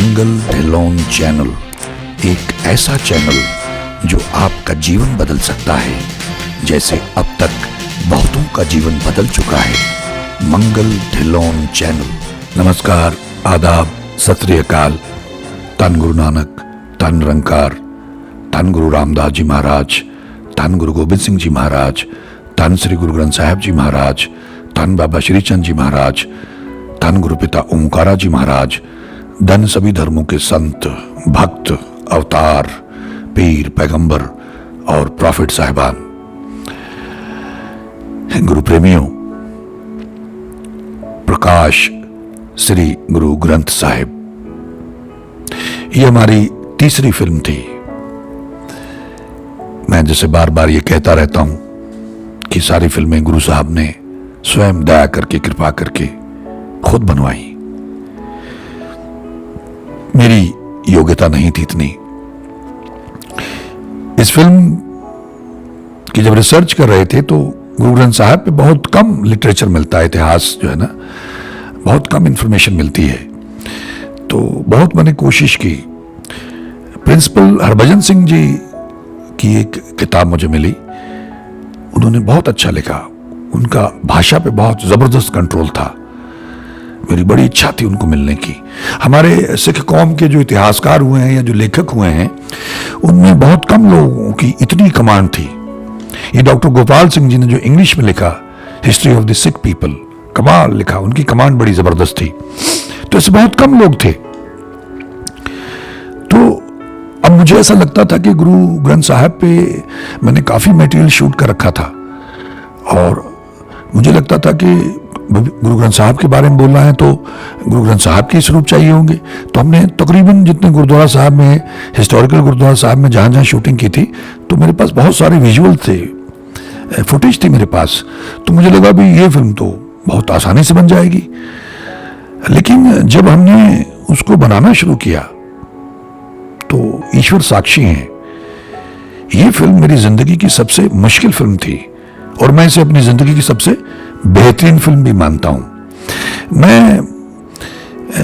मंगल Dhillon channel एक ऐसा channel जो आपका जीवन बदल सकता है, जैसे अब तक बहुतों का जीवन बदल चुका है। मंगल ढिल्लोन चैनल। नमस्कार, आदाब, सत श्री अकाल। धन गुरु नानक, धन निरंकार, धन गुरु रामदास जी महाराज, धन गुरु गोबिंद सिंह जी महाराज, धन श्री गुरु ग्रंथ साहिब जी महाराज, धन बाबा श्री चंद जी महाराज, धन गुरु पिता ओमकारा जी महाराज, धन सभी धर्मों के संत, भक्त, अवतार, पीर, पैगंबर और प्रॉफिट साहिबान। गुरु प्रेमियों, प्रकाश श्री गुरु ग्रंथ साहिब, ये हमारी तीसरी फिल्म थी। मैं जैसे बार बार ये कहता रहता हूं कि सारी फिल्में गुरु साहब ने स्वयं दया करके, कृपा करके खुद बनवाई। मेरी योग्यता नहीं थी इतनी। इस फिल्म की जब रिसर्च कर रहे थे तो गुरु ग्रंथ साहिब पे बहुत कम लिटरेचर मिलता है, इतिहास जो है ना, बहुत कम इंफॉर्मेशन मिलती है। तो बहुत मैंने कोशिश की। प्रिंसिपल हरभजन सिंह जी की एक किताब मुझे मिली, उन्होंने बहुत अच्छा लिखा। उनका भाषा पे बहुत जबरदस्त कंट्रोल था। मेरी बड़ी इच्छा थी उनको मिलने की। हमारे सिख कौम के जो इतिहासकार हुए हैं या जो लेखक हुए हैं, उनमें बहुत कम लोगों की इतनी कमांड थी। ये डॉक्टर गोपाल सिंह जी ने जो इंग्लिश में लिखा, history of the Sikh people, कमाल लिखा। उनकी कमांड बड़ी जबरदस्त थी। तो ऐसे बहुत कम लोग थे। तो अब मुझे ऐसा लगता था कि गुरु ग्रंथ साहिब पे मैंने काफी मटेरियल शूट कर रखा था, और मुझे लगता था कि गुरु ग्रंथ साहिब के बारे में बोलना है तो गुरु ग्रंथ साहिब के स्वरूप चाहिए होंगे। तो हमने तकरीबन जितने गुरुद्वारा साहब में, हिस्टोरिकल गुरुद्वारा साहब में जहां जहां शूटिंग की थी, तो मेरे पास बहुत सारे विजुअल थे, फुटेज थी मेरे पास। तो मुझे लगा भी ये फिल्म तो बहुत आसानी से बन जाएगी। लेकिन जब हमने उसको बनाना शुरू किया तो ईश्वर साक्षी हैं, ये फिल्म मेरी जिंदगी की सबसे मुश्किल फिल्म थी, और मैं इसे अपनी जिंदगी की सबसे बेहतरीन फिल्म भी मानता हूं। मैं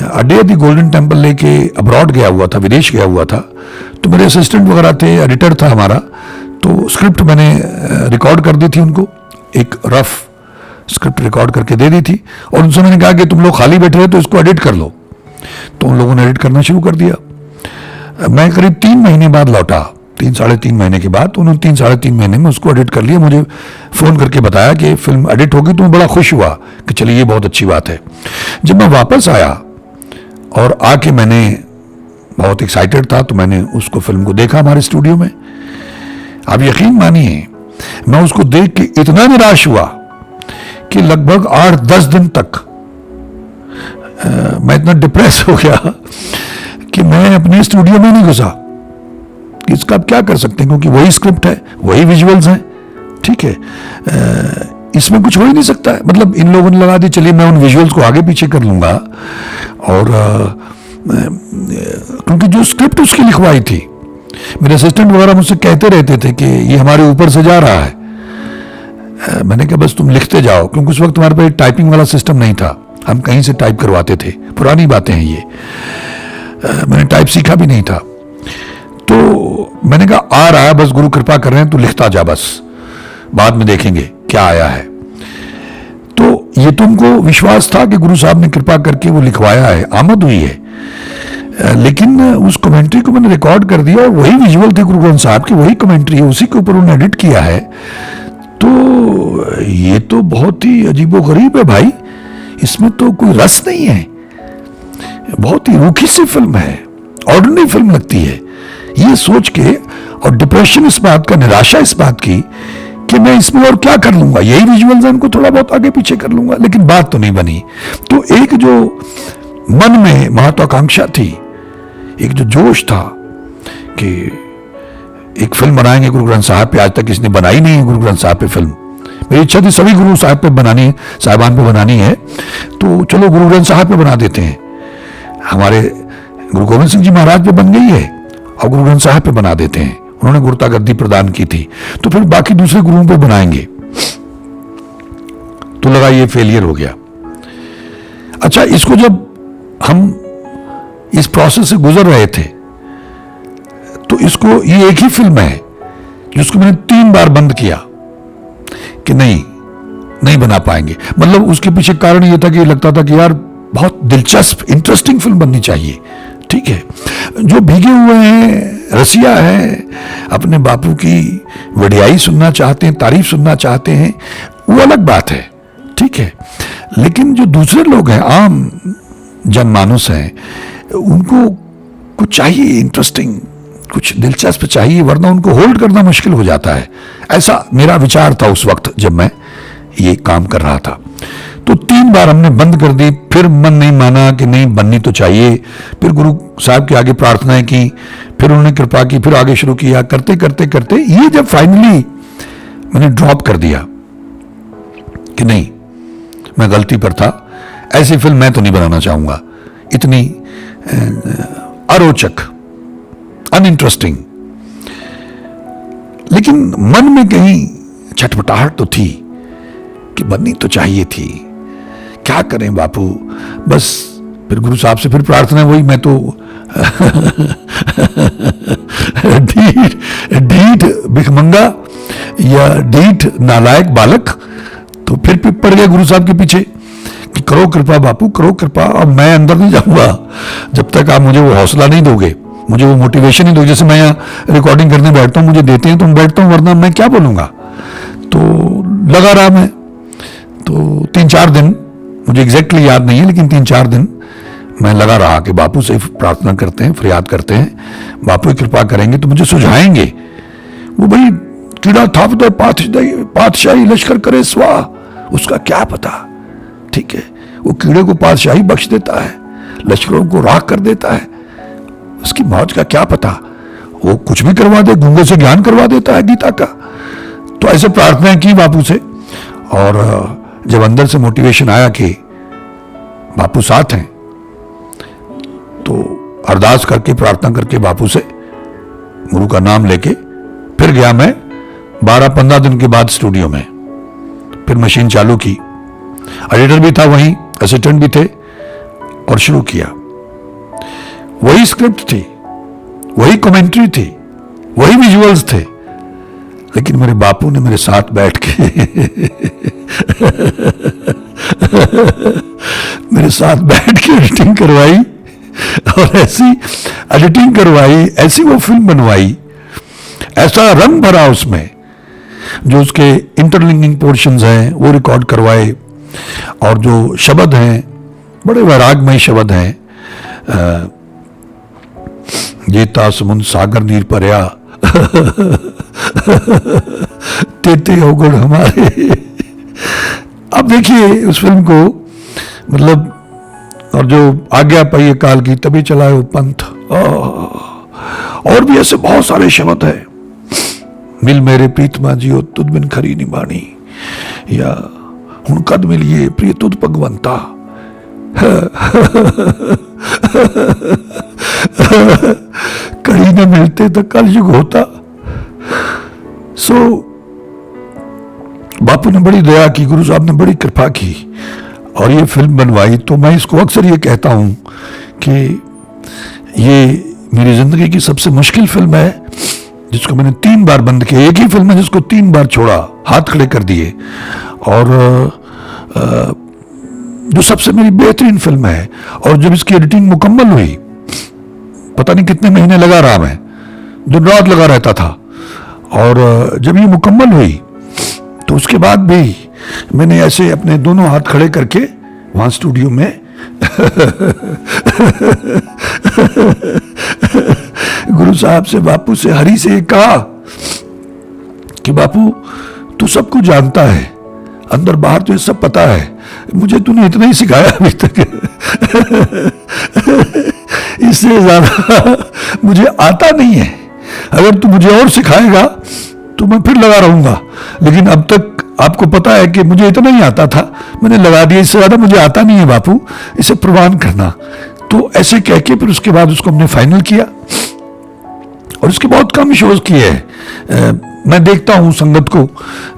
a day at the golden temple लेके अब्रॉड गया हुआ था, विदेश गया हुआ था। तो मेरे असिस्टेंट वगैरह थे, एडिटर था हमारा। तो स्क्रिप्ट मैंने रिकॉर्ड कर दी थी उनको, एक रफ स्क्रिप्ट रिकॉर्ड करके दे दी थी, और उनसे मैंने कहा कि तुम लोग खाली बैठे रहे तो इसको एडिट कर लो। तो उन लोगों ने एडिट करना शुरू कर दिया। मैं करीब 3 महीने बाद लौटा, 3-3.5 महीने के बाद। उन्होंने 3-3.5 महीने में उसको एडिट कर लिया। मुझे फोन करके बताया कि फिल्म एडिट होगी। तो मैं बड़ा खुश हुआ कि चलिए ये बहुत अच्छी बात है। जब मैं वापस आया और आके मैंने बहुत एक्साइटेड था, तो मैंने उसको फिल्म को देखा हमारे स्टूडियो में। आप यकीन मानिए, मैं उसको देख के इतना निराश हुआ कि लगभग 8-10 दिन तक मैं इतना डिप्रेस हो गया कि मैं अपने स्टूडियो में नहीं घुसा। इसका आप क्या कर सकते हैं, क्योंकि वही स्क्रिप्ट है, वही विजुअल्स हैं, ठीक है, इसमें कुछ हो ही नहीं सकता है। मतलब इन लोगों ने लगा दी, चलिए मैं उन विजुअल्स को आगे पीछे कर लूंगा। और क्योंकि जो स्क्रिप्ट उसकी लिखवाई थी, मेरे असिस्टेंट वगैरह मुझसे कहते रहते थे कि ये हमारे ऊपर से जा रहा है। मैंने कहा बस तुम लिखते जाओ, क्योंकि उस वक्त हमारे पास टाइपिंग वाला सिस्टम नहीं था, हम कहीं से टाइप करवाते थे। पुरानी बातें हैं ये, मैंने टाइप सीखा भी नहीं था। तो मैंने कहा आ रहा है, बस गुरु कृपा कर रहे हैं, तो लिखता जा, बस बाद में देखेंगे क्या आया है। तो ये तुमको विश्वास था कि गुरु साहब ने कृपा करके वो लिखवाया है, आमद हुई है। लेकिन उस कमेंट्री को मैंने रिकॉर्ड कर दिया, और वही विजुअल थे गुरु ग्रंथ साहब की, वही कमेंट्री है, उसी के ऊपर उन्होंने एडिट किया है। तो ये तो बहुत ही अजीबोगरीब है भाई, इसमें तो कोई रस नहीं है, बहुत ही रूखी सी फिल्म है, ऑर्डिनरी फिल्म लगती है। ये सोच के, और डिप्रेशन इस बात का, निराशा इस बात की कि मैं इसमें और क्या कर लूंगा, यही विजुअल्स हैं, इनको थोड़ा बहुत आगे पीछे कर लूंगा। लेकिन बात तो नहीं बनी। तो एक जो मन में महत्वाकांक्षा थी, एक जो जोश था कि एक फिल्म बनाएंगे गुरु ग्रंथ साहिब पे, आज तक किसी ने बनाई नहीं है गुरु ग्रंथ साहिब पे फिल्म। मेरी इच्छा थी सभी गुरु साहिब पे बनानी, साहिबान पे बनानी है, तो चलो गुरु ग्रंथ साहिब पे बना देते हैं। हमारे गुरु गोविंद सिंह जी महाराज पे बन गई है, और गुरु ग्रंथ साहिब पे बना देते हैं। उन्होंने गुरुता गद्दी प्रदान की थी, तो फिर बाकी दूसरे गुरुओं पे बनाएंगे। तो लगा ये फेलियर हो गया। अच्छा, इसको जब हम इस प्रोसेस से गुजर रहे थे, तो इसको, ये एक ही फिल्म है जिसको मैंने 3 बार बंद किया कि नहीं बना पाएंगे। मतलब उसके पीछे कारण ये था कि लगता था कि यार बहुत दिलचस्प इंटरेस्टिंग फिल्म बननी चाहिए। ठीक है, जो भीगे हुए हैं, रसिया है, अपने बापू की वडियाई सुनना चाहते हैं, तारीफ सुनना चाहते हैं, वो अलग बात है। ठीक है, लेकिन जो दूसरे लोग हैं, आम जनमानुस हैं, उनको कुछ चाहिए इंटरेस्टिंग, कुछ दिलचस्प चाहिए, वरना उनको होल्ड करना मुश्किल हो जाता है। ऐसा मेरा विचार था उस वक्त जब मैं ये काम कर रहा था। तो 3 बार हमने बंद कर दी, फिर मन नहीं माना कि नहीं बननी तो चाहिए। फिर गुरु साहब के आगे प्रार्थनाएं की, फिर उन्होंने कृपा की, फिर आगे शुरू किया। करते करते करते ये जब फाइनली मैंने ड्रॉप कर दिया कि नहीं, मैं गलती पर था, ऐसी फिल्म मैं तो नहीं बनाना चाहूंगा, इतनी अरोचक, अनइंटरेस्टिंग। लेकिन मन में कहीं छटपटाहट तो थी कि बननी तो चाहिए थी। क्या करें बापू, बस फिर गुरु साहब से फिर प्रार्थना वही, मैं तो ढीठ भिखमंगा या ढीठ नालायक बालक। तो फिर पड़ गया गुरु साहब के पीछे कि करो कृपा बापू, करो कृपा। अब मैं अंदर नहीं जाऊंगा जब तक आप मुझे वो हौसला नहीं दोगे, मुझे वो मोटिवेशन नहीं दोगे। जैसे मैं यहाँ रिकॉर्डिंग करने बैठता हूँ, मुझे देते हैं तो मैं बैठता हूँ, वरना मैं क्या बोलूंगा। तो लगा रहा मैं, तो 3-4 दिन, मुझे एग्जैक्टली याद नहीं है, लेकिन 3-4 दिन मैं लगा रहा कि बापू से प्रार्थना करते हैं, फरियाद करते हैं, बापू की कृपा करेंगे तो मुझे सुझाएंगे। वो भाई कीड़ा थाप दे पातशाही लश्कर करे स्वाह, उसका क्या पता। ठीक है, वो कीड़े को पातशाही बख्श देता है, लश्करों को राख कर देता है, उसकी मौत का क्या पता। वो कुछ भी करवा दे, गूंगे से ज्ञान करवा देता है गीता का। तो ऐसे प्रार्थनाएं की बापू से, और जब अंदर से मोटिवेशन आया कि बापू साथ हैं, तो अरदास करके, प्रार्थना करके बापू से गुरु का नाम लेके फिर गया मैं 12-15 दिन के बाद स्टूडियो में। फिर मशीन चालू की, एडिटर भी था वहीं, असिस्टेंट भी थे, और शुरू किया। वही स्क्रिप्ट थी, वही कमेंट्री थी, वही विजुअल्स थे, लेकिन मेरे बापू ने मेरे साथ बैठ के मेरे साथ बैठ के एडिटिंग करवाई, और ऐसी एडिटिंग करवाई, ऐसी वो फिल्म बनवाई, ऐसा रंग भरा उसमें। जो उसके इंटरलिंकिंग पोर्शंस हैं वो रिकॉर्ड करवाए, और जो शब्द हैं बड़े वैरागमय शब्द हैं। जेता समुद्र सागर नीर परया तेते अवगुण हमारे। अब देखिए उस फिल्म को, मतलब, और जो आज्ञा पाइए काल की तभी चलाए वो पंथ, और भी ऐसे बहुत सारे शब्द हैं। मिल मेरे प्रीतमा जियो तुद बिन खरी निभानी, या हुण कद मिलिए प्रिय तुद भगवंता। कड़ी न मिलते तो कल युग होता। सो बापू ने बड़ी दया की, गुरु साहब ने बड़ी कृपा की, और ये फिल्म बनवाई। तो मैं इसको अक्सर ये कहता हूं कि ये मेरी जिंदगी की सबसे मुश्किल फिल्म है, जिसको मैंने 3 बार बंद किया। एक ही फिल्म है जिसको 3 बार छोड़ा, हाथ खड़े कर दिए, और जो सबसे मेरी बेहतरीन फिल्म है। और जब इसकी एडिटिंग मुकम्मल हुई, पता नहीं कितने महीने लगा रहा मैं, दिन रात लगा रहता था, और जब ये मुकम्मल हुई तो उसके बाद भी मैंने ऐसे अपने दोनों हाथ खड़े करके वहां स्टूडियो में गुरु साहब से, बापू से, हरि से कहा कि बापू तू सब कुछ जानता है, अंदर बाहर तो ये सब पता है, मुझे तूने इतना ही सिखाया अभी तक। इससे ज्यादा मुझे आता नहीं है। अगर तू मुझे और सिखाएगा तो मैं फिर लगा रहूंगा, लेकिन अब तक आपको पता है कि मुझे इतना ही आता था, मैंने लगा दिया, इससे ज्यादा मुझे आता नहीं है बापू, इसे प्रवान करना। तो ऐसे कह के फिर उसके बाद उसको हमने फाइनल किया, और उसके बहुत कम शोज किए हैं। मैं देखता हूँ संगत को,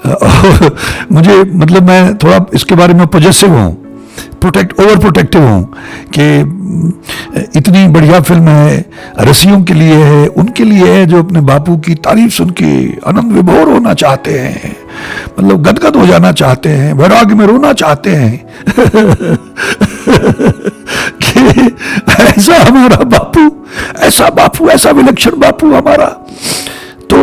और मुझे, मतलब, मैं थोड़ा इसके बारे में पॉजिटिव हूँ ओवर प्रोटेक्टिव हूं कि इतनी बढ़िया फिल्म है, रसियों के लिए है, उनके लिए है जो अपने बापू की तारीफ सुन के आनंद विभोर होना चाहते हैं, मतलब गदगद हो जाना चाहते हैं, वैराग्य में रोना चाहते हैं कि ऐसा हमारा बापू, ऐसा विलक्षण बापू हमारा। तो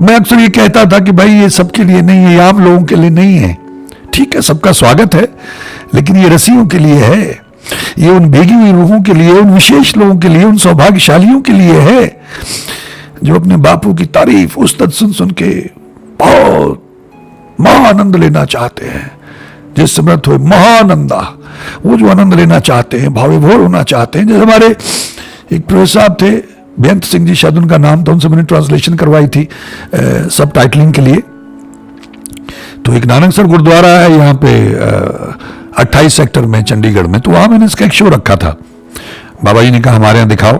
मैं अक्सर ये कहता था कि भाई ये सबके लिए नहीं है, ये आम लोगों के लिए नहीं है। ठीक है, सबका स्वागत है, लेकिन ये रसियों के लिए है, ये उन भीगी हुई रूहों के लिए, उन विशेष लोगों के लिए, उन सौभाग्यशालियों के लिए है जो अपने बापू की तारीफ उस्तद सुन सुन के बहुत महाआनंद लेना चाहते हैं। जिस समर्थ हुए महानंदा, वो जो आनंद लेना चाहते हैं, भावविभोर होना चाहते हैं। जैसे हमारे एक प्रोफेसर साहब थे, बेअंत सिंह जी शायद उनका नाम था, उनसे मैंने ट्रांसलेशन करवाई थी सब टाइटलिंग के लिए। तो एक नानकसर गुरुद्वारा है यहाँ पे 28 सेक्टर में चंडीगढ़ में, तो वहां मैंने इसका एक शो रखा था। बाबा जी ने कहा हमारे यहाँ दिखाओ,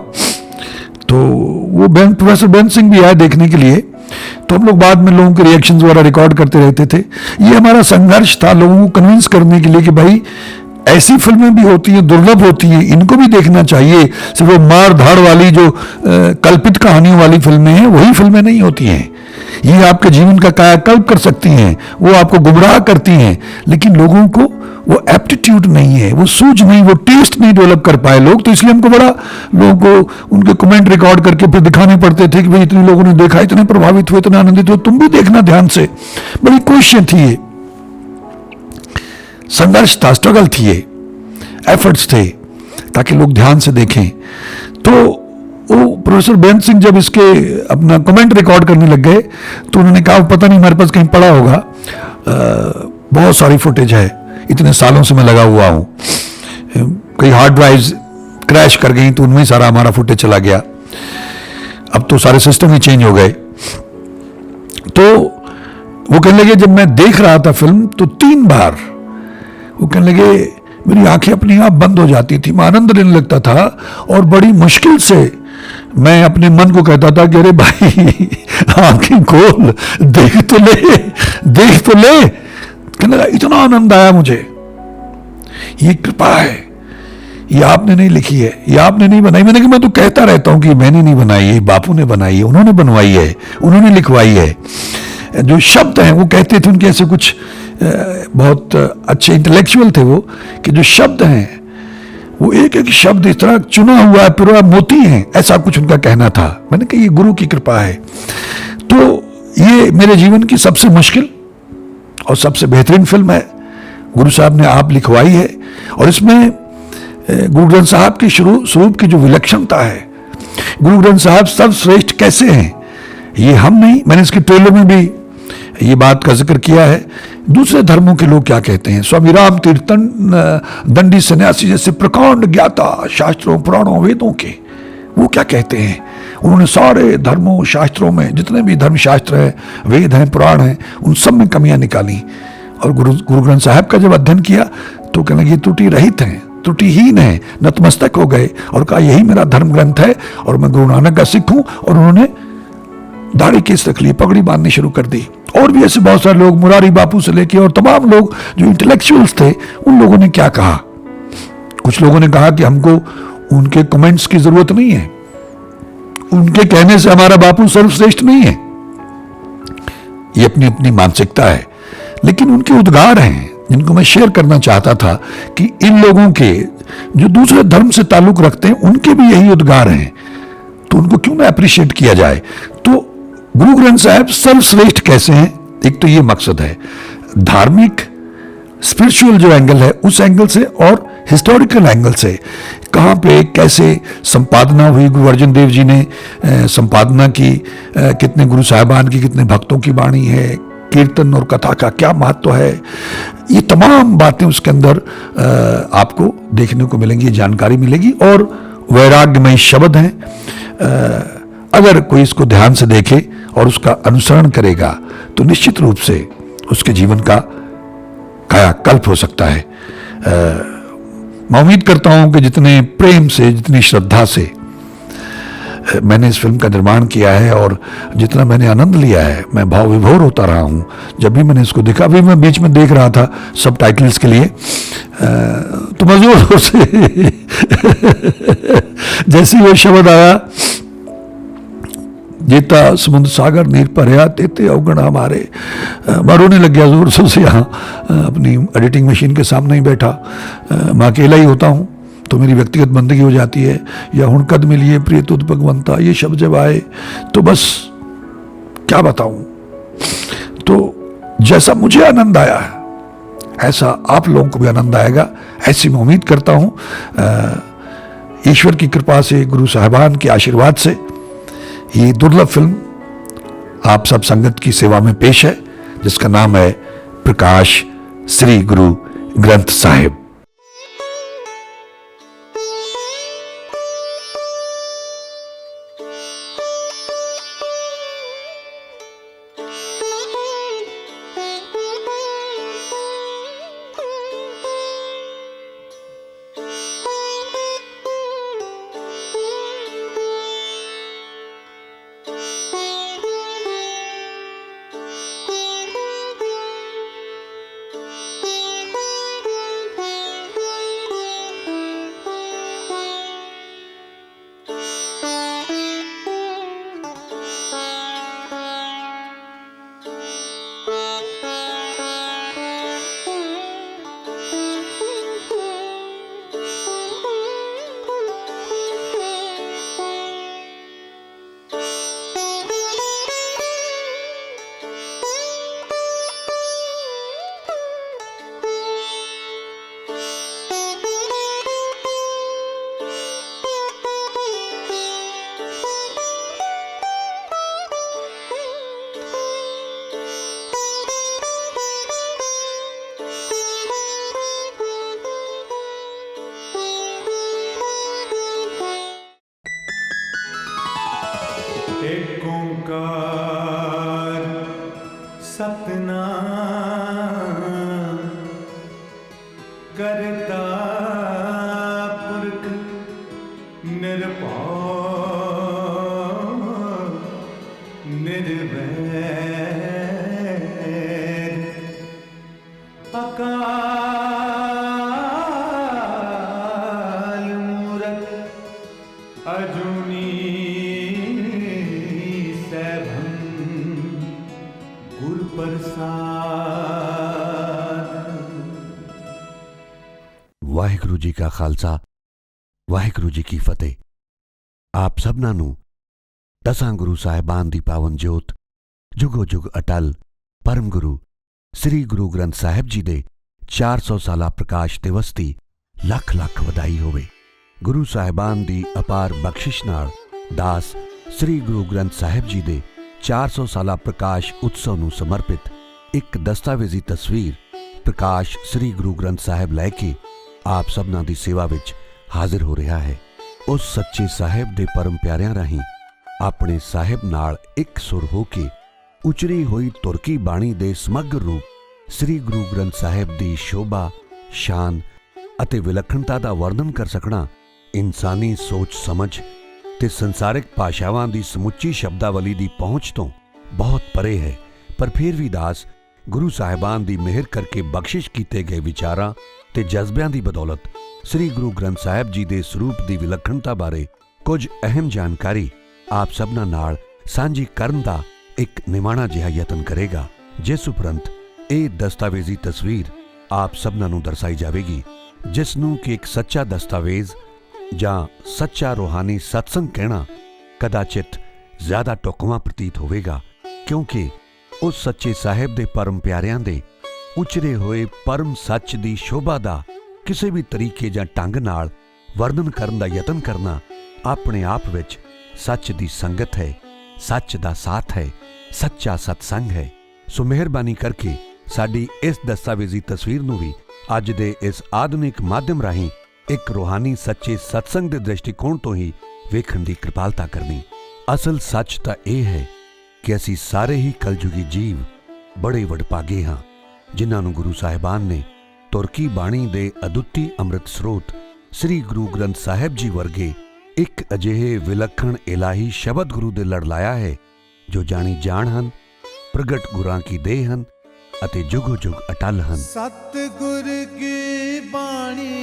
तो वो प्रोफेसर बेअंत सिंह भी आए देखने के लिए। तो हम लोग बाद में लोगों के रिएक्शंस वगैरह रिकॉर्ड करते रहते थे। ये हमारा संघर्ष था लोगों को कन्विंस करने के लिए कि भाई ऐसी फिल्में भी होती हैं, दुर्लभ होती हैं, इनको भी देखना चाहिए। सिर्फ वो मार धाड़ वाली जो कल्पित कहानियों वाली फिल्में हैं, वही फिल्में नहीं होती हैं। ये आपके जीवन का कायाकल्प कर सकती हैं, वो आपको गुमराह करती हैं, लेकिन लोगों को वो एप्टीट्यूड नहीं है, वो सूझ नहीं, वो टेस्ट नहीं डेवलप कर पाए लोग। तो इसलिए हमको बड़ा लोगों को उनके कमेंट रिकॉर्ड करके फिर दिखाने पड़ते थे कि भाई इतने लोगों ने देखा, इतने प्रभावित हुए, इतने आनंदित हुए, तुम भी देखना ध्यान से। बड़ी कोशिश थी ये, संघर्ष था, स्ट्रगल थी, ये एफर्ट्स थे ताकि लोग ध्यान से देखें। तो वो प्रोफेसर बेअंत सिंह जब इसके अपना कमेंट रिकॉर्ड करने लग गए तो उन्होंने कहा पता नहीं हमारे पास कहीं पड़ा होगा, बहुत सारी फुटेज है, इतने सालों से मैं लगा हुआ हूं, कई हार्ड ड्राइव्स क्रैश कर गई तो उनमें सारा हमारा फुटेज चला गया। अब तो सारे सिस्टम ही चेंज हो गए। तो वो कहने लगे जब मैं देख रहा था फिल्म तो 3 बार वो कहने लगे मेरी आंखें अपने आप बंद हो जाती थी, मैं आनंद लेने लगता था और बड़ी मुश्किल से मैं अपने मन को कहता था कि अरे भाई आंखें खोल, देख तो ले। कहने लगा इतना आनंद आया मुझे। ये कृपा है, ये आपने नहीं लिखी है, ये आपने नहीं बनाई। मैंने कहा मैं तो कहता रहता हूं कि मैंने नहीं बनाई है, बापू ने बनाई है, उन्होंने बनवाई है, उन्होंने लिखवाई है। जो शब्द हैं वो कहते थे, उनके ऐसे कुछ बहुत अच्छे इंटेलेक्चुअल थे वो, कि जो शब्द हैं वो एक एक शब्द इस तरह चुना हुआ है, पूरा मोती है, ऐसा कुछ उनका कहना था। मैंने कहा ये गुरु की कृपा है। तो ये मेरे जीवन की सबसे मुश्किल और सबसे बेहतरीन फिल्म है, गुरु साहब ने आप लिखवाई है। और इसमें गुरु ग्रंथ साहब के स्वरूप की जो विलक्षणता है, गुरु ग्रंथ साहब सर्वश्रेष्ठ कैसे हैं ये हम नहीं, मैंने इसके ट्रेलर में भी ये बात का जिक्र किया है। दूसरे धर्मों के लोग क्या कहते हैं, स्वामी राम तीर्थन दंडी सन्यासी जैसे प्रकांड ज्ञाता शास्त्रों पुराणों वेदों के, वो क्या कहते हैं, उन्होंने सारे धर्मों शास्त्रों में जितने भी धर्म शास्त्र हैं, वेद हैं, पुराण हैं, उन सब में कमियां निकाली। और गुरु ग्रंथ साहब का जब अध्ययन किया तो कहने लगे त्रुटि रहित हैं, त्रुटिहीन है, नतमस्तक हो गए और कहा यही मेरा धर्म ग्रंथ है और मैं गुरु नानक का सिख हूं। और उन्होंने दाढ़ी केस रख ली, पगड़ी बांधनी शुरू कर दी। और भी ऐसे बहुत सारे लोग, मुरारी बापू से लेके और तमाम लोग जो इंटेलेक्चुअल्स थे, उन लोगों ने क्या कहा, कुछ लोगों ने कहा कि हमको उनके कमेंट्स की जरूरत नहीं है, उनके कहने से हमारा बापू सर्वश्रेष्ठ नहीं है। ये अपनी अपनी मानसिकता है, लेकिन उनके उद्गार हैं जिनको मैं शेयर करना चाहता था कि इन लोगों के जो दूसरे धर्म से ताल्लुक रखते हैं उनके भी यही उद्गार हैं, तो उनको क्यों ना अप्रिशिएट किया जाए। तो गुरु ग्रंथ साहब सर्वश्रेष्ठ कैसे हैं, एक तो ये मकसद है, धार्मिक स्पिरिचुअल जो एंगल है उस एंगल से, और हिस्टोरिकल एंगल से कहाँ पे कैसे संपादना हुई, गुरु अर्जन देव जी ने संपादना की, कितने गुरु साहिबान की, कितने भक्तों की वाणी है, कीर्तन और कथा का क्या महत्व है, ये तमाम बातें उसके अंदर आपको देखने को मिलेंगी, जानकारी मिलेगी। और वैराग्यमय शब्द हैं। अगर कोई इसको ध्यान से देखे और उसका अनुसरण करेगा तो निश्चित रूप से उसके जीवन का कायाकल्प हो सकता है। मैं उम्मीद करता हूं कि जितने प्रेम से, जितनी श्रद्धा से मैंने इस फिल्म का निर्माण किया है और जितना मैंने आनंद लिया है, मैं भाव विभोर होता रहा हूँ जब भी मैंने इसको देखा। अभी मैं बीच में देख रहा था सब टाइटल्स के लिए, तो मजबूर से जैसे ही वो शब्द आया, जेता समुद्र सागर नीर भरिया तेते अवगण हमारे, मैं रोने लग गया जोर से यहाँ अपनी एडिटिंग मशीन के सामने ही बैठा। मैं अकेला ही होता हूँ तो मेरी व्यक्तिगत बंदगी हो जाती है, या हुण कद मिलिए प्रिय तुद भगवंता, ये शब्द जब आए तो बस क्या बताऊं। तो जैसा मुझे आनंद आया है ऐसा आप लोगों को भी आनंद आएगा, ऐसी मैं उम्मीद करता हूं। ईश्वर की कृपा से, गुरु साहिबान के आशीर्वाद से ये दुर्लभ फिल्म आप सब संगत की सेवा में पेश है, जिसका नाम है प्रकाश श्री गुरु ग्रंथ साहिब। एक ओंकार सतनाम करता पुरख निर्भय निर्वैर अकाल मूरत अजूनी गुरु प्रसाद। वाहिगुरु जी का खालसा, वाहिगुरु जी की फतेह। आप सबना ਨੂੰ ਦਸਾਂ ਗੁਰੂ ਸਾਹਿਬਾਨ ਦੀ ਪਾਵਨ ਜੋਤ ਜੁਗੋ ਜੁਗ ਅਟਲ ਪਰਮ ਗੁਰੂ ਸ੍ਰੀ ਗੁਰੂ ਗ੍ਰੰਥ ਸਾਹਿਬ ਜੀ ਦੇ 400 ਸਾਲਾ ਪ੍ਰਕਾਸ਼ ਦਿਵਸ ਦੀ ਲੱਖ ਲੱਖ ਵਧਾਈ ਹੋਵੇ। ਗੁਰੂ ਸਾਹਿਬਾਨ ਦੀ ਅਪਾਰ ਬਖਸ਼ਿਸ਼ ਨਾਲ ਦਾਸ ਸ੍ਰੀ ਗੁਰੂ ਗ੍ਰੰਥ ਸਾਹਿਬ ਜੀ ਦੇ 400 ਸਾਲਾ ਪ੍ਰਕਾਸ਼ ਉਤਸਵ ਨੂੰ ਸਮਰਪਿਤ ਇੱਕ ਦਸਤਾਵੇਜ਼ੀ ਤਸਵੀਰ ਪ੍ਰਕਾਸ਼ ਸ੍ਰੀ ਗੁਰੂ ਗ੍ਰੰਥ ਸਾਹਿਬ ਲੈ ਕੇ ਆਪ ਸਭਨਾਂ ਦੀ ਸੇਵਾ ਵਿੱਚ ਹਾਜ਼ਰ ਹੋ ਰਿਹਾ ਹੈ। ਉਸ ਸੱਚੇ ਸਾਹਿਬ ਦੇ ਪਰਮ ਪਿਆਰਿਆਂ ਰਾਹੀਂ ਆਪਣੇ ਸਾਹਿਬ ਨਾਲ ਇੱਕ ਸੁਰ ਹੋ ਕੇ ਉਚਰੀ ਹੋਈ ਤੁਰਕੀ ਬਾਣੀ ਦੇ ਸਮਗਰ ਰੂਪ ਸ੍ਰੀ ਗੁਰੂ ਗ੍ਰੰਥ ਸਾਹਿਬ ਦੀ ਸ਼ੋਭਾ, ਸ਼ਾਨ ਅਤੇ ਵਿਲੱਖਣਤਾ ਦਾ ਵਰਣਨ ਕਰ ਸਕਣਾ ਇਨਸਾਨੀ ਸੋਚ ਸਮਝ ਤੇ ਸੰਸਾਰਿਕ ਭਾਸ਼ਾਵਾਂ ਦੀ ਸਮੁੱਚੀ ਸ਼ਬਦਾਵਲੀ ਦੀ ਪਹੁੰਚ ਤੋਂ ਬਹੁਤ ਪਰੇ ਹੈ। ਪਰ ਫਿਰ ਵੀ ਦਾਸ ਗੁਰੂ ਸਾਹਿਬਾਨ ਦੀ ਮਿਹਰ ਕਰਕੇ ਬਖਸ਼ਿਸ਼ ਕੀਤੇ ਗਏ ਵਿਚਾਰਾਂ ਤੇ ਜਜ਼ਬਿਆਂ ਦੀ ਬਦੌਲਤ ਸ੍ਰੀ ਗੁਰੂ ਗ੍ਰੰਥ ਸਾਹਿਬ ਜੀ ਦੇ ਸਰੂਪ ਦੀ ਵਿਲੱਖਣਤਾ ਬਾਰੇ ਕੁਝ ਅਹਿਮ ਜਾਣਕਾਰੀ ਆਪ ਸਭਨਾਂ ਨਾਲ ਸਾਂਝੀ ਕਰਨ ਦਾ ਇੱਕ ਨਿਮਾਣਾ ਜਿਹਾ ਯਤਨ ਕਰੇਗਾ, ਜਿਸ ਉਪਰੰਤ ਇਹ ਦਸਤਾਵੇਜ਼ੀ ਤਸਵੀਰ ਆਪ ਸਭਨਾਂ ਨੂੰ ਦਰਸਾਈ ਜਾਵੇਗੀ, ਜਿਸ ਨੂੰ ਕਿ ਇੱਕ ਸੱਚਾ ਦਸਤਾਵੇਜ਼ ਜਾਂ ਸੱਚਾ ਰੂਹਾਨੀ ਸਤਸੰਗ ਕਹਿਣਾ ਕਦਾਚਿਤ ਜ਼ਿਆਦਾ ਢੁਕਵਾਂ ਪ੍ਰਤੀਤ ਹੋਵੇਗਾ, ਕਿਉਂਕਿ ਉਸ ਸੱਚੇ ਸਾਹਿਬ ਦੇ ਪਰਮ ਪਿਆਰਿਆਂ ਦੇ ਉਚਰੇ ਹੋਏ ਪਰਮ ਸੱਚ ਦੀ ਸ਼ੋਭਾ ਦਾ ਕਿਸੇ ਵੀ ਤਰੀਕੇ ਜਾਂ ਢੰਗ ਨਾਲ ਵਰਣਨ ਕਰਨ ਦਾ ਯਤਨ ਕਰਨਾ ਆਪਣੇ ਆਪ ਵਿੱਚ ਸੱਚ ਦੀ ਸੰਗਤ ਹੈ, ਸੱਚ ਦਾ ਸਾਥ ਹੈ, ਸੱਚਾ ਸਤਸੰਗ ਹੈ। ਸੋ ਮਿਹਰਬਾਨੀ ਕਰਕੇ ਸਾਡੀ ਇਸ ਦਸਤਾਵੇਜ਼ੀ ਤਸਵੀਰ ਨੂੰ ਵੀ ਅੱਜ ਦੇ ਇਸ ਆਧੁਨਿਕ ਮਾਧਿਅਮ ਰਾਹੀਂ ਇੱਕ ਰੂਹਾਨੀ ਸੱਚੇ ਸਤਸੰਗ ਦੇ ਦ੍ਰਿਸ਼ਟੀਕੋਣ ਤੋਂ ਹੀ ਵੇਖਣ ਦੀ ਕਿਰਪਾਲਤਾ ਕਰਨੀ। ਅਸਲ ਸੱਚ ਤਾਂ ਇਹ ਹੈ ਕਿ ਅਸੀਂ ਸਾਰੇ ਹੀ ਕਲਯੁਗੀ ਜੀਵ ਬੜੇ ਵਡਭਾਗੇ ਹਾਂ, ਜਿਨ੍ਹਾਂ ਨੂੰ ਗੁਰੂ ਸਾਹਿਬਾਨ ਨੇ ਤੁਰਕੀ ਬਾਣੀ ਦੇ ਅਦੁੱਤੀ ਅੰਮ੍ਰਿਤ ਸਰੋਤ ਸ੍ਰੀ ਗੁਰੂ ਗ੍ਰੰਥ ਸਾਹਿਬ ਜੀ ਵਰਗੇ ਇੱਕ ਅਜਿਹੇ ਵਿਲੱਖਣ ਇਲਾਹੀ ਸ਼ਬਦ ਗੁਰੂ ਦੇ ਲੜ ਲਾਇਆ ਹੈ ਜੋ ਜਾਣੀ ਜਾਣ ਹਨ, ਪ੍ਰਗਟ ਗੁਰਾਂ ਕੀ ਦੇਹ ਹਨ ਅਤੇ ਜੁਗੋ ਜੁਗ ਅਟਲ ਹਨ। ਸਤਿਗੁਰ ਕੀ ਬਾਣੀ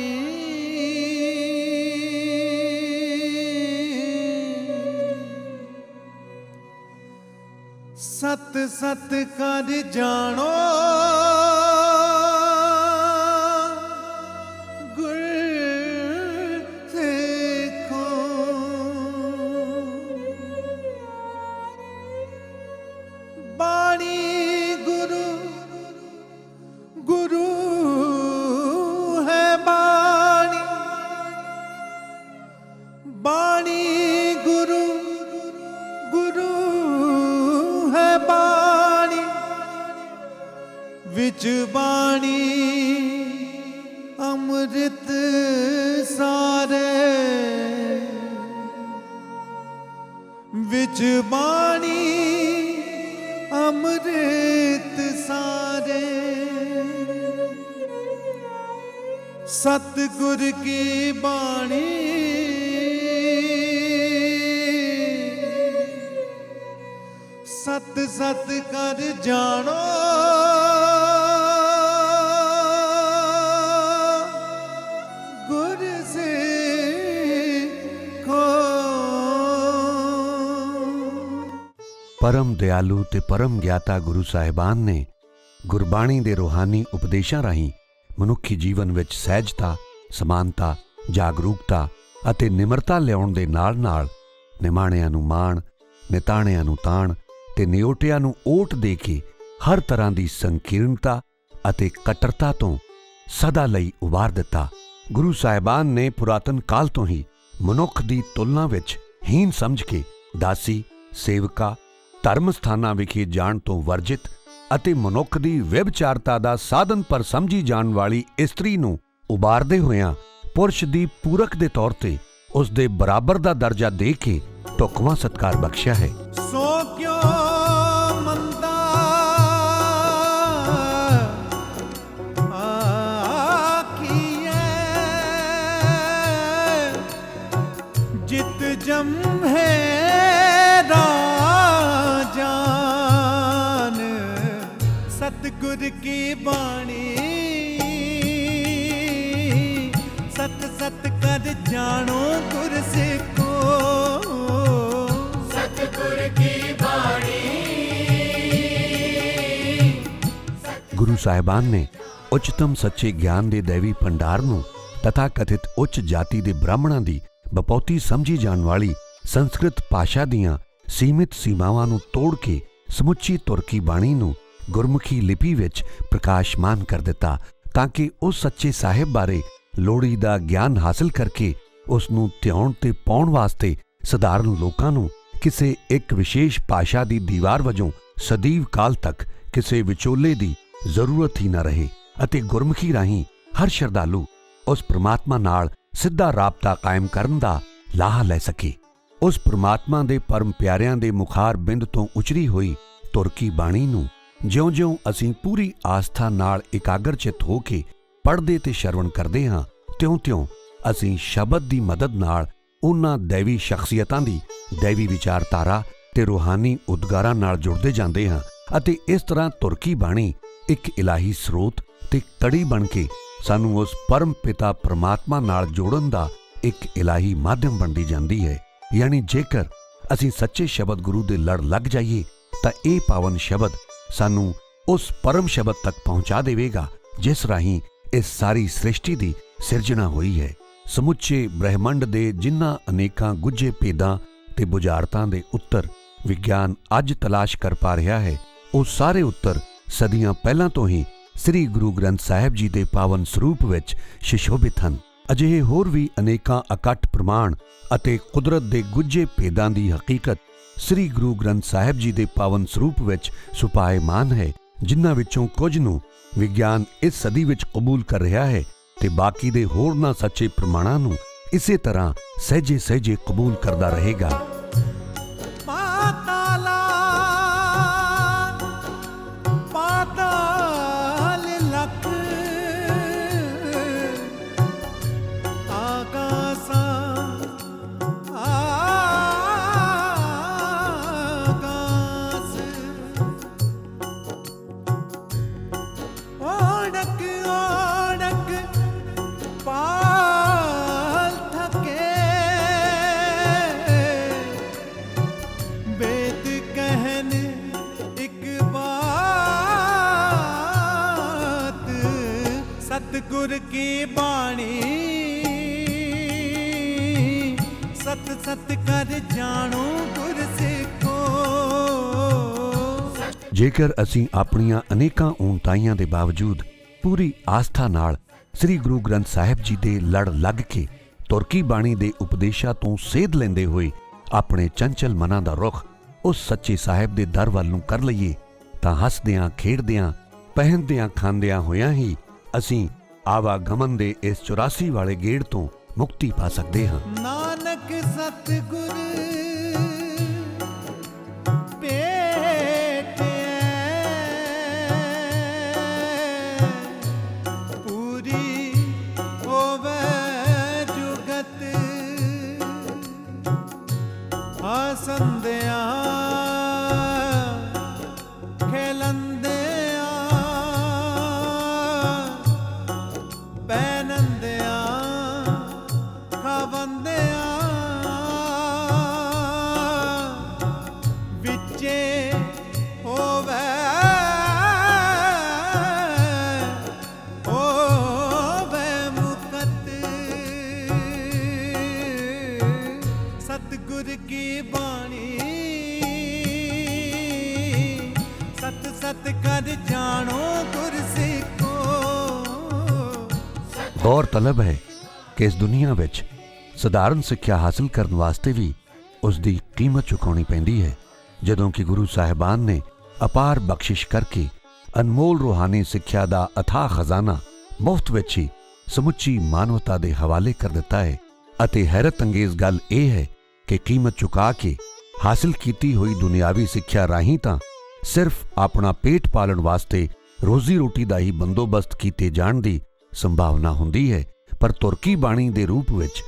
ਸਤ ਸਤ ਕਰ ਜਾਣੋ ਗੁਰ ਦੇਖੋ। ਬਾਣੀ ਗੁਰੂ ਗੁਰੂ ਹੈ ਬਾਣੀ, ਬਾਣੀ ਗੁਰੂ ਗੁਰੂ ਹੈ ਬਾਣੀ, ਵਿੱਚ ਬਾਣੀ ਅੰਮ੍ਰਿਤ ਸਾਰੇ, ਵਿੱਚ ਬਾਣੀ ਅੰਮ੍ਰਿਤ ਸਾਰੇ। ਸਤਿਗੁਰ ਕੀ ਬਾਣੀ ਸਤ ਸਤ ਕਰ ਜਾਣੋ ਗੁਰ ਸਿੱਖੋ। ਪਰਮ ਦਿਆਲੂ ਤੇ ਪਰਮ ਗਿਆਤਾ ਗੁਰੂ ਸਾਹਿਬਾਨ ਨੇ ਗੁਰਬਾਣੀ ਦੇ ਰੂਹਾਨੀ ਉਪਦੇਸ਼ਾਂ ਰਾਹੀਂ ਮਨੁੱਖੀ ਜੀਵਨ ਵਿੱਚ ਸਹਿਜਤਾ, ਸਮਾਨਤਾ, ਜਾਗਰੂਕਤਾ ਅਤੇ ਨਿਮਰਤਾ ਲਿਆਉਣ ਦੇ ਨਾਲ-ਨਾਲ ਨਿਮਾਣਿਆਂ ਨੂੰ ਮਾਣ, ਨਿਤਾਣਿਆਂ ਨੂੰ ਤਾਣ ਤੇ ਨਿਓਟਿਆਂ ਨੂੰ ਓਟ ਦੇ ਕੇ ਹਰ ਤਰ੍ਹਾਂ ਦੀ ਸੰਕੀਰਣਤਾ ਅਤੇ ਕੱਟੜਤਾ ਤੋਂ ਸਦਾ ਲਈ ਉਬਾਰ ਦਿੱਤਾ। ਗੁਰੂ ਸਾਹਿਬਾਨ ਨੇ ਪੁਰਾਤਨ ਕਾਲ ਤੋਂ ਹੀ ਮਨੁੱਖ ਦੀ ਤੁਲਨਾ ਵਿੱਚ ਹੀਨ ਸਮਝ ਕੇ ਦਾਸੀ, ਸੇਵਕਾ, ਧਰਮ ਸਥਾਨਾਂ ਵਿਖੇ ਜਾਣ ਤੋਂ ਵਰਜਿਤ ਅਤੇ ਮਨੁੱਖ ਦੀ ਵਿਭਚਾਰਤਾ ਦਾ ਸਾਧਨ ਪਰ ਸਮਝੀ ਜਾਣ ਵਾਲੀ ਇਸਤਰੀ ਨੂੰ ਉਬਾਰਦੇ ਹੋਇਆਂ ਪੁਰਸ਼ ਦੀ ਪੂਰਕ ਦੇ ਤੌਰ ਤੇ ਉਸ ਦੇ ਬਰਾਬਰ ਦਾ ਦਰਜਾ ਦੇ ਕੇ ਢੁਕਵਾਂ ਸਤਿਕਾਰ ਬਖਸ਼ਿਆ ਹੈ। ਸੋ ਕਿਉ ਮੰਦਾ ਆਖੀਐ, ਜਿਤ ਜੰਮੇ ਰਾਜਾਨ, ਸਤਿਗੁਰ ਕੀ ਬਾਣੀ ਸਤ ਸਤ ਕਰ ਜਾਣੋ ਗੁਰ ਸਿੱਖੋ। ਸਤਿਗੁਰ ਕੀ ਬਾਣੀ। ਗੁਰੂ ਸਾਹਿਬਾਨ ਨੇ ਉੱਚਤਮ ਸੱਚੇ ਗਿਆਨ ਦੇ ਦੇਵੀ ਭੰਡਾਰ ਨੂੰ ਤਥਾ ਕਥਿਤ ਉੱਚ ਜਾਤੀ ਦੇ ਬ੍ਰਾਹਮਣਾਂ ਦੀ ਬਪੌਤੀ ਸਮਝੀ ਜਾਣ ਵਾਲੀ ਸੰਸਕ੍ਰਿਤ ਭਾਸ਼ਾ ਦੀਆਂ ਸੀਮਿਤ ਸੀਮਾਵਾਂ ਨੂੰ ਤੋੜ ਕੇ ਸਮੁੱਚੀ ਤੁਰਕੀ ਬਾਣੀ ਨੂੰ ਗੁਰਮੁਖੀ ਲਿਪੀ ਵਿੱਚ ਪ੍ਰਕਾਸ਼ਮਾਨ ਕਰ ਦਿੱਤਾ, ਤਾਂ ਕਿ ਉਸ ਸੱਚੇ ਸਾਹਿਬ ਬਾਰੇ ਲੋੜੀ ਦਾ ਗਿਆਨ ਹਾਸਲ ਕਰਕੇ ਉਸ ਨੂੰ ਧਿਆਉਣ ਤੇ ਪਾਉਣ ਵਾਸਤੇ ਸਧਾਰਨ ਲੋਕਾਂ ਨੂੰ ਕਿਸੇ ਇੱਕ ਵਿਸ਼ੇਸ਼ ਭਾਸ਼ਾ ਦੀ ਦੀਵਾਰ ਵਜੋਂ ਸਦੀਵ ਕਾਲ ਤੱਕ ਕਿਸੇ ਵਿਚੋਲੇ ਦੀ ਜ਼ਰੂਰਤ ਹੀ ਨਾ ਰਹੇ ਅਤੇ ਗੁਰਮੁਖੀ ਰਾਹੀਂ ਹਰ ਸ਼ਰਧਾਲੂ ਉਸ ਪ੍ਰਮਾਤਮਾ ਨਾਲ ਸਿੱਧਾ ਰਾਬਤਾ ਕਾਇਮ ਕਰਨ ਦਾ ਲਾਹਾ ਲੈ ਸਕੇ। ਉਸ ਪ੍ਰਮਾਤਮਾ ਦੇ ਪਰਮ ਪਿਆਰਿਆਂ ਦੇ ਮੁਖਾਰ ਬਿੰਦ ਤੋਂ ਉਚਰੀ ਹੋਈ ਤੁਰਕੀ ਬਾਣੀ ਨੂੰ ਜਿਉਂ-ਜਿਉਂ ਅਸੀਂ ਪੂਰੀ ਆਸਥਾ ਨਾਲ ਇਕਾਗਰਚਿਤ ਹੋ ਕੇ ਪੜ੍ਹਦੇ ਤੇ ਸ਼ਰਵਣ ਕਰਦੇ ਹਾਂ, ਤਿਉਂ-ਤਿਉਂ ਅਸੀਂ ਸ਼ਬਦ ਦੀ ਮਦਦ ਨਾਲ ਉਹਨਾਂ ਦੈਵੀ ਸ਼ਖਸੀਅਤਾਂ ਦੀ ਦੈਵੀ ਵਿਚਾਰਧਾਰਾ ਤੇ ਰੂਹਾਨੀ ਉਦਗਾਰਾਂ ਨਾਲ ਜੁੜਦੇ ਜਾਂਦੇ ਹਾਂ ਅਤੇ ਇਸ ਤਰ੍ਹਾਂ ਤੁਰਕੀ ਬਾਣੀ ਇੱਕ ਇਲਾਹੀ ਸਰੋਤ ਤੇ ਕੜੀ ਬਣ ਕੇ ਸਾਨੂੰ ਉਸ ਪਰਮ ਪਿਤਾ ਪ੍ਰਮਾਤਮਾ ਨਾਲ ਜੋੜਨ ਦਾ ਇੱਕ ਇਲਾਹੀ ਮਾਧਿਅਮ ਬਣਦੀ ਜਾਂਦੀ ਹੈ। ਯਾਨੀ ਜੇਕਰ ਅਸੀਂ ਸੱਚੇ ਸ਼ਬਦ ਗੁਰੂ ਦੇ ਲੜ ਲੱਗ ਜਾਈਏ ਤਾਂ ਇਹ ਪਾਵਨ ਸ਼ਬਦ ਸਾਨੂੰ ਉਸ ਪਰਮ ਸ਼ਬਦ ਤੱਕ ਪਹੁੰਚਾ ਦੇਵੇਗਾ ਜਿਸ ਰਾਹੀਂ ਇਸ ਸਾਰੀ ਸ੍ਰਿਸ਼ਟੀ ਦੀ ਸਿਰਜਣਾ ਹੋਈ ਹੈ। ਸਮੁੱਚੇ ਬ੍ਰਹਿਮੰਡ ਦੇ ਜਿਨ੍ਹਾਂ ਅਨੇਕਾਂ ਗੁੱਝੇ ਭੇਦਾਂ ਤੇ ਬੁਝਾਰਤਾਂ ਦੇ ਉੱਤਰ ਵਿਗਿਆਨ ਅੱਜ ਤਲਾਸ਼ ਕਰ ਪਾ ਰਿਹਾ ਹੈ, ਉਹ ਸਾਰੇ ਉੱਤਰ ਸਦੀਆਂ ਪਹਿਲਾਂ ਤੋਂ ਹੀ ਸ੍ਰੀ ਗੁਰੂ ਗ੍ਰੰਥ ਸਾਹਿਬ ਜੀ ਦੇ ਪਾਵਨ ਸਰੂਪ ਵਿੱਚ ਸ਼ਿਸ਼ੋਭਿਤ ਹਨ। ਅਜਿਹੇ ਹੋਰ ਵੀ ਅਨੇਕਾਂ ਅਕੱਟ ਪ੍ਰਮਾਣ ਅਤੇ ਕੁਦਰਤ ਦੇ ਗੁੱਝੇ ਭੇਦਾਂ ਦੀ ਹਕੀਕਤ ਸ੍ਰੀ ਗੁਰੂ ਗ੍ਰੰਥ ਸਾਹਿਬ ਜੀ ਦੇ ਪਾਵਨ ਸਰੂਪ ਵਿੱਚ ਸੁਪਾਇਮਾਨ ਹੈ, ਜਿਨ੍ਹਾਂ ਵਿੱਚੋਂ ਕੁਝ ਨੂੰ ਵਿਗਿਆਨ ਇਸ ਸਦੀ ਵਿੱਚ ਕਬੂਲ ਕਰ ਰਿਹਾ ਹੈ ਤੇ ਬਾਕੀ ਦੇ ਹੋਰਨਾਂ ਸੱਚੇ ਪ੍ਰਮਾਣਾਂ ਨੂੰ ਇਸੇ ਤਰ੍ਹਾਂ ਸਹਿਜੇ ਸਹਿਜੇ ਕਬੂਲ ਕਰਦਾ ਰਹੇਗਾ। सतगुर की बाणी सत सत कर जानो गुर सिखो। ਜੇਕਰ ਅਸੀਂ ਆਪਣੀਆਂ ਅਨੇਕਾਂ ਊਣਤਾਈਆਂ ਦੇ ਬਾਵਜੂਦ ਪੂਰੀ ਆਸਥਾ ਨਾਲ ਸ੍ਰੀ ਗੁਰੂ ਗ੍ਰੰਥ ਸਾਹਿਬ ਜੀ ਦੇ ਲੜ ਲੱਗ ਕੇ ਤੁਰਕੀ ਬਾਣੀ ਦੇ ਉਪਦੇਸ਼ਾਂ ਤੋਂ ਸੇਧ ਲੈਂਦੇ ਹੋਏ ਆਪਣੇ ਚੰਚਲ ਮਨਾਂ ਦਾ ਰੁਖ ਉਸ ਸੱਚੇ ਸਾਹਿਬ ਦੇ ਦਰ ਵੱਲ ਨੂੰ ਕਰ ਲਈਏ ਤਾਂ ਹੱਸਦਿਆਂ ਖੇਡਦਿਆਂ ਪਹਿਨਦਿਆਂ ਖਾਂਦਿਆਂ ਹੋਇਆਂ ਹੀ ਅਸੀਂ ਆਵਾਗਮਨ ਦੇ ਇਸ 84 ਵਾਲੇ ਗੇੜ ਤੋਂ ਮੁਕਤੀ ਪਾ ਸਕਦੇ ਹਾਂ। नानक सतगुर पूरी होवे जुगत हसंदिया खेलंदिया पैनंदिया खावंदिया विचे होवे मुकत। सतगुर की बाणी सत सत कर जानो गुर सिखो। ਗੌਰਤਲਬ ਹੈ ਕਿ ਇਸ ਦੁਨੀਆ ਵਿੱਚ ਸਧਾਰਨ ਸਿੱਖਿਆ ਹਾਸਲ ਕਰਨ ਵਾਸਤੇ ਵੀ ਉਸ ਦੀ ਕੀਮਤ ਚੁਕਾਉਣੀ ਪੈਂਦੀ ਹੈ, ਜਦੋਂ ਕਿ ਗੁਰੂ ਸਾਹਿਬਾਨ ਨੇ ਅਪਾਰ ਬਖਸ਼ਿਸ਼ ਕਰਕੇ ਅਨਮੋਲ ਰੂਹਾਨੀ ਸਿੱਖਿਆ ਦਾ ਅਥਾਹ ਖਜ਼ਾਨਾ ਮੁਫਤ ਵਿੱਚ ਹੀ ਸਮੁੱਚੀ ਮਾਨਵਤਾ ਦੇ ਹਵਾਲੇ ਕਰ ਦਿੱਤਾ ਹੈ। ਅਤੇ ਹੈਰਤ ਅੰਗੇਜ਼ ਗੱਲ ਇਹ ਹੈ ਕਿ ਕੀਮਤ ਚੁਕਾ ਕੇ ਹਾਸਲ ਕੀਤੀ ਹੋਈ ਦੁਨਿਆਵੀ ਸਿੱਖਿਆ ਰਾਹੀਂ ਤਾਂ ਸਿਰਫ ਆਪਣਾ ਪੇਟ ਪਾਲਣ ਵਾਸਤੇ ਰੋਜ਼ੀ ਰੋਟੀ ਦਾ ਹੀ ਬੰਦੋਬਸਤ ਕੀਤੇ ਜਾਣ ਦੀ ਸੰਭਾਵਨਾ ਹੁੰਦੀ ਹੈ, ਪਰ ਤੁਰਕੀ ਬਾਣੀ ਦੇ ਰੂਪ ਵਿੱਚ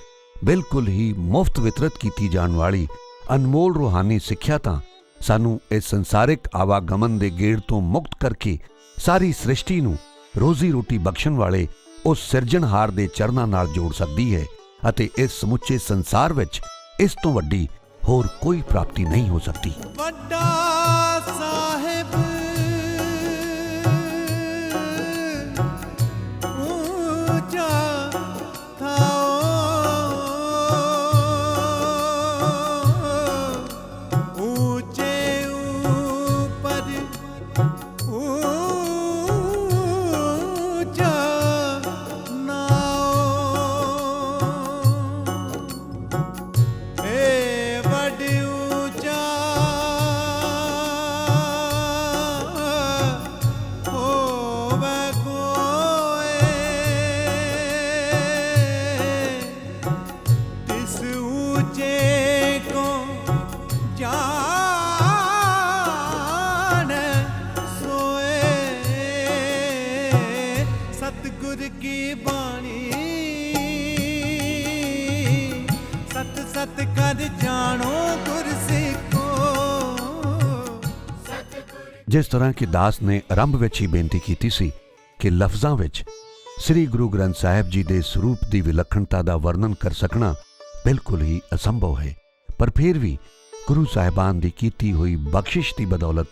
ਬਿਲਕੁਲ ਹੀ ਮੁਫਤ ਵਿਤਰਤ ਕੀਤੀ ਜਾਣ ਵਾਲੀ ਅਨਮੋਲ ਰੂਹਾਨੀ ਸਿੱਖਿਆ ਤਾਂ ਸਾਨੂੰ ਇਸ ਸੰਸਾਰਿਕ ਆਵਾਗਮਨ ਦੇ ਗੇੜ ਤੋਂ ਮੁਕਤ ਕਰਕੇ ਸਾਰੀ ਸ੍ਰਿਸ਼ਟੀ ਨੂੰ ਰੋਜ਼ੀ ਰੋਟੀ ਬਖਸ਼ਣ ਵਾਲੇ ਉਸ ਸਿਰਜਣਹਾਰ ਦੇ ਚਰਨਾਂ ਨਾਲ ਜੋੜ ਸਕਦੀ ਹੈ ਅਤੇ ਇਸ ਸਮੁੱਚੇ ਸੰਸਾਰ ਵਿੱਚ ਇਸ ਤੋਂ ਵੱਡੀ ਹੋਰ ਕੋਈ ਪ੍ਰਾਪਤੀ ਨਹੀਂ ਹੋ ਸਕਦੀ। ਵੱਡਾ ਸਾਹਿਬ ऊंचा थाओ ऊंचे ऊपर ऊंचा नाओ ए वड ऊंचा होवे कोए तिस ऊंचे को जान सोए। सतगुर की बाणी सत सत कर जानो गुर सिखो। ਜਿਸ ਤਰ੍ਹਾਂ ਕਿ ਦਾਸ ਨੇ ਆਰੰਭ ਵਿੱਚ ਹੀ ਬੇਨਤੀ ਕੀਤੀ ਸੀ ਕਿ ਲਫ਼ਜ਼ਾਂ ਵਿੱਚ ਸ੍ਰੀ ਗੁਰੂ ਗ੍ਰੰਥ ਸਾਹਿਬ ਜੀ ਦੇ ਸਰੂਪ ਦੀ ਵਿਲੱਖਣਤਾ ਦਾ ਵਰਣਨ ਕਰ ਸਕਣਾ ਬਿਲਕੁਲ ਹੀ ਅਸੰਭਵ ਹੈ, ਪਰ ਫਿਰ ਵੀ ਗੁਰੂ ਸਾਹਿਬਾਨ ਦੀ ਕੀਤੀ ਹੋਈ ਬਖਸ਼ਿਸ਼ ਦੀ ਬਦੌਲਤ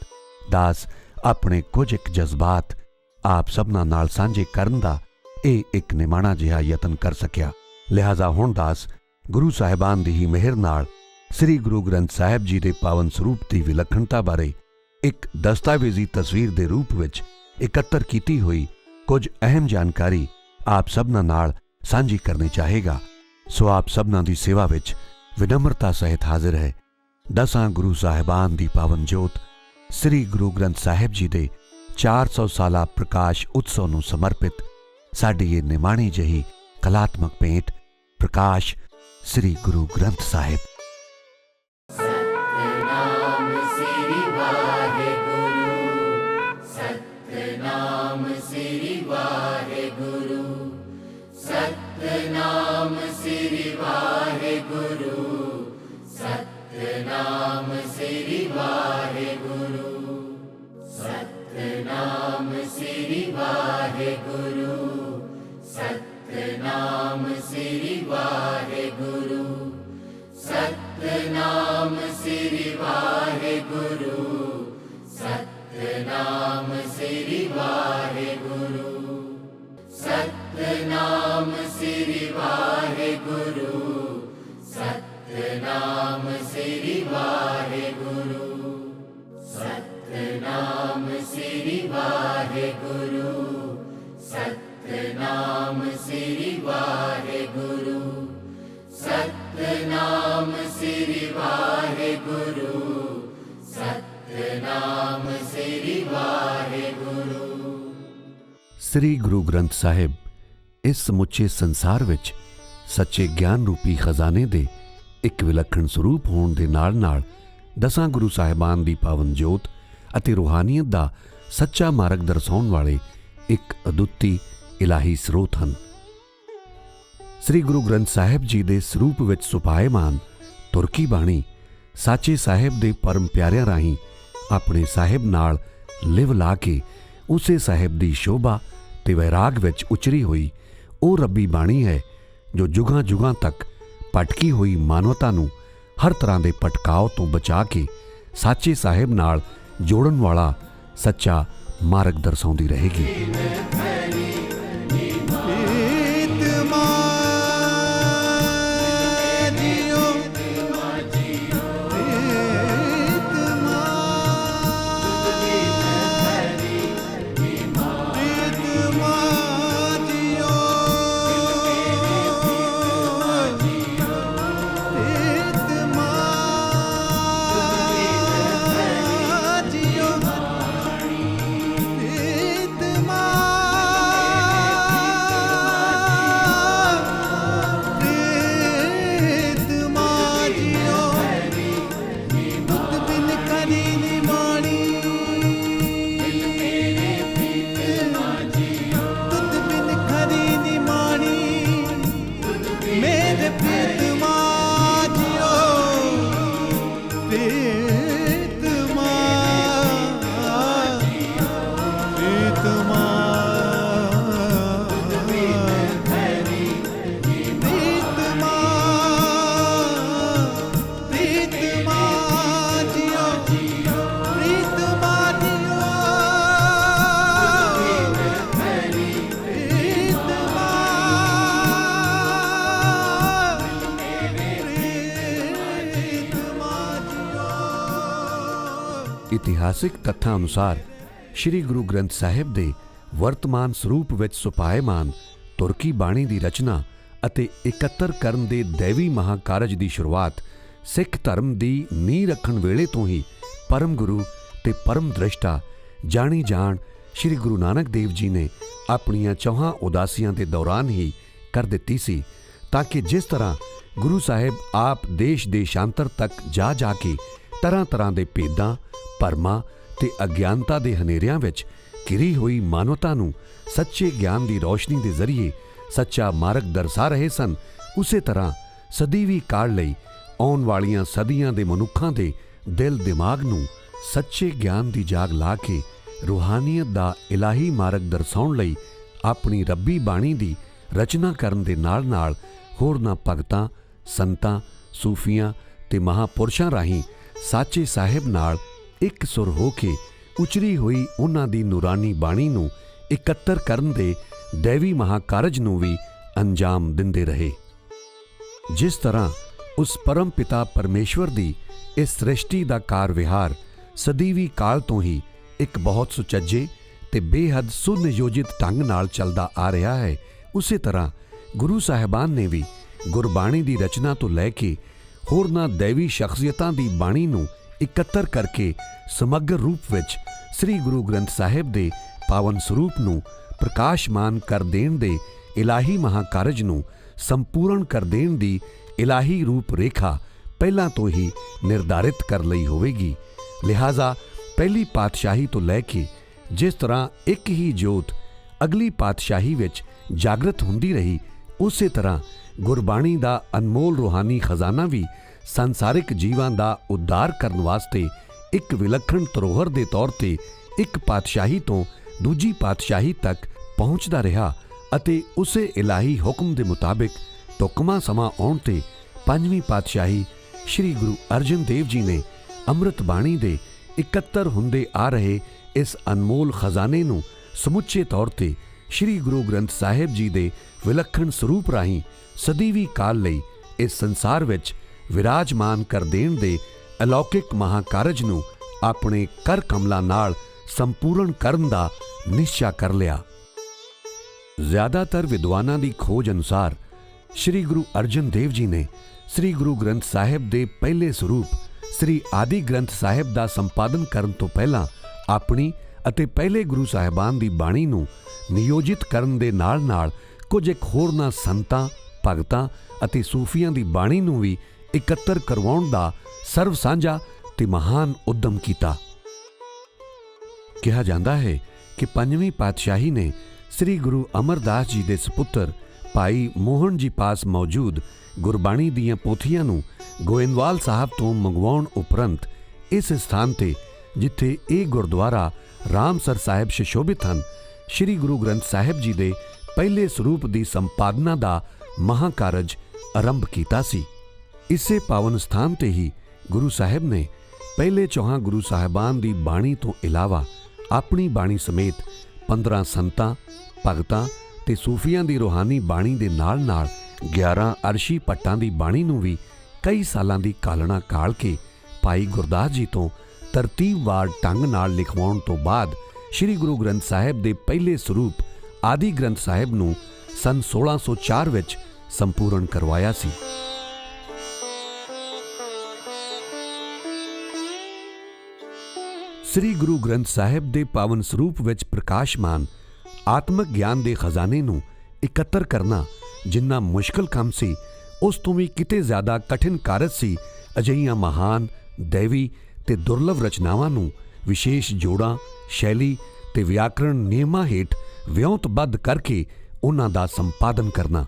ਦਾਸ ਆਪਣੇ ਕੁਝ ਇੱਕ ਜਜ਼ਬਾਤ ਆਪ ਸਭਨਾਂ ਨਾਲ ਸਾਂਝੇ ਕਰਨ ਦਾ ਇਹ ਇੱਕ ਨਿਮਾਣਾ ਜਿਹਾ ਯਤਨ ਕਰ ਸਕਿਆ। ਲਿਹਾਜ਼ਾ ਹੁਣ ਦਾਸ ਗੁਰੂ ਸਾਹਿਬਾਨ ਦੀ ਹੀ ਮਿਹਰ ਨਾਲ ਸ੍ਰੀ ਗੁਰੂ ਗ੍ਰੰਥ ਸਾਹਿਬ ਜੀ ਦੇ ਪਾਵਨ ਸਰੂਪ ਦੀ ਵਿਲੱਖਣਤਾ ਬਾਰੇ ਇੱਕ ਦਸਤਾਵੇਜ਼ੀ ਤਸਵੀਰ ਦੇ ਰੂਪ ਵਿੱਚ ਇਕੱਤਰ ਕੀਤੀ ਹੋਈ ਕੁਝ ਅਹਿਮ ਜਾਣਕਾਰੀ ਆਪ ਸਭਨਾਂ ਨਾਲ ਸਾਂਝੀ ਕਰਨੀ ਚਾਹੇਗਾ। ਸੋ ਆਪ ਸਭਨਾਂ ਦੀ ਸੇਵਾ ਵਿੱਚ ਵਿਨਮਰਤਾ ਸਹਿਤ ਹਾਜ਼ਰ ਹੈ ਦਸਾਂ ਗੁਰੂ ਸਾਹਿਬਾਨ ਦੀ ਪਾਵਨ ਜੋਤ ਸ੍ਰੀ ਗੁਰੂ ਗ੍ਰੰਥ ਸਾਹਿਬ ਜੀ ਦੇ 400 ਸਾਲਾ ਪ੍ਰਕਾਸ਼ ਉਤਸਵ ਨੂੰ ਸਮਰਪਿਤ ਸਾਡੀ ਇਹ ਨਿਮਾਣੀ ਜਿਹੀ ਕਲਾਤਮਕ ਭੇਂਟ ਪ੍ਰਕਾਸ਼ ਸ੍ਰੀ ਗੁਰੂ ਗ੍ਰੰਥ ਸਾਹਿਬ। सतनाम श्री वाहेगुरु सतनाम श्री वाहेगुरु सतनाम श्री वाहेगुरु सतनाम श्री वाहेगुरु सतनाम श्री वाहेगुरु सतनाम श्री वाहेगुरु सतनाम श्री वाहेगुरु सतनाम श्री वाहेगुरु सत सतनाम श्री वाहेगुरु सतनाम श्री वाहेगुरु सतनाम श्री वाहेगुरु सतनाम श्री वाहेगुरु सतनाम श्री वाहेगुरु सतनाम श्री वाहेगुरु। ਸ੍ਰੀ ਗੁਰੂ ਗ੍ਰੰਥ ਸਾਹਿਬ ਇਸ ਸਮੁੱਚੇ ਸੰਸਾਰ ਵਿੱਚ ਸੱਚੇ ਗਿਆਨ ਰੂਪੀ ਖਜ਼ਾਨੇ ਦੇ ਇੱਕ ਵਿਲੱਖਣ ਸਰੂਪ ਹੋਣ ਦੇ ਨਾਲ-ਨਾਲ ਦਸਾਂ ਗੁਰੂ ਸਾਹਿਬਾਨ ਦੀ ਪਾਵਨ ਜੋਤ ਅਤੇ ਰੂਹਾਨੀਅਤ ਦਾ ਸੱਚਾ ਮਾਰਗ ਦਰਸਾਉਣ ਵਾਲੇ ਇੱਕ ਅਦੁੱਤੀ ਇਲਾਹੀ ਸਰੋਤ ਹਨ। ਸ੍ਰੀ ਗੁਰੂ ਗ੍ਰੰਥ ਸਾਹਿਬ ਜੀ ਦੇ ਸਰੂਪ ਵਿੱਚ ਸੁਭਾਏਮਾਨ ਤੁਰਕੀ ਬਾਣੀ ਸਾਚੇ ਸਾਹਿਬ ਦੇ ਪਰਮ ਪਿਆਰਿਆਂ ਰਾਹੀਂ ਆਪਣੇ ਸਾਹਿਬ ਨਾਲ ਲਿਵ ਲਾ ਕੇ ਉਸੇ ਸਾਹਿਬ ਦੀ ਸ਼ੋਭਾ ਤੇ ਵੈਰਾਗ ਵਿੱਚ ਉਚਰੀ ਹੋਈ ਉਹ ਰੱਬੀ ਬਾਣੀ ਹੈ ਜੋ ਜੁਗਾਂ ਜੁਗਾਂ ਤੱਕ ਭਟਕੀ ਹੋਈ ਮਾਨਵਤਾ ਨੂੰ ਹਰ ਤਰ੍ਹਾਂ ਦੇ ਭਟਕਾਓ ਤੋਂ ਬਚਾ ਕੇ ਸਾਚੇ ਸਾਹਿਬ ਨਾਲ ਜੋੜਨ ਵਾਲਾ ਸੱਚਾ ਮਾਰਗ ਦਰਸਾਉਂਦੀ ਰਹੇਗੀ। ਇਤਿਹਾਸਿਕ ਤੱਥਾਂ ਅਨੁਸਾਰ ਸ਼੍ਰੀ ਗੁਰੂ ਗ੍ਰੰਥ ਸਾਹਿਬ ਦੇ ਵਰਤਮਾਨ ਸਰੂਪ ਵਿੱਚ ਸੁਭਾਏਮਾਨ ਤੁਰਕੀ ਬਾਣੀ ਦੀ ਰਚਨਾ ਅਤੇ ਇਕੱਤਰ ਕਰਨ ਦੇ ਦੈਵੀ ਮਹਾਕਾਰਜ ਦੀ ਸ਼ੁਰੂਆਤ ਸਿੱਖ ਧਰਮ ਦੀ ਨੀਂਹ ਰੱਖਣ ਵੇਲੇ ਤੋਂ ਹੀ ਪਰਮ ਗੁਰੂ ਤੇ ਪਰਮ ਦ੍ਰਿਸ਼ਟਾ ਜਾਣੀ ਜਾਣ ਸ਼੍ਰੀ ਗੁਰੂ ਨਾਨਕ ਦੇਵ ਜੀ ਨੇ ਆਪਣੀਆਂ 4 ਉਦਾਸੀਆਂ ਦੇ ਦੌਰਾਨ ਹੀ ਕਰ ਦਿੱਤੀ ਸੀ, ਤਾਂ ਕਿ ਜਿਸ ਤਰ੍ਹਾਂ ਗੁਰੂ ਸਾਹਿਬ ਆਪ ਦੇਸ਼ ਦੇਸ਼ਾਂਤਰ ਤੱਕ ਜਾ ਕੇ ਤਰ੍ਹਾਂ ਤਰ੍ਹਾਂ ਦੇ ਭੇਦਾਂ ਭਰਮਾਂ ਤੇ ਅਗਿਆਨਤਾ ਦੇ ਹਨੇਰਿਆਂ ਵਿੱਚ ਘਿਰੀ ਹੋਈ ਮਾਨਵਤਾ ਨੂੰ ਸੱਚੇ ਗਿਆਨ ਦੀ ਰੋਸ਼ਨੀ ਦੇ ਜ਼ਰੀਏ ਸੱਚਾ ਮਾਰਗ ਦਰਸਾ ਰਹੇ ਸਨ, ਉਸੇ ਤਰ੍ਹਾਂ ਸਦੀਵੀ ਕਾਲ ਲਈ ਆਉਣ ਵਾਲੀਆਂ ਸਦੀਆਂ ਦੇ ਮਨੁੱਖਾਂ ਦੇ ਦਿਲ ਦਿਮਾਗ ਨੂੰ ਸੱਚੇ ਗਿਆਨ ਦੀ ਜਾਗ ਲਾ ਕੇ ਰੂਹਾਨੀਅਤ ਦਾ ਇਲਾਹੀ ਮਾਰਗ ਦਰਸਾਉਣ ਲਈ ਆਪਣੀ ਰੱਬੀ ਬਾਣੀ ਦੀ ਰਚਨਾ ਕਰਨ ਦੇ ਨਾਲ-ਨਾਲ ਹੋਰਨਾਂ ਭਗਤਾਂ ਸੰਤਾਂ ਸੂਫੀਆਂ ਤੇ ਮਹਾਂਪੁਰਸ਼ਾਂ ਰਾਹੀਂ ਸਾਚੇ ਸਾਹਿਬ ਨਾਲ ਇੱਕ ਸੁਰ ਹੋ ਕੇ ਉਚਰੀ ਹੋਈ ਉਹਨਾਂ ਦੀ ਨੂਰਾਨੀ ਬਾਣੀ ਨੂੰ ਇਕੱਤਰ ਕਰਨ ਦੇ ਦੈਵੀ ਮਹਾਕਾਰਜ ਨੂੰ ਵੀ ਅੰਜਾਮ ਦਿੰਦੇ ਰਹੇ। ਜਿਸ ਤਰ੍ਹਾਂ ਉਸ ਪਰਮ ਪਿਤਾ ਪਰਮੇਸ਼ਵਰ ਦੀ ਇਸ ਸ੍ਰਿਸ਼ਟੀ ਦਾ ਕਾਰ ਵਿਹਾਰ ਸਦੀਵੀ ਕਾਲ ਤੋਂ ਹੀ ਇੱਕ ਬਹੁਤ ਸੁਚੱਜੇ ਤੇ ਬੇਹੱਦ ਸੁਨਿਯੋਜਿਤ ਢੰਗ ਨਾਲ ਚੱਲਦਾ ਆ ਰਿਹਾ ਹੈ, ਉਸੇ ਤਰ੍ਹਾਂ ਗੁਰੂ ਸਾਹਿਬਾਨ ਨੇ ਵੀ ਗੁਰਬਾਣੀ ਦੀ ਰਚਨਾ ਤੋਂ ਲੈ ਕੇ ਹੋਰਨਾਂ ਦੈਵੀ ਸ਼ਖਸੀਅਤਾਂ ਦੀ ਬਾਣੀ ਨੂੰ ਇਕੱਤਰ ਕਰਕੇ ਸਮਗਰ ਰੂਪ ਵਿੱਚ ਸ੍ਰੀ ਗੁਰੂ ਗ੍ਰੰਥ ਸਾਹਿਬ ਦੇ ਪਾਵਨ ਸਰੂਪ ਨੂੰ ਪ੍ਰਕਾਸ਼ਮਾਨ ਕਰ ਦੇਣ ਦੇ ਇਲਾਹੀ ਮਹਾਕਾਰਜ ਨੂੰ ਸੰਪੂਰਨ ਕਰ ਦੇਣ ਦੀ ਇਲਾਹੀ ਰੂਪ ਰੇਖਾ ਪਹਿਲਾਂ ਤੋਂ ਹੀ ਨਿਰਧਾਰਿਤ ਕਰ ਲਈ ਹੋਵੇਗੀ। ਲਿਹਾਜ਼ਾ ਪਹਿਲੀ ਪਾਤਸ਼ਾਹੀ ਤੋਂ ਲੈ ਕੇ ਜਿਸ ਤਰ੍ਹਾਂ ਇੱਕ ਹੀ ਜੋਤ ਅਗਲੀ ਪਾਤਸ਼ਾਹੀ ਵਿੱਚ ਜਾਗਰਤ ਹੁੰਦੀ ਰਹੀ, ਉਸੇ ਤਰ੍ਹਾਂ ਗੁਰਬਾਣੀ ਦਾ ਅਨਮੋਲ ਰੂਹਾਨੀ ਖਜ਼ਾਨਾ ਵੀ ਸੰਸਾਰਿਕ ਜੀਵਾਂ ਦਾ ਉद्धार ਕਰਨ ਵਾਸਤੇ ਇੱਕ ਵਿਲੱਖਣ ਧਰੋਹਰ ਦੇ ਤੌਰ ਤੇ ਇੱਕ ਪਾਤਸ਼ਾਹੀ ਤੋਂ ਦੂਜੀ ਪਾਤਸ਼ਾਹੀ ਤੱਕ ਪਹੁੰਚਦਾ ਰਿਹਾ ਅਤੇ ਉਸੇ ਇਲਾਹੀ ਹੁਕਮ ਦੇ ਮੁਤਾਬਿਕ ਢੁਕਵਾਂ ਸਮਾਂ ਆਉਣ ਤੇ ਪੰਜਵੀਂ ਪਾਤਸ਼ਾਹੀ ਸ਼੍ਰੀ ਗੁਰੂ ਅਰਜਨ ਦੇਵ ਜੀ ਨੇ ਅੰਮ੍ਰਿਤ ਬਾਣੀ ਦੇ ਇਕੱਤਰ ਹੁੰਦੇ ਆ ਰਹੇ ਇਸ ਅਨਮੋਲ ਖਜ਼ਾਨੇ ਨੂੰ ਸਮੁੱਚੇ ਤੌਰ ਤੇ ਸ਼੍ਰੀ ਗੁਰੂ ਗ੍ਰੰਥ ਸਾਹਿਬ ਜੀ ਦੇ ਵਿਲੱਖਣ ਸਰੂਪ ਰਾਹੀਂ ਸਦੀਵੀ ਕਾਲ ਲਈ ਇਸ ਸੰਸਾਰ ਵਿੱਚ ਵਿਰਾਜਮਾਨ ਕਰ ਦੇਣ ਦੇ ਅਲੌਕਿਕ ਮਹਾਕਾਰਜ ਨੂੰ ਆਪਣੇ ਕਰ ਕਮਲਾਂ ਨਾਲ ਸੰਪੂਰਨ ਕਰਨ ਦਾ ਨਿਸ਼ਚਾ ਕਰ ਲਿਆ। ਜ਼ਿਆਦਾਤਰ ਵਿਦਵਾਨਾਂ ਦੀ ਖੋਜ ਅਨੁਸਾਰ ਸ਼੍ਰੀ ਗੁਰੂ ਅਰਜਨ ਦੇਵ ਜੀ ਨੇ ਸ਼੍ਰੀ ਗੁਰੂ ਗ੍ਰੰਥ ਸਾਹਿਬ ਦੇ ਪਹਿਲੇ ਸਰੂਪ ਸ਼੍ਰੀ ਆਦਿ ਗ੍ਰੰਥ ਸਾਹਿਬ ਦਾ ਸੰਪਾਦਨ ਕਰਨ ਤੋਂ ਪਹਿਲਾਂ ਆਪਣੀ ਅਤੇ ਪਹਿਲੇ ਗੁਰੂ ਸਾਹਿਬਾਨ ਦੀ ਬਾਣੀ ਨੂੰ ਨਿਯੋਜਿਤ ਕਰਨ ਦੇ ਨਾਲ-ਨਾਲ ਕੁਝ ਇੱਕ ਹੋਰਨਾਂ ਸੰਤਾਂ, ਭਗਤਾਂ ਅਤੇ ਸੂਫੀਆਂ ਦੀ ਬਾਣੀ ਨੂੰ ਵੀ ਇਕੱਤਰ ਕਰਵਾਉਣ ਦਾ ਸਰਵ ਸਾਂਝਾ ਤੇ ਮਹਾਨ ਉੱਦਮ ਕੀਤਾ। ਕਿਹਾ ਜਾਂਦਾ ਹੈ ਕਿ ਪੰਜਵੀਂ ਪਾਤਸ਼ਾਹੀ ਨੇ ਸ੍ਰੀ ਗੁਰੂ ਅਮਰਦਾਸ ਜੀ ਦੇ ਸੁਪੁੱਤਰ ਭਾਈ ਮੋਹਨ ਜੀ ਪਾਸ ਮੌਜੂਦ ਗੁਰਬਾਣੀ ਦੀਆਂ ਪੋਥੀਆਂ ਨੂੰ ਗੋਇੰਦਵਾਲ ਸਾਹਿਬ ਤੋਂ ਮੰਗਵਾਉਣ ਉਪਰੰਤ ਇਸ ਸਥਾਨ ਤੇ ਜਿੱਥੇ ਇਹ ਗੁਰਦੁਆਰਾ ਰਾਮਸਰ ਸਾਹਿਬ ਸੁਸ਼ੋਭਿਤ ਹਨ, ਸ੍ਰੀ ਗੁਰੂ ਗ੍ਰੰਥ ਸਾਹਿਬ ਜੀ ਦੇ ਪਹਿਲੇ ਸਰੂਪ ਦੀ ਸੰਪਾਦਨਾ ਦਾ ਮਹਾਕਾਰਜ ਆਰੰਭ ਕੀਤਾ ਸੀ। ਇਸੇ ਪਾਵਨ ਸਥਾਨ ਤੇ ਹੀ ਗੁਰੂ ਸਾਹਿਬ ਨੇ ਪਹਿਲੇ ਚੌਹਾਂ ਗੁਰੂ ਸਾਹਿਬਾਨ ਦੀ ਬਾਣੀ ਤੋਂ ਇਲਾਵਾ ਆਪਣੀ ਬਾਣੀ ਸਮੇਤ 15 ਸੰਤਾਂ, ਭਗਤਾਂ ਤੇ ਸੂਫੀਆਂ ਦੀ ਰੂਹਾਨੀ ਬਾਣੀ ਦੇ ਨਾਲ-ਨਾਲ 11 ਅਰਸ਼ੀ ਭੱਟਾਂ ਦੀ ਬਾਣੀ ਨੂੰ ਵੀ ਕਈ ਸਾਲਾਂ ਦੀ ਕਾਲਣਾ ਕਾਲ ਕੇ ਭਾਈ ਗੁਰਦਾਸ ਜੀ ਤੋਂ ਤਰਤੀਬਵਾਰ ਢੰਗ ਨਾਲ ਲਿਖਵਾਉਣ ਤੋਂ ਬਾਅਦ ਸ੍ਰੀ ਗੁਰੂ ਗ੍ਰੰਥ ਸਾਹਿਬ ਦੇ ਪਹਿਲੇ ਸਰੂਪ ਆਦਿ ਗ੍ਰੰਥ ਸਾਹਿਬ ਨੂੰ ਸੰਨ 1604 ਵਿੱਚ ਸੰਪੂਰਨ ਕਰਵਾਇਆ ਸੀ। ਸ੍ਰੀ ਗੁਰੂ ਗ੍ਰੰਥ ਸਾਹਿਬ ਦੇ ਪਾਵਨ ਸਰੂਪ ਵਿੱਚ ਪ੍ਰਕਾਸ਼ਮਾਨ ਆਤਮਿਕ ਗਿਆਨ ਦੇ ਖਜ਼ਾਨੇ ਨੂੰ ਇਕੱਤਰ ਕਰਨਾ ਜਿੰਨਾ ਮੁਸ਼ਕਲ ਕੰਮ ਸੀ, ਉਸ ਤੋਂ ਵੀ ਕਿਤੇ ਜ਼ਿਆਦਾ ਕਠਿਨ ਕਾਰਜ ਸੀ। ਅਜਿਹੀਆਂ ਮਹਾਨ, ਦੈਵੀ ਤੇ ਦੁਰਲਭ ਰਚਨਾਵਾਂ ਨੂੰ ਵਿਸ਼ੇਸ਼ ਜੋੜਾਂ, ਸ਼ੈਲੀ ਤੇ ਵਿਆਕਰਣ ਨਿਯਮਾਂ ਹੇਠ ਵਿਉਂਤਬੱਧ ਕਰਕੇ ਉਹਨਾਂ ਦਾ ਸੰਪਾਦਨ ਕਰਨਾ,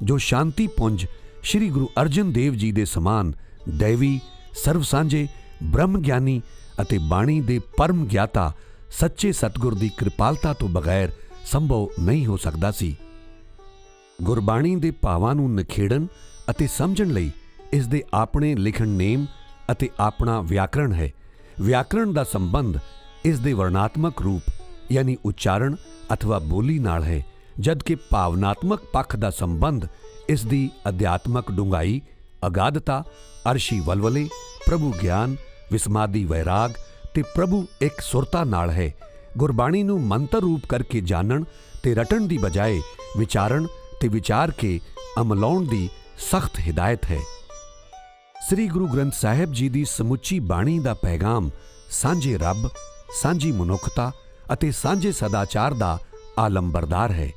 ਜੋ ਸ਼ਾਂਤੀ ਪੁੰਜ ਸ੍ਰੀ ਗੁਰੂ ਅਰਜਨ ਦੇਵ ਜੀ ਦੇ ਸਮਾਨ ਦੈਵੀ, ਸਰਵ ਸਾਂਝੇ, ਬ੍ਰਹਮ ਗਿਆਨੀ ਅਤੇ ਬਾਣੀ ਦੇ ਪਰਮ ਗਿਆਤਾ ਸੱਚੇ ਸਤਿਗੁਰ ਦੀ ਕਿਰਪਾਲਤਾ ਤੋਂ ਬਗੈਰ ਸੰਭਵ ਨਹੀਂ ਹੋ ਸਕਦਾ ਸੀ। ਗੁਰਬਾਣੀ ਦੇ ਭਾਵਾਂ ਨੂੰ ਨਿਖੇੜਨ ਅਤੇ ਸਮਝਣ ਲਈ ਇਸ ਦੇ ਆਪਣੇ ਲਿਖਣ ਨੇਮ ਅਤੇ ਆਪਣਾ ਵਿਆਕਰਣ ਹੈ। ਵਿਆਕਰਣ ਦਾ ਸੰਬੰਧ ਇਸ ਦੇ ਵਰਣਾਤਮਕ ਰੂਪ ਯਾਨੀ ਉਚਾਰਨ ਅਥਵਾ ਬੋਲੀ ਨਾਲ ਹੈ, ਜਦਕਿ ਭਾਵਨਾਤਮਕ ਪੱਖ ਦਾ ਸੰਬੰਧ ਇਸ ਦੀ ਅਧਿਆਤਮਕ ਡੂੰਘਾਈ, ਅਗਾਧਤਾ, ਅਰਸ਼ੀ ਵਲਵਲੇ, ਪ੍ਰਭੂ ਗਿਆਨ, ਵਿਸਮਾਦੀ ਵੈਰਾਗ ਤੇ ਪ੍ਰਭੂ ਇੱਕ ਸੁਰਤਾ ਨਾਲ ਹੈ। ਗੁਰਬਾਣੀ ਨੂੰ ਮੰਤਰ ਰੂਪ ਕਰਕੇ ਜਾਣਨ ਤੇ ਰਟਣ ਦੀ ਬਜਾਏ ਵਿਚਾਰਨ ਤੇ ਵਿਚਾਰ ਕੇ ਅਮਲਾਉਣ ਦੀ ਸਖਤ ਹਿਦਾਇਤ ਹੈ। ਸ੍ਰੀ ਗੁਰੂ ਗ੍ਰੰਥ ਸਾਹਿਬ ਜੀ ਦੀ ਸਮੁੱਚੀ ਬਾਣੀ ਦਾ ਪੈਗਾਮ ਸਾਂਝੇ ਰੱਬ, ਸਾਂਝੀ ਮਨੁੱਖਤਾ ਅਤੇ ਸਾਂਝੇ ਸਦਾਚਾਰ ਦਾ ਆਲੰਬਰਦਾਰ ਹੈ।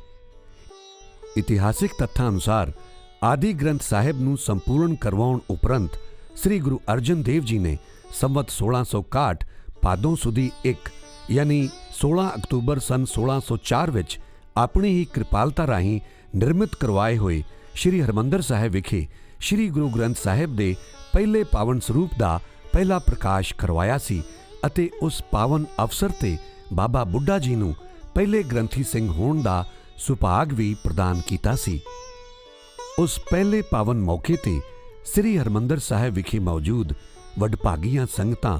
ਇਤਿਹਾਸਿਕ ਤੱਥਾਂ ਅਨੁਸਾਰ ਆਦਿ ਗ੍ਰੰਥ ਸਾਹਿਬ ਨੂੰ ਸੰਪੂਰਨ ਕਰਵਾਉਣ ਉਪਰੰਤ ਸ੍ਰੀ ਗੁਰੂ ਅਰਜਨ ਦੇਵ ਜੀ ਨੇ ਸੰਵਤ 1661 ਭਾਦੋਂ ਸੁਦੀ 1 ਯਾਨੀ 16 ਅਕਤੂਬਰ ਸੰਨ 1604 ਵਿੱਚ ਆਪਣੀ ਹੀ ਕਿਰਪਾਲਤਾ ਰਾਹੀਂ ਨਿਰਮਿਤ ਕਰਵਾਏ ਹੋਏ ਸ਼੍ਰੀ ਹਰਿਮੰਦਰ ਸਾਹਿਬ ਵਿਖੇ ਸ਼੍ਰੀ ਗੁਰੂ ਗ੍ਰੰਥ ਸਾਹਿਬ ਦੇ ਪਹਿਲੇ ਪਾਵਨ ਸਰੂਪ ਦਾ ਪਹਿਲਾ ਪ੍ਰਕਾਸ਼ ਕਰਵਾਇਆ ਸੀ ਅਤੇ ਉਸ ਪਾਵਨ ਅਵਸਰ ਤੇ ਬਾਬਾ ਬੁੱਢਾ ਜੀ ਨੂੰ ਪਹਿਲੇ ਗ੍ਰੰਥੀ ਸਿੰਘ ਹੋਣ ਦਾ ਸੁਭਾਗ ਵੀ ਪ੍ਰਦਾਨ ਕੀਤਾ ਸੀ। ਉਸ ਪਹਿਲੇ ਪਾਵਨ ਮੌਕੇ ਤੇ ਸ੍ਰੀ ਹਰਿਮੰਦਰ ਸਾਹਿਬ ਵਿਖੇ ਮੌਜੂਦ ਵਡਭਾਗੀਆਂ ਸੰਗਤਾਂ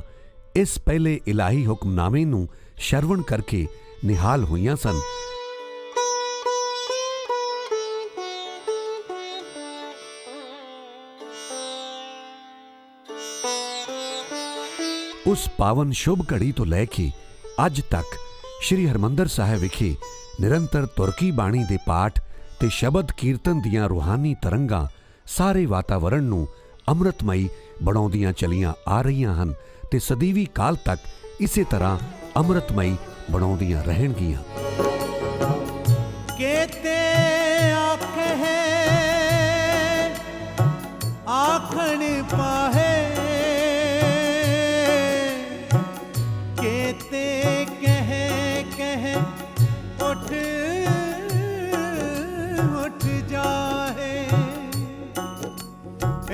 ਇਸ ਪਹਿਲੇ ਇਲਾਹੀ ਹੁਕਮਨਾਮੇ ਨੂੰ ਸ਼ਰਵਣ ਕਰਕੇ ਨਿਹਾਲ ਹੋਈਆਂ ਸਨ। ਉਸ ਪਾਵਨ ਸ਼ੁਭ ਘੜੀ ਤੋਂ ਲੈ ਕੇ ਅੱਜ ਤੱਕ ਸ਼੍ਰੀ ਹਰਿਮੰਦਰ ਸਾਹਿਬ ਵਿਖੇ ਨਿਰੰਤਰ ਤੁਰਕੀ ਬਾਣੀ ਦੇ ਪਾਠ ਤੇ ਸ਼ਬਦ ਕੀਰਤਨ ਦੀਆਂ ਰੂਹਾਨੀ ਤਰੰਗਾਂ ਸਾਰੇ ਵਾਤਾਵਰਣ ਨੂੰ ਅੰਮ੍ਰਿਤਮਈ ਬਣਾਉਂਦੀਆਂ ਚਲੀਆਂ ਆ ਰਹੀਆਂ ਹਨ ਤੇ ਸਦੀਵੀ ਕਾਲ ਤੱਕ ਇਸੇ ਤਰ੍ਹਾਂ ਅੰਮ੍ਰਿਤਮਈ ਬਣਾਉਂਦੀਆਂ ਰਹਿਣਗੀਆਂ। केते आखे आखण पाहे केते कह उठ उठ जाहे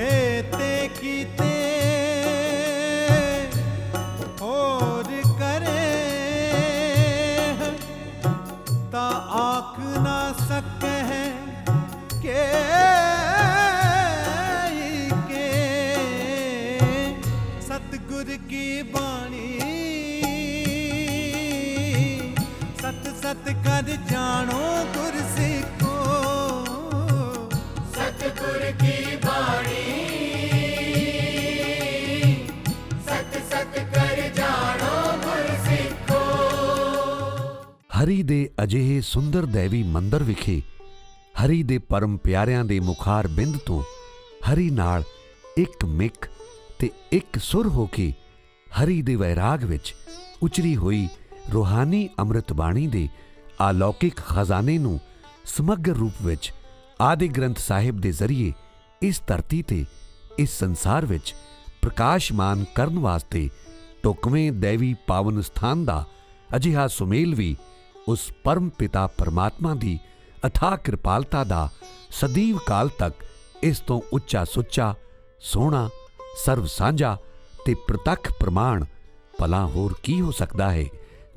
एते कीते और करे ता आख ना सके के सतगुर की बाणी सत सत कर कर जानो गुरसिखो। सतगुर की बाणी सत सत कर जानो गुरसिखो। ਹਰੀ ਦੇ ਅਜਿਹੇ ਸੁੰਦਰ ਦੇਵੀ ਮੰਦਰ ਵਿਖੇ ਹਰੀ ਦੇ ਪਰਮ ਪਿਆਰਿਆਂ ਦੇ ਮੁਖਾਰ ਬਿੰਦ ਤੋਂ ਹਰੀ ਨਾਲ ਇੱਕ ਮਿੱਕ ਤੇ ਇੱਕ ਸੁਰ ਹੋ ਕੇ ਹਰੀ ਦੇ ਵੈਰਾਗ ਵਿੱਚ ਉਚਰੀ ਹੋਈ ਰੂਹਾਨੀ ਅੰਮ੍ਰਿਤ ਬਾਣੀ ਦੇ ਅਲੌਕਿਕ ਖਜ਼ਾਨੇ ਨੂੰ ਸਮਗਰ ਰੂਪ ਵਿੱਚ ਆਦਿ ਗ੍ਰੰਥ ਸਾਹਿਬ ਦੇ ਜ਼ਰੀਏ ਇਸ ਧਰਤੀ ਤੇ ਇਸ ਸੰਸਾਰ ਵਿੱਚ ਪ੍ਰਕਾਸ਼ਮਾਨ ਕਰਨ ਵਾਸਤੇ ਢੁਕਵੇਂ ਦੇਵੀ ਪਾਵਨ ਸਥਾਨ ਦਾ ਅਜਿਹਾ ਸੁਮੇਲ ਵੀ ਉਸ ਪਰਮ ਪਿਤਾ ਪਰਮਾਤਮਾ ਦੀ ਅਥਾਹ ਕਿਰਪਾਲਤਾ ਦਾ ਸਦੀਵ ਕਾਲ ਤੱਕ ਇਸ ਤੋਂ ਉੱਚਾ ਸੁੱਚਾ ਸੋਹਣਾ ਸਰਵ ਸਾਂਝਾ ਤੇ ਪ੍ਰਤੱਖ ਪ੍ਰਮਾਣ ਭਲਾ ਹੋਰ ਕੀ ਹੋ ਸਕਦਾ ਹੈ,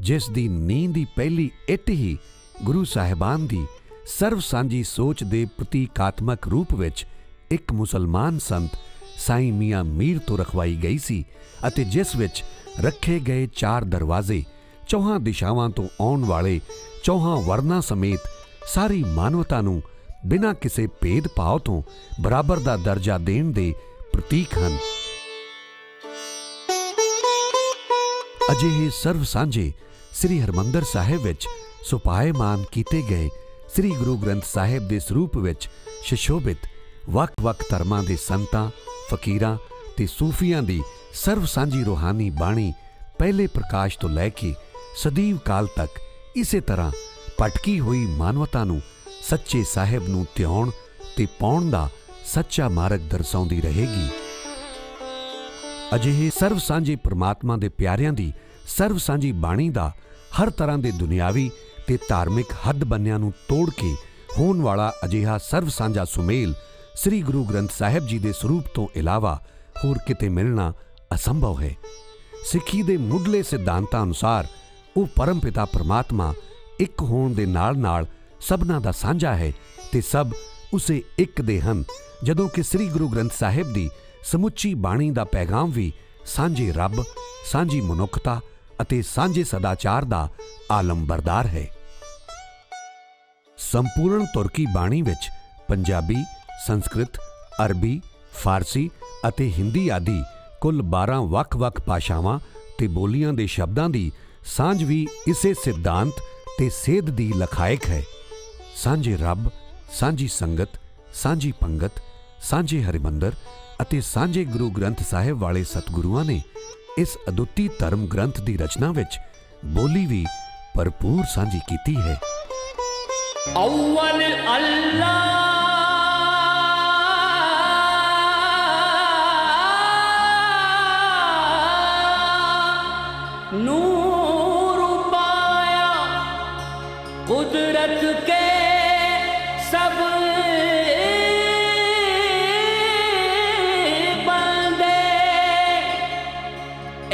ਜਿਸ ਦੀ ਨੀਂਹ ਦੀ ਪਹਿਲੀ ਇੱਟ ਹੀ ਗੁਰੂ ਸਾਹਿਬਾਨ ਦੀ ਸਰਵ ਸਾਂਝੀ ਸੋਚ ਦੇ ਪ੍ਰਤੀਕਾਤਮਕ ਰੂਪ ਵਿੱਚ ਇੱਕ ਮੁਸਲਮਾਨ ਸੰਤ ਸਾਈਂ ਮੀਆਂ ਮੀਰ ਤੋਂ ਰਖਵਾਈ ਗਈ ਸੀ ਅਤੇ ਜਿਸ ਵਿੱਚ ਰੱਖੇ ਗਏ 4 ਦਰਵਾਜ਼ੇ ਚੌਹਾਂ ਦਿਸ਼ਾਵਾਂ ਤੋਂ ਆਉਣ ਵਾਲੇ ਚੌਹਾਂ ਵਰਨਾਂ ਸਮੇਤ ਸਾਰੀ ਮਾਨਵਤਾ ਨੂੰ ਬਿਨਾਂ ਕਿਸੇ ਭੇਦਭਾਵ ਤੋਂ ਬਰਾਬਰ ਦਾ ਦਰਜਾ ਦੇਣ ਦੇ ਪ੍ਰਤੀਕ ਹਨ। ਅਜਿਹੇ ਸਰਵ ਸਾਂਝੇ ਸ੍ਰੀ ਹਰਿਮੰਦਰ ਸਾਹਿਬ ਵਿੱਚ ਸੁਭਾਏਮਾਨ ਕੀਤੇ ਗਏ ਸ੍ਰੀ ਗੁਰੂ ਗ੍ਰੰਥ ਸਾਹਿਬ ਦੇ ਸਰੂਪ ਵਿੱਚ ਸ਼ਸ਼ੋਭਿਤ ਵੱਖ-ਵੱਖ ਧਰਮਾਂ ਦੇ ਸੰਤਾਂ, ਫਕੀਰਾਂ ਤੇ ਸੂਫੀਆਂ ਦੀ ਸਰਵ ਸਾਂਝੀ ਰੂਹਾਨੀ ਬਾਣੀ ਪਹਿਲੇ ਪ੍ਰਕਾਸ਼ ਤੋਂ ਲੈ ਕੇ ਸਦੀਵ ਕਾਲ ਤੱਕ ਇਸੇ ਤਰ੍ਹਾਂ ਭਟਕੀ ਹੋਈ ਮਾਨਵਤਾ ਨੂੰ ਸੱਚੇ ਸਾਹਿਬ ਨੂੰ ਧਿਆਉਣ ਤੇ ਪਾਉਣ ਦਾ ਸੱਚਾ ਮਾਰਗ ਦਰਸਾਉਂਦੀ ਰਹੇਗੀ। ਅਜਿਹੇ ਸਰਵ ਸਾਂਝੇ ਪ੍ਰਮਾਤਮਾ ਦੇ ਪਿਆਰਿਆਂ ਦੀ ਸਰਵ ਸਾਂਝੀ ਬਾਣੀ ਦਾ ਹਰ ਤਰ੍ਹਾਂ ਦੇ ਦੁਨਿਆਵੀ ਤੇ ਧਾਰਮਿਕ ਹੱਦ ਬੰਨਿਆਂ ਨੂੰ ਤੋੜ ਕੇ ਹੋਣ ਵਾਲਾ ਅਜਿਹਾ ਸਰਵ ਸਾਂਝਾ ਸੁਮੇਲ ਸ੍ਰੀ ਗੁਰੂ ਗ੍ਰੰਥ ਸਾਹਿਬ ਜੀ ਦੇ ਸਰੂਪ ਤੋਂ ਇਲਾਵਾ ਹੋਰ ਕਿਤੇ ਮਿਲਣਾ ਅਸੰਭਵ ਹੈ। ਸਿੱਖੀ ਦੇ ਮੁੱਢਲੇ ਸਿਧਾਂਤਾਂ ਅਨੁਸਾਰ ਉਹ ਪਰਮ ਪਿਤਾ ਪਰਮਾਤਮਾ ਇੱਕ ਹੋਣ ਦੇ ਨਾਲ-ਨਾਲ ਸਭਨਾਂ ਦਾ ਸਾਂਝਾ ਹੈ ਤੇ ਸਭ ਉਸੇ ਇੱਕ ਦੇ ਹਨ, ਜਦੋਂ ਕਿ ਸ੍ਰੀ ਗੁਰੂ ਗ੍ਰੰਥ ਸਾਹਿਬ ਦੀ ਸਮੁੱਚੀ ਬਾਣੀ ਦਾ ਪੈਗਾਮ ਵੀ ਸਾਂਝੇ ਰੱਬ, ਸਾਂਝੀ ਮਨੁੱਖਤਾ ਅਤੇ ਸਾਂਝੇ ਸਦਾਚਾਰ ਦਾ ਆਲਮਬਰਦਾਰ ਹੈ। ਸੰਪੂਰਨ ਤੁਰਕੀ ਬਾਣੀ ਵਿੱਚ ਪੰਜਾਬੀ, ਸੰਸਕ੍ਰਿਤ, ਅਰਬੀ, ਫਾਰਸੀ ਅਤੇ ਹਿੰਦੀ ਆਦਿ ਕੁੱਲ 12 ਵੱਖ-ਵੱਖ ਭਾਸ਼ਾਵਾਂ ਤੇ ਬੋਲੀਆਂ ਦੇ ਸ਼ਬਦਾਂ ਦੀ ਸਾਂਝ ਵੀ ਇਸੇ ਸਿਧਾਂਤ ਤੇ ਸੇਧ ਦੀ ਲਖਾਇਕ ਹੈ। ਸਾਂਝੇ ਰੱਬ, ਸਾਂਝੀ ਸੰਗਤ, ਸਾਂਝੀ ਪੰਗਤ, ਸਾਂਝੇ ਹਰਿਮੰਦਰ ਅਤੇ ਸਾਂਝੇ ਗੁਰੂ ਗ੍ਰੰਥ ਸਾਹਿਬ ਵਾਲੇ ਸਤਿਗੁਰੂਆਂ ਨੇ ਇਸ ਅਦੁੱਤੀ ਧਰਮ ਗ੍ਰੰਥ ਦੀ ਰਚਨਾ ਵਿੱਚ ਬੋਲੀ ਵੀ ਭਰਪੂਰ ਸਾਂਝੀ ਕੀਤੀ ਹੈ। अव्वल अल्लाह नूर पाया कुदरत के सब बंदे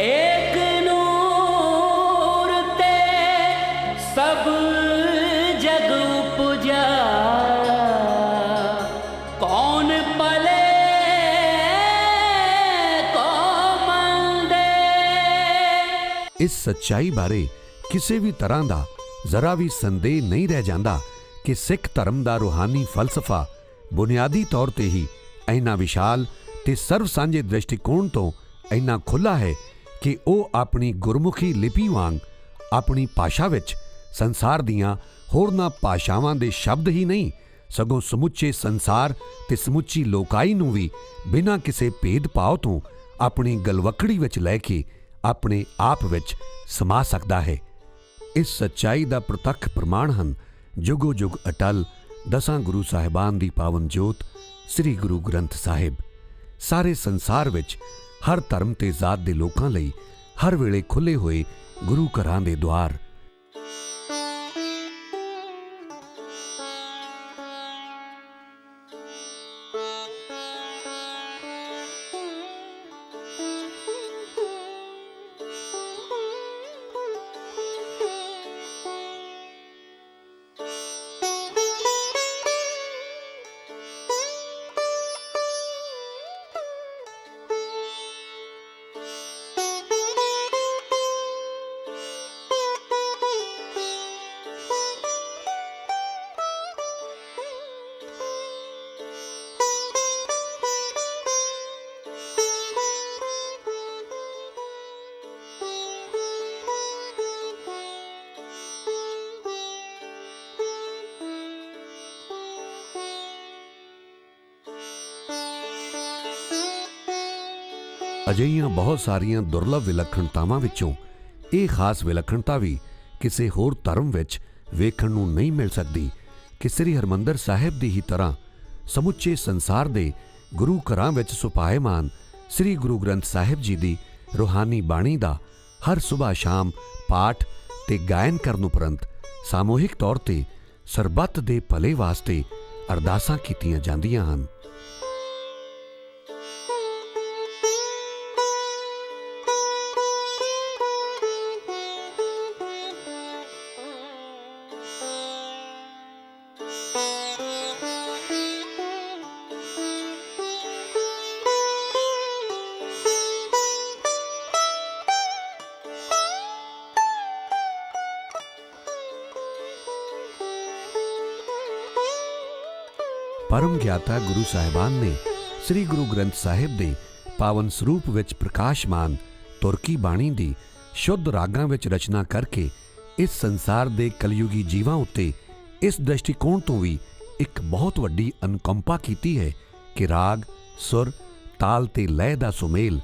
एक नूर ते सब जग उपजा कौन पले को मंदे। ਇਸ ਸੱਚਾਈ ਬਾਰੇ ਕਿਸੇ ਵੀ ਤਰ੍ਹਾਂ ਦਾ ਜ਼ਰਾ ਵੀ ਸੰਦੇਹ ਨਹੀਂ ਰਹਿ ਜਾਂਦਾ ਕਿ ਸਿੱਖ ਧਰਮ ਦਾ ਰੂਹਾਨੀ ਫਲਸਫਾ ਬੁਨਿਆਦੀ ਤੌਰ ਤੇ ਹੀ ਇੰਨਾ ਵਿਸ਼ਾਲ ਤੇ ਸਰਵ ਸਾਂਝੇ ਦ੍ਰਿਸ਼ਟੀਕੋਣ ਤੋਂ ਇੰਨਾ ਖੁੱਲ੍ਹਾ ਹੈ ਕਿ ਉਹ ਆਪਣੀ ਗੁਰਮੁਖੀ ਲਿਪੀ ਵਾਂਗ ਆਪਣੀ ਭਾਸ਼ਾ ਵਿੱਚ ਸੰਸਾਰ ਦੀਆਂ ਹੋਰਨਾਂ ਭਾਸ਼ਾਵਾਂ ਦੇ ਸ਼ਬਦ ਹੀ ਨਹੀਂ, ਸਗੋਂ ਸਮੁੱਚੇ ਸੰਸਾਰ ਤੇ ਸਮੁੱਚੀ ਲੋਕਾਈ ਨੂੰ ਵੀ ਬਿਨਾਂ ਕਿਸੇ ਭੇਦਭਾਵ ਤੋਂ ਆਪਣੀ ਗਲਵੱਕੜੀ ਵਿੱਚ ਲੈ ਕੇ ਆਪਣੇ ਆਪ ਵਿੱਚ ਸਮਾ ਸਕਦਾ ਹੈ। ਇਸ ਸੱਚਾਈ ਦਾ ਪ੍ਰਤੱਖ ਪ੍ਰਮਾਣ ਹਨ ਜੁਗੋ ਜੁਗ ਅਟਲ ਦਸਾਂ ਗੁਰੂ ਸਾਹਿਬਾਨ ਦੀ ਪਾਵਨ ਜੋਤ ਸ੍ਰੀ ਗੁਰੂ ਗ੍ਰੰਥ ਸਾਹਿਬ। ਸਾਰੇ ਸੰਸਾਰ ਵਿੱਚ ਹਰ ਧਰਮ ਤੇ ਜ਼ਾਤ ਦੇ ਲੋਕਾਂ ਲਈ ਹਰ ਵੇਲੇ ਖੁੱਲ੍ਹੇ ਹੋਏ ਗੁਰੂ ਘਰਾਂ ਦੇ ਦੁਆਰ। ਅਜਿਹੀਆਂ ਬਹੁਤ ਸਾਰੀਆਂ ਦੁਰਲਭ ਵਿਲੱਖਣਤਾਵਾਂ ਵਿੱਚੋਂ ਇਹ ਖਾਸ ਵਿਲੱਖਣਤਾ ਵੀ ਕਿਸੇ ਹੋਰ ਧਰਮ ਵਿੱਚ ਵੇਖਣ ਨੂੰ ਨਹੀਂ ਮਿਲ ਸਕਦੀ ਕਿ ਸ੍ਰੀ ਹਰਿਮੰਦਰ ਸਾਹਿਬ ਦੀ ਹੀ ਤਰ੍ਹਾਂ ਸਮੁੱਚੇ ਸੰਸਾਰ ਦੇ ਗੁਰੂ ਘਰਾਂ ਵਿੱਚ ਸੁਭਾਏਮਾਨ ਸ੍ਰੀ ਗੁਰੂ ਗ੍ਰੰਥ ਸਾਹਿਬ ਜੀ ਦੀ ਰੂਹਾਨੀ ਬਾਣੀ ਦਾ ਹਰ ਸੁਬਾਹ ਸ਼ਾਮ ਪਾਠ ਤੇ ਗਾਇਨ ਕਰਨ ਉਪਰੰਤ ਸਾਮੂਹਿਕ ਤੌਰ ਤੇ ਸਰਬੱਤ ਦੇ ਭਲੇ ਵਾਸਤੇ ਅਰਦਾਸਾਂ ਕੀਤੀਆਂ ਜਾਂਦੀਆਂ ਹਨ। ਪਰਮ ਗਿਆਤਾ ਗੁਰੂ ਸਾਹਿਬਾਨ ਨੇ ਸ੍ਰੀ ਗੁਰੂ ਗ੍ਰੰਥ ਸਾਹਿਬ ਦੇ ਪਾਵਨ ਸਰੂਪ ਵਿੱਚ ਪ੍ਰਕਾਸ਼ਮਾਨ ਤੁਰਕੀ ਬਾਣੀ ਦੀ ਸ਼ੁੱਧ ਰਾਗਾਂ ਵਿੱਚ ਰਚਨਾ ਕਰਕੇ ਇਸ ਸੰਸਾਰ ਦੇ ਕਲਯੁਗੀ ਜੀਵਾਂ ਉੱਤੇ ਇਸ ਦ੍ਰਿਸ਼ਟੀਕੋਣ ਤੋਂ ਵੀ ਇੱਕ ਬਹੁਤ ਵੱਡੀ ਅਨੁਕੰਪਾ ਕੀਤੀ ਹੈ ਕਿ ਰਾਗ, ਸੁਰ, ਤਾਲ ਤੇ ਲੈਅ ਦਾ ਸੁਮੇਲ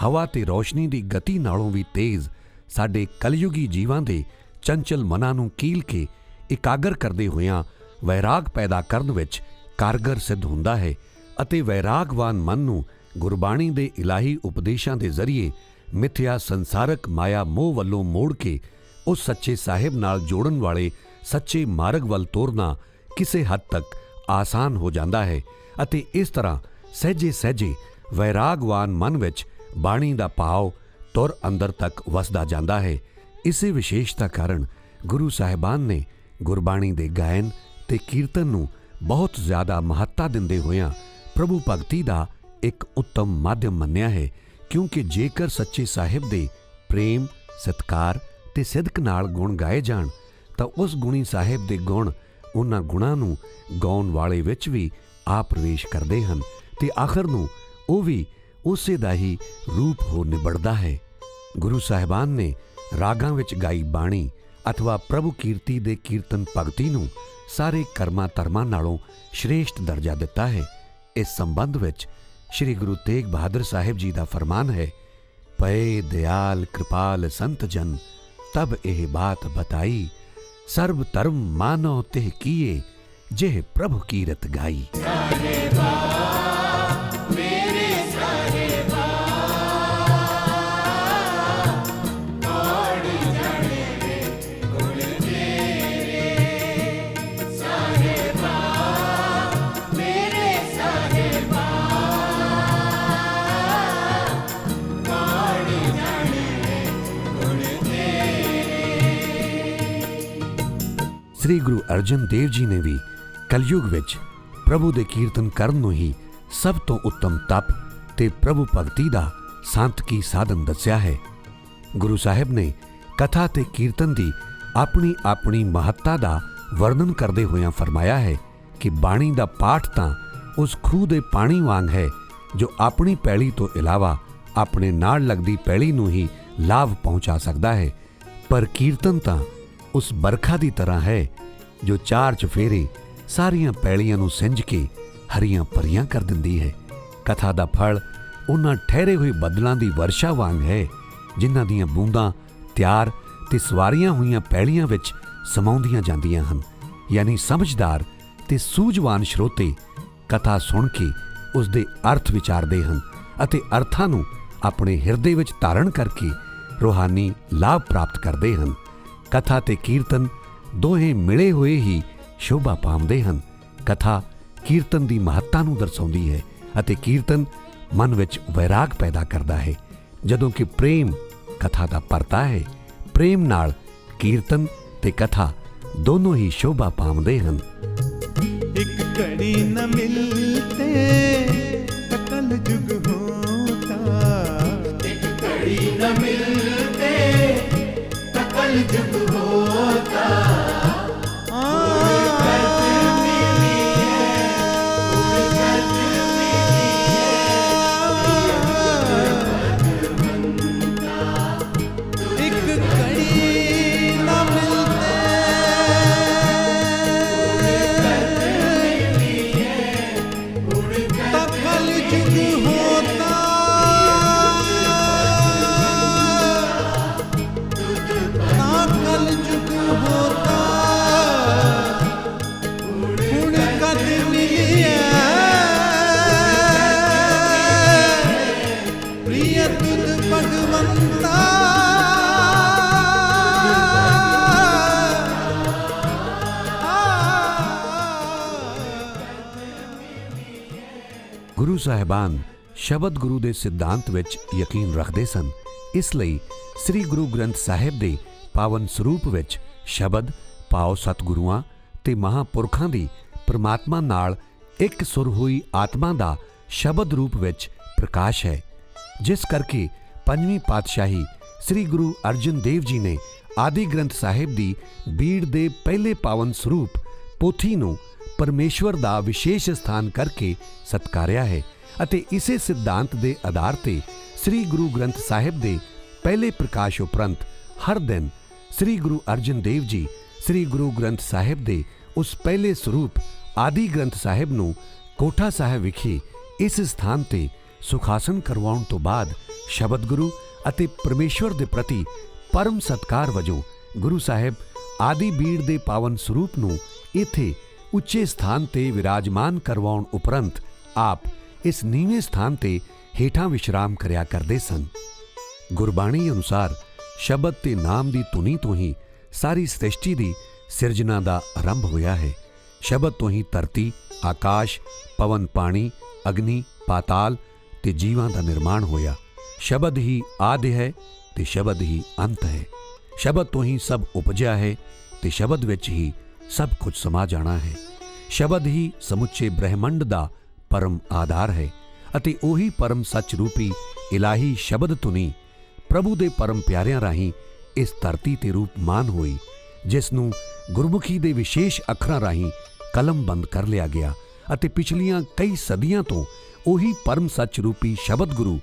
ਹਵਾ ਤੇ ਰੌਸ਼ਨੀ ਦੀ ਗਤੀ ਨਾਲੋਂ ਵੀ ਤੇਜ਼ ਸਾਡੇ ਕਲਯੁਗੀ ਜੀਵਾਂ ਦੇ ਚੰਚਲ ਮਨਾਂ ਨੂੰ ਕੀਲ ਕੇ ਇਕਾਗਰ ਕਰਦੇ ਹੋਇਆਂ ਵੈਰਾਗ ਪੈਦਾ ਕਰਨ ਵਿੱਚ ਕਾਰਗਰ ਸਿੱਧ ਹੁੰਦਾ ਹੈ ਅਤੇ ਵੈਰਾਗਵਾਨ ਮਨ ਨੂੰ ਗੁਰਬਾਣੀ ਦੇ ਇਲਾਹੀ ਉਪਦੇਸ਼ਾਂ ਦੇ ਜ਼ਰੀਏ ਮਿਥਿਆ ਸੰਸਾਰਕ ਮਾਇਆ ਮੋਹ ਵੱਲੋਂ ਮੋੜ ਕੇ ਉਸ ਸੱਚੇ ਸਾਹਿਬ ਨਾਲ ਜੋੜਨ ਵਾਲੇ ਸੱਚੇ ਮਾਰਗ ਵੱਲ ਤੋਰਨਾ ਕਿਸੇ ਹੱਦ ਤੱਕ ਆਸਾਨ ਹੋ ਜਾਂਦਾ ਹੈ ਅਤੇ ਇਸ ਤਰ੍ਹਾਂ ਸਹਿਜੇ ਸਹਿਜੇ ਵੈਰਾਗਵਾਨ ਮਨ ਵਿੱਚ ਬਾਣੀ ਦਾ ਭਾਵ ਤੁਰ ਅੰਦਰ ਤੱਕ ਵਸਦਾ ਜਾਂਦਾ ਹੈ। ਇਸੇ ਵਿਸ਼ੇਸ਼ਤਾ ਕਾਰਨ ਗੁਰੂ ਸਾਹਿਬਾਨ ਨੇ ਗੁਰਬਾਣੀ ਦੇ ਗਾਇਨ ਤੇ ਕੀਰਤਨ ਨੂੰ ਬਹੁਤ ਜ਼ਿਆਦਾ ਮਹੱਤਤਾ ਦਿੰਦੇ ਹੋਇਆਂ ਪ੍ਰਭੂ ਭਗਤੀ ਦਾ ਇੱਕ ਉੱਤਮ ਮਾਧਿਅਮ ਮੰਨਿਆ ਹੈ, ਕਿਉਂਕਿ ਜੇਕਰ ਸੱਚੇ ਸਾਹਿਬ ਦੇ ਪ੍ਰੇਮ, ਸਤਿਕਾਰ ਤੇ ਸਿਦਕ ਨਾਲ ਗੁਣ ਗਾਏ ਜਾਣ ਤਾਂ ਉਸ ਗੁਣੀ ਸਾਹਿਬ ਦੇ ਗੁਣ ਉਹਨਾਂ ਗੁਣਾਂ ਨੂੰ ਗਾਉਣ ਵਾਲੇ ਵਿੱਚ ਵੀ ਆ ਪ੍ਰਵੇਸ਼ ਕਰਦੇ ਹਨ ਤੇ ਆਖਰ ਨੂੰ ਉਹ ਵੀ ਉਸੇ ਦਾ ਹੀ ਰੂਪ ਹੋ ਨਿਬੜਦਾ ਹੈ। ਗੁਰੂ ਸਾਹਿਬਾਨ ਨੇ ਰਾਗਾਂ ਵਿੱਚ ਗਾਈ ਬਾਣੀ ਅਥਵਾ ਪ੍ਰਭੂ ਕੀਰਤੀ ਦੇ ਕੀਰਤਨ ਭਗਤੀ ਨੂੰ ਸਾਰੇ ਕਰਮਾਂ ਧਰਮਾਂ ਨਾਲੋਂ ਸ਼੍ਰੇਸ਼ਟ ਦਰਜਾ ਦਿੱਤਾ ਹੈ। ਇਸ ਸੰਬੰਧ ਵਿੱਚ ਸ਼੍ਰੀ ਗੁਰੂ ਤੇਗ ਬਹਾਦਰ ਸਾਹਿਬ ਜੀ ਦਾ ਫਰਮਾਨ ਹੈ, ਪਏ ਦਿਆਲ ਕਿਰਪਾਲ ਸੰਤ ਜਨ ਤਬ ਇਹ ਬਾਤ ਬਤਾਈ, ਸਰਬ ਧਰਮ ਮਾਨੋ ਤਿਹ ਕੀਏ ਜਿਹ ਪ੍ਰਭੂ ਕੀਰਤ ਗਾਈ। ਸ੍ਰੀ ਗੁਰੂ ਅਰਜਨ ਦੇਵ ਜੀ ਨੇ ਵੀ ਕਲਯੁਗ ਵਿੱਚ ਪ੍ਰਭੂ ਦੇ ਕੀਰਤਨ ਕਰਨ ਨੂੰ ਹੀ ਸਭ ਤੋਂ ਉੱਤਮ ਤਪ ਤੇ ਪ੍ਰਭੂ ਭਗਤੀ ਦਾ ਸਾਂਤਕੀ ਸਾਧਨ ਦੱਸਿਆ ਹੈ। ਗੁਰੂ ਸਾਹਿਬ ਨੇ ਕਥਾ ਤੇ ਕੀਰਤਨ ਦੀ ਆਪਣੀ ਆਪਣੀ ਮਹੱਤਤਾ ਦਾ ਵਰਣਨ ਕਰਦੇ ਹੋਇਆਂ ਫਰਮਾਇਆ ਹੈ ਕਿ ਬਾਣੀ ਦਾ ਪਾਠ ਤਾਂ ਉਸ ਖੂਹ ਦੇ ਪਾਣੀ ਵਾਂਗ ਹੈ ਜੋ ਆਪਣੀ ਪੈਲੀ ਤੋਂ ਇਲਾਵਾ ਆਪਣੇ ਨਾਲ ਲੱਗਦੀ ਪੈਲੀ ਨੂੰ ਹੀ ਲਾਭ ਪਹੁੰਚਾ ਸਕਦਾ ਹੈ, ਪਰ ਕੀਰਤਨ ਤਾਂ ਉਸ ਬਰਖਾ ਦੀ ਤਰ੍ਹਾਂ ਹੈ ਜੋ ਚਾਰ ਚੁਫੇਰੇ ਸਾਰੀਆਂ ਪੈਲੀਆਂ ਨੂੰ ਸਿੰਜ ਕੇ ਹਰੀਆਂ ਭਰੀਆਂ ਕਰ ਦਿੰਦੀ ਹੈ। ਕਥਾ ਦਾ ਫਲ ਉਹਨਾਂ ਠਹਿਰੇ ਹੋਏ ਬੱਦਲਾਂ ਦੀ ਵਰਸ਼ਾ ਵਾਂਗ ਹੈ ਜਿਨ੍ਹਾਂ ਦੀਆਂ ਬੂੰਦਾਂ ਤਿਆਰ ਤੇ ਸਵਾਰੀਆਂ ਹੋਈਆਂ ਪੈਲੀਆਂ ਵਿੱਚ ਸਮਾਉਂਦੀਆਂ ਜਾਂਦੀਆਂ ਹਨ। ਯਾਨੀ ਸਮਝਦਾਰ ਤੇ ਸੂਝਵਾਨ ਸ਼ਰੋਤੇ ਕਥਾ ਸੁਣ ਕੇ ਉਸ ਦੇ ਅਰਥ ਵਿਚਾਰਦੇ ਹਨ ਅਤੇ ਅਰਥਾਂ ਨੂੰ ਆਪਣੇ ਹਿਰਦੇ ਵਿੱਚ ਧਾਰਨ ਕਰਕੇ ਰੂਹਾਨੀ ਲਾਭ ਪ੍ਰਾਪਤ ਕਰਦੇ ਹਨ। ਕਥਾ ਤੇ ਕੀਰਤਨ ਦੋਹੇ ਮਿਲੇ ਹੋਏ ਹੀ ਸ਼ੋਭਾ ਪਾਉਂਦੇ ਹਨ। ਕਥਾ ਕੀਰਤਨ ਦੀ ਮਹੱਤਤਾ ਨੂੰ ਦਰਸਾਉਂਦੀ ਹੈ ਅਤੇ ਕੀਰਤਨ ਮਨ ਵਿੱਚ ਵੈਰਾਗ ਪੈਦਾ ਕਰਦਾ ਹੈ, ਜਦੋਂ ਕਿ ਪ੍ਰੇਮ ਕਥਾ ਦਾ ਪਰਤਾ ਹੈ। ਪ੍ਰੇਮ ਨਾਲ ਕੀਰਤਨ ਤੇ ਕਥਾ ਦੋਨੋਂ ਹੀ ਸ਼ੋਭਾ ਪਾਉਂਦੇ ਹਨ। एक घड़ी न मिलते कल जुग होता, एक घड़ी न मिलते कल जुग होता। भगवंता ਗੁਰੂ ਸਾਹਿਬਾਨ ਸ਼ਬਦ ਗੁਰੂ ਦੇ ਸਿਧਾਂਤ ਵਿੱਚ ਯਕੀਨ ਰੱਖਦੇ ਸਨ। ਇਸ ਲਈ ਸ੍ਰੀ ਗੁਰੂ ਗ੍ਰੰਥ ਸਾਹਿਬ ਦੇ ਪਾਵਨ ਸਰੂਪ ਵਿੱਚ ਸ਼ਬਦ ਭਾਵ ਸਤਿਗੁਰੂਆਂ ਤੇ ਮਹਾਂਪੁਰਖਾਂ ਦੀ ਪ੍ਰਮਾਤਮਾ ਨਾਲ ਇੱਕ ਸੁਰ ਹੋਈ ਆਤਮਾ ਦਾ ਸ਼ਬਦ ਰੂਪ ਵਿੱਚ ਪ੍ਰਕਾਸ਼ ਹੈ, ਜਿਸ ਕਰਕੇ ਪੰਜਵੀਂ ਪਾਤਸ਼ਾਹੀ ਸ੍ਰੀ ਗੁਰੂ ਅਰਜਨ ਦੇਵ ਜੀ ਨੇ ਆਦਿ ਗ੍ਰੰਥ ਸਾਹਿਬ ਦੀ ਬੀੜ ਦੇ ਪਹਿਲੇ ਪਾਵਨ ਸਰੂਪ ਪੋਥੀ ਨੂੰ ਪਰਮੇਸ਼ਵਰ ਦਾ ਵਿਸ਼ੇਸ਼ ਸਥਾਨ ਕਰਕੇ ਸਤਕਾਰਿਆ ਹੈ ਅਤੇ ਇਸੇ ਸਿਧਾਂਤ ਦੇ ਆਧਾਰ ਤੇ ਸ੍ਰੀ ਗੁਰੂ ਗ੍ਰੰਥ ਸਾਹਿਬ ਦੇ ਪਹਿਲੇ ਪ੍ਰਕਾਸ਼ ਉਪਰੰਤ ਹਰ ਦਿਨ ਸ੍ਰੀ ਗੁਰੂ ਅਰਜਨ ਦੇਵ ਜੀ ਸ੍ਰੀ ਗੁਰੂ ਗ੍ਰੰਥ ਸਾਹਿਬ ਦੇ ਉਸ ਪਹਿਲੇ ਸਰੂਪ ਆਦਿ ਗ੍ਰੰਥ ਸਾਹਿਬ ਨੂੰ ਕੋਠਾ ਸਾਹਿਬ ਵਿਖੇ ਇਸ ਸਥਾਨ ਤੇ ਸੁਖਾਸਨ ਕਰਵਾਉਣ ਤੋਂ ਬਾਅਦ ਸ਼ਬਦ ਗੁਰੂ ਅਤੇ ਪਰਮੇਸ਼ਵਰ ਦੇ ਪ੍ਰਤੀ ਪਰਮ ਸਤਕਾਰ ਵਜੋਂ ਗੁਰੂ ਸਾਹਿਬ ਆਦਿ ਬੀੜ ਦੇ ਪਾਵਨ ਸਰੂਪ ਨੂੰ ਇੱਥੇ ਉੱਚੇ ਸਥਾਨ ਤੇ ਵਿਰਾਜਮਾਨ ਕਰਵਾਉਣ ਉਪਰੰਤ ਆਪ ਇਸ ਨੀਵੇਂ ਸਥਾਨ ਤੇ ਹੇਠਾਂ ਵਿਸ਼ਰਾਮ ਕਰਿਆ ਕਰਦੇ ਸਨ। ਗੁਰਬਾਣੀ ਅਨੁਸਾਰ ਸ਼ਬਦ ਤੇ ਨਾਮ ਦੀ ਧੁਨੀ ਤੋਂ ਹੀ ਸਾਰੀ ਸ੍ਰਿਸ਼ਟੀ ਦੀ ਸਿਰਜਣਾ ਦਾ ਆਰੰਭ ਹੋਇਆ ਹੈ। ਸ਼ਬਦ ਤੋਂ ਹੀ ਧਰਤੀ, ਆਕਾਸ਼, ਪਵਨ, ਪਾਣੀ, ਅਗਨੀ, ਪਾਤਾਲ ਤੇ ਜੀਵਾਂ ਦਾ ਨਿਰਮਾਣ ਹੋਇਆ। ਸ਼ਬਦ ਹੀ ਆਦਿ ਹੈ ਤੇ ਸ਼ਬਦ ਹੀ ਅੰਤ ਹੈ। ਸ਼ਬਦ ਤੋਂ ਹੀ ਸਭ ਉਪਜਿਆ ਹੈ ਤੇ ਸ਼ਬਦ ਵਿੱਚ ਹੀ ਸਭ ਕੁਝ ਸਮਾ ਜਾਣਾ ਹੈ। ਸ਼ਬਦ ਹੀ ਸਮੁੱਚੇ ਬ੍ਰਹਿਮੰਡ ਦਾ ਪਰਮ ਆਧਾਰ ਹੈ ਅਤੇ ਉਹੀ ਪਰਮ ਸੱਚ ਰੂਪੀ ਇਲਾਹੀ ਸ਼ਬਦ ਧੁਨੀ ਪ੍ਰਭੂ ਦੇ ਪਰਮ ਪਿਆਰਿਆਂ ਰਾਹੀਂ ਇਸ ਧਰਤੀ ਤੇ ਰੂਪਮਾਨ ਹੋਈ, ਜਿਸ ਨੂੰ ਗੁਰਮੁਖੀ ਦੇ ਵਿਸ਼ੇਸ਼ ਅੱਖਰਾਂ ਰਾਹੀਂ ਕਲਮਬੰਦ ਕਰ ਲਿਆ ਗਿਆ ਅਤੇ ਪਿਛਲੀਆਂ ਕਈ ਸਦੀਆਂ ਤੋਂ ਉਹੀ ਪਰਮ ਸੱਚ ਰੂਪੀ ਸ਼ਬਦ ਗੁਰੂ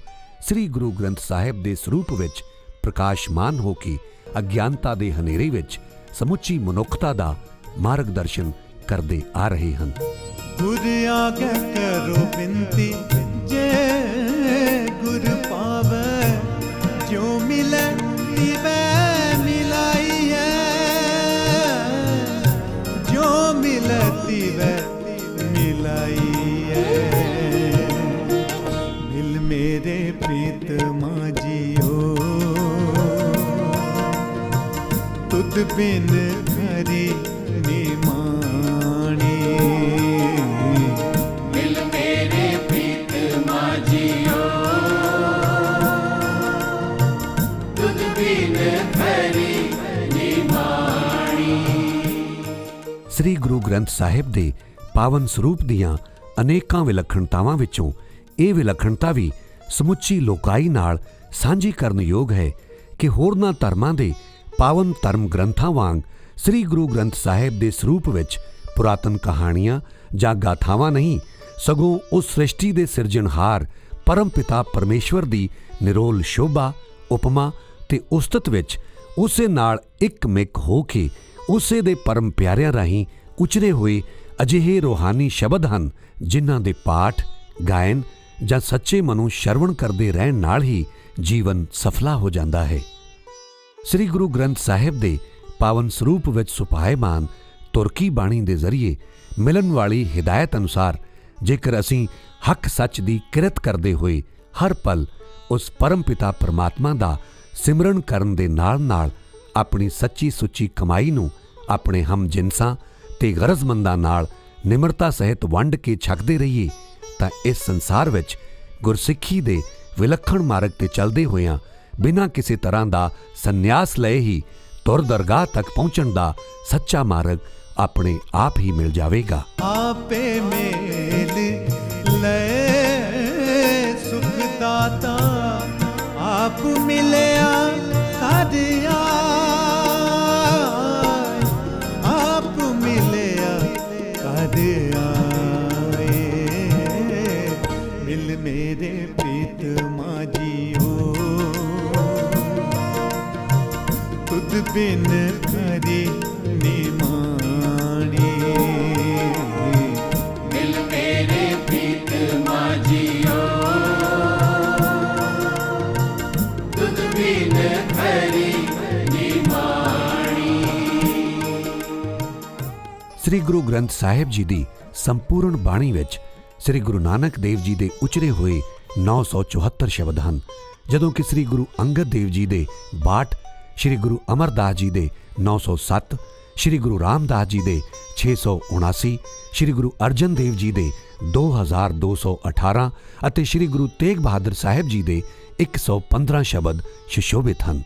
ਸ੍ਰੀ ਗੁਰੂ ਗ੍ਰੰਥ ਸਾਹਿਬ ਦੇ ਸਰੂਪ ਵਿੱਚ ਪ੍ਰਕਾਸ਼ਮਾਨ ਹੋ ਕੇ ਅਗਿਆਨਤਾ ਦੇ ਹਨੇਰੇ ਵਿੱਚ ਸਮੁੱਚੀ ਮਨੁੱਖਤਾ ਦਾ ਮਾਰਗਦਰਸ਼ਨ ਕਰਦੇ ਆ ਰਹੇ ਹਨ। गुर आगे करो बिनती जे गुर पावे, जो मिले तिवे मिलाई है, जो मिले तिवे मिलाई है। मिल मेरे प्रीतमा जियो, तुद बिन खरी निमाणी। ਸ੍ਰੀ ਗੁਰੂ ਗ੍ਰੰਥ ਸਾਹਿਬ ਦੇ ਪਾਵਨ ਸਰੂਪ ਦੀਆਂ ਅਨੇਕਾਂ ਵਿਲੱਖਣਤਾਵਾਂ ਵਿੱਚੋਂ ਇਹ ਵਿਲੱਖਣਤਾ ਵੀ ਸਮੁੱਚੀ ਲੋਕਾਈ ਨਾਲ ਸਾਂਝੀ ਕਰਨ ਯੋਗ ਹੈ ਕਿ ਹੋਰਨਾਂ ਧਰਮਾਂ ਦੇ ਪਾਵਨ ਧਰਮ ਗ੍ਰੰਥਾਂ ਵਾਂਗ ਸ੍ਰੀ ਗੁਰੂ ਗ੍ਰੰਥ ਸਾਹਿਬ ਦੇ ਸਰੂਪ ਵਿੱਚ ਪੁਰਾਤਨ ਕਹਾਣੀਆਂ ਜਾਂ ਗਾਥਾਵਾਂ ਨਹੀਂ, ਸਗੋਂ ਉਸ ਸ੍ਰਿਸ਼ਟੀ ਦੇ ਸਿਰਜਣਹਾਰ ਪਰਮ ਪਿਤਾ ਪਰਮੇਸ਼ਵਰ ਦੀ ਨਿਰੋਲ ਸ਼ੋਭਾ, ਉਪਮਾ ਤੇ ਉਸਤਤ ਵਿੱਚ ਉਸੇ ਨਾਲ ਇੱਕ ਮਿਕ ਹੋ ਕੇ ਉਸੇ ਦੇ ਪਰਮ ਪਿਆਰਿਆਂ ਰਾਹੀਂ ਉਚਰੇ ਹੋਏ ਅਜਿਹੇ ਰੂਹਾਨੀ ਸ਼ਬਦ ਹਨ, ਜਿਨ੍ਹਾਂ ਦੇ ਪਾਠ, ਗਾਇਨ ਜਾਂ ਸੱਚੇ ਮਨੋਂ ਸ਼ਰਵਣ ਕਰਦੇ ਰਹਿਣ ਨਾਲ ਹੀ ਜੀਵਨ ਸਫਲਾ ਹੋ ਜਾਂਦਾ ਹੈ। ਸ੍ਰੀ ਗੁਰੂ ਗ੍ਰੰਥ ਸਾਹਿਬ ਦੇ ਪਾਵਨ ਸਰੂਪ ਵਿੱਚ ਸੁਭਾਏਮਾਨ ਤੁਰਕੀ ਬਾਣੀ ਦੇ ਜ਼ਰੀਏ ਮਿਲਣ ਵਾਲੀ ਹਿਦਾਇਤ ਅਨੁਸਾਰ ਜੇਕਰ ਅਸੀਂ ਹੱਕ ਸੱਚ ਦੀ ਕਿਰਤ ਕਰਦੇ ਹੋਏ ਹਰ ਪਲ ਉਸ ਪਰਮ ਪਿਤਾ ਪਰਮਾਤਮਾ ਦਾ ਸਿਮਰਨ ਕਰਨ ਦੇ ਨਾਲ-ਨਾਲ ਆਪਣੀ ਸੱਚੀ ਸੁੱਚੀ ਕਮਾਈ ਨੂੰ ਆਪਣੇ ਹਮ ਜਿਨਸਾਂ ਤੇ ਗਰਜ਼ਮੰਦਾਂ ਨਾਲ ਨਿਮਰਤਾ ਸਹਿਤ ਵੰਡ ਕੇ ਛਕਦੇ ਰਹੀਏ ਤਾਂ ਇਸ ਸੰਸਾਰ ਵਿੱਚ ਗੁਰਸਿੱਖੀ ਦੇ ਵਿਲੱਖਣ ਮਾਰਗ ਤੇ ਚੱਲਦੇ ਹੋਇਆਂ ਬਿਨਾਂ ਕਿਸੇ ਤਰ੍ਹਾਂ ਦਾ ਸੰਨਿਆਸ ਲਏ ਹੀ ਤੁਰ ਦਰਗਾਹ ਤੱਕ ਪਹੁੰਚਣ ਦਾ ਸੱਚਾ ਮਾਰਗ ਆਪਣੇ ਆਪ ਹੀ ਮਿਲ ਜਾਵੇਗਾ। आपे मेल लय सुख दाता, आप मिलया कर आए, आप मिलया कर आए। मिल मेरे प्रीतमा जियो, तुद बिन खरी निमाणी। मिल मेरे प्रीतमा जियो, तुद बिन खरी निमाणी। ਸ੍ਰੀ ਗੁਰੂ ਗ੍ਰੰਥ ਸਾਹਿਬ ਜੀ ਦੀ ਸੰਪੂਰਨ ਬਾਣੀ ਵਿੱਚ ਸ੍ਰੀ ਗੁਰੂ ਨਾਨਕ ਦੇਵ ਜੀ ਦੇ ਉਚਰੇ ਹੋਏ 974 ਸ਼ਬਦ ਹਨ, ਜਦੋਂ ਕਿ ਸ੍ਰੀ ਗੁਰੂ ਅੰਗਦ ਦੇਵ ਜੀ ਦੇ 62, ਸ੍ਰੀ ਗੁਰੂ ਅਮਰਦਾਸ ਜੀ ਦੇ 907, ਸ੍ਰੀ ਗੁਰੂ ਰਾਮਦਾਸ ਜੀ ਦੇ 679, ਸ੍ਰੀ ਗੁਰੂ ਅਰਜਨ ਦੇਵ ਜੀ ਦੇ 2218 ਅਤੇ ਸ੍ਰੀ ਗੁਰੂ ਤੇਗ ਬਹਾਦਰ ਸਾਹਿਬ ਜੀ ਦੇ 115 ਸ਼ਬਦ ਸੁਸ਼ੋਭਿਤ ਹਨ।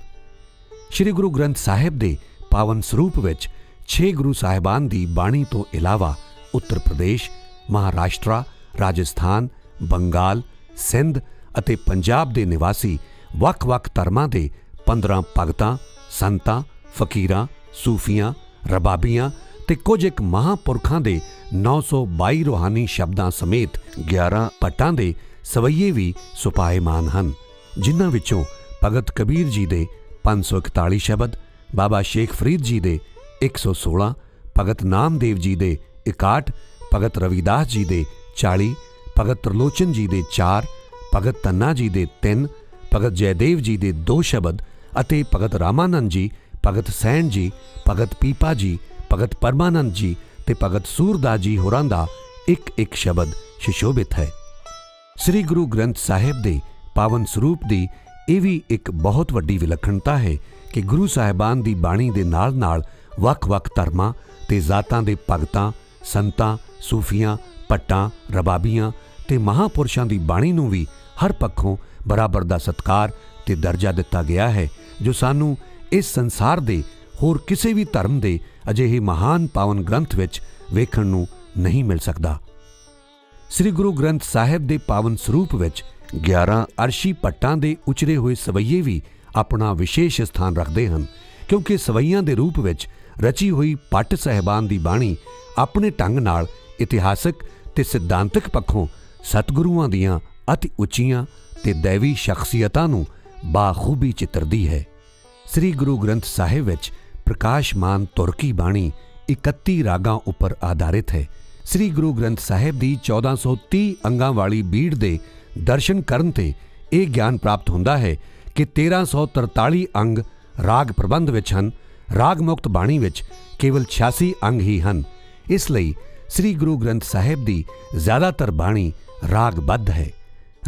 ਸ੍ਰੀ ਗੁਰੂ ਗ੍ਰੰਥ ਸਾਹਿਬ ਦੇ ਪਾਵਨ ਸਰੂਪ ਵਿੱਚ 6 ਗੁਰੂ ਸਾਹਿਬਾਨ ਦੀ ਬਾਣੀ ਤੋਂ ਇਲਾਵਾ ਉੱਤਰ ਪ੍ਰਦੇਸ਼, ਮਹਾਰਾਸ਼ਟਰ, ਰਾਜਸਥਾਨ, ਬੰਗਾਲ, ਸਿੰਧ ਅਤੇ ਪੰਜਾਬ ਦੇ ਨਿਵਾਸੀ ਵੱਖ-ਵੱਖ ਧਰਮਾਂ ਦੇ 15 ਭਗਤਾਂ, ਸੰਤਾਂ, ਫਕੀਰਾਂ, ਸੂਫੀਆਂ, ਰਬਾਬੀਆਂ ਤੇ ਕੁਝ ਇੱਕ ਮਹਾਂਪੁਰਖਾਂ ਦੇ 922 ਰੂਹਾਨੀ ਸ਼ਬਦਾਂ ਸਮੇਤ 11 ਭੱਟਾਂ ਦੇ ਸਵਈਏ ਵੀ ਸੁਭਾਏਮਾਨ ਹਨ, ਜਿਨ੍ਹਾਂ ਵਿੱਚੋਂ ਭਗਤ ਕਬੀਰ ਜੀ ਦੇ 541 ਸ਼ਬਦ, ਬਾਬਾ ਸ਼ੇਖ ਫਰੀਦ ਜੀ ਦੇ 116, ਭਗਤ ਨਾਮਦੇਵ ਜੀ ਦੇ 61, ਭਗਤ ਰਵਿਦਾਸ ਜੀ ਦੇ 40, ਭਗਤ ਤਰਲੋਚਨ ਜੀ ਦੇ 4, ਭਗਤ ਧੰਨਾ ਜੀ ਦੇ 3, ਭਗਤ ਜੈਦੇਵ ਜੀ ਦੇ 2 ਸ਼ਬਦ ਅਤੇ ਭਗਤ ਰਾਮਾਨੰਦ ਜੀ, ਭਗਤ ਸੈਣ ਜੀ, ਭਗਤ ਪੀਪਾ ਜੀ, ਭਗਤ ਪਰਮਾਨੰਦ ਜੀ ਤੇ ਭਗਤ ਸੂਰਦਾਸ ਜੀ ਹੋਰਾਂ ਦਾ ਇੱਕ ਸ਼ਬਦ ਸੁਸ਼ੋਭਿਤ ਹੈ। ਸ੍ਰੀ ਗੁਰੂ ਗ੍ਰੰਥ ਸਾਹਿਬ ਦੇ ਪਾਵਨ ਸਰੂਪ ਦੀ ਇਹ ਵੀ ਇੱਕ ਬਹੁਤ ਵੱਡੀ ਵਿਲੱਖਣਤਾ ਹੈ ਕਿ ਗੁਰੂ ਸਾਹਿਬਾਨ ਦੀ ਬਾਣੀ ਦੇ ਨਾਲ-ਨਾਲ ਵੱਖ-ਵੱਖ ਧਰਮਾਂ ਤੇ ਜ਼ਾਤਾਂ ਦੇ ਭਗਤਾਂ, ਸੰਤਾਂ, ਸੂਫੀਆਂ, ਭੱਟਾਂ, ਰਬਾਬੀਆਂ ਤੇ ਮਹਾਂਪੁਰਸ਼ਾਂ ਦੀ ਬਾਣੀ ਨੂੰ ਵੀ ਹਰ ਪੱਖੋਂ ਬਰਾਬਰ ਦਾ ਸਤਿਕਾਰ ਤੇ ਦਰਜਾ ਦਿੱਤਾ ਗਿਆ ਹੈ, ਜੋ ਸਾਨੂੰ ਇਸ ਸੰਸਾਰ ਦੇ ਹੋਰ ਕਿਸੇ ਵੀ ਧਰਮ ਦੇ ਅਜਿਹੇ ਮਹਾਨ ਪਾਵਨ ਗ੍ਰੰਥ ਵਿੱਚ ਵੇਖਣ ਨੂੰ ਨਹੀਂ ਮਿਲ ਸਕਦਾ। ਸ੍ਰੀ ਗੁਰੂ ਗ੍ਰੰਥ ਸਾਹਿਬ ਦੇ ਪਾਵਨ ਸਰੂਪ ਵਿੱਚ 11 ਅਰਸ਼ੀ ਭੱਟਾਂ ਦੇ ਉਚਰੇ ਹੋਏ ਸਵਈਏ ਵੀ ਆਪਣਾ ਵਿਸ਼ੇਸ਼ ਸਥਾਨ ਰੱਖਦੇ ਹਨ, ਕਿਉਂਕਿ ਸਵਈਆਂ ਦੇ ਰੂਪ ਵਿੱਚ ਰਚੀ ਹੋਈ ਭੱਟ ਸਾਹਿਬਾਨ ਦੀ ਬਾਣੀ ਆਪਣੇ ਢੰਗ ਨਾਲ ਇਤਿਹਾਸਕ ਤੇ ਸਿਧਾਂਤਕ ਪੱਖੋਂ ਸਤਿਗੁਰੂਆਂ ਦੀਆਂ ਅਤੀ ਉੱਚੀਆਂ ਤੇ ਦੈਵੀ ਸ਼ਖਸੀਅਤਾਂ ਨੂੰ ਬਾਖੂਬੀ ਚਿੱਤਰਦੀ ਹੈ। ਸ੍ਰੀ ਗੁਰੂ ਗ੍ਰੰਥ ਸਾਹਿਬ ਵਿੱਚ ਪ੍ਰਕਾਸ਼ਮਾਨ ਤੁਰਕੀ ਬਾਣੀ 31 ਰਾਗਾਂ ਉੱਪਰ ਆਧਾਰਿਤ ਹੈ। ਸ੍ਰੀ ਗੁਰੂ ਗ੍ਰੰਥ ਸਾਹਿਬ ਦੀ 1430 ਅੰਗਾਂ ਵਾਲੀ ਬੀੜ ਦੇ ਦਰਸ਼ਨ ਕਰਨ ਤੇ ਇਹ ਗਿਆਨ ਪ੍ਰਾਪਤ ਹੁੰਦਾ ਹੈ ਕਿ 1343 ਅੰਗ ਰਾਗ ਪ੍ਰਬੰਧ ਵਿੱਚ ਹਨ। ਰਾਗ ਮੁਕਤ ਬਾਣੀ ਵਿੱਚ ਕੇਵਲ 86 ਅੰਗ ਹੀ ਹਨ। ਇਸ ਲਈ ਸ੍ਰੀ ਗੁਰੂ ਗ੍ਰੰਥ ਸਾਹਿਬ ਦੀ ਜ਼ਿਆਦਾਤਰ ਬਾਣੀ ਰਾਗਬੱਧ ਹੈ।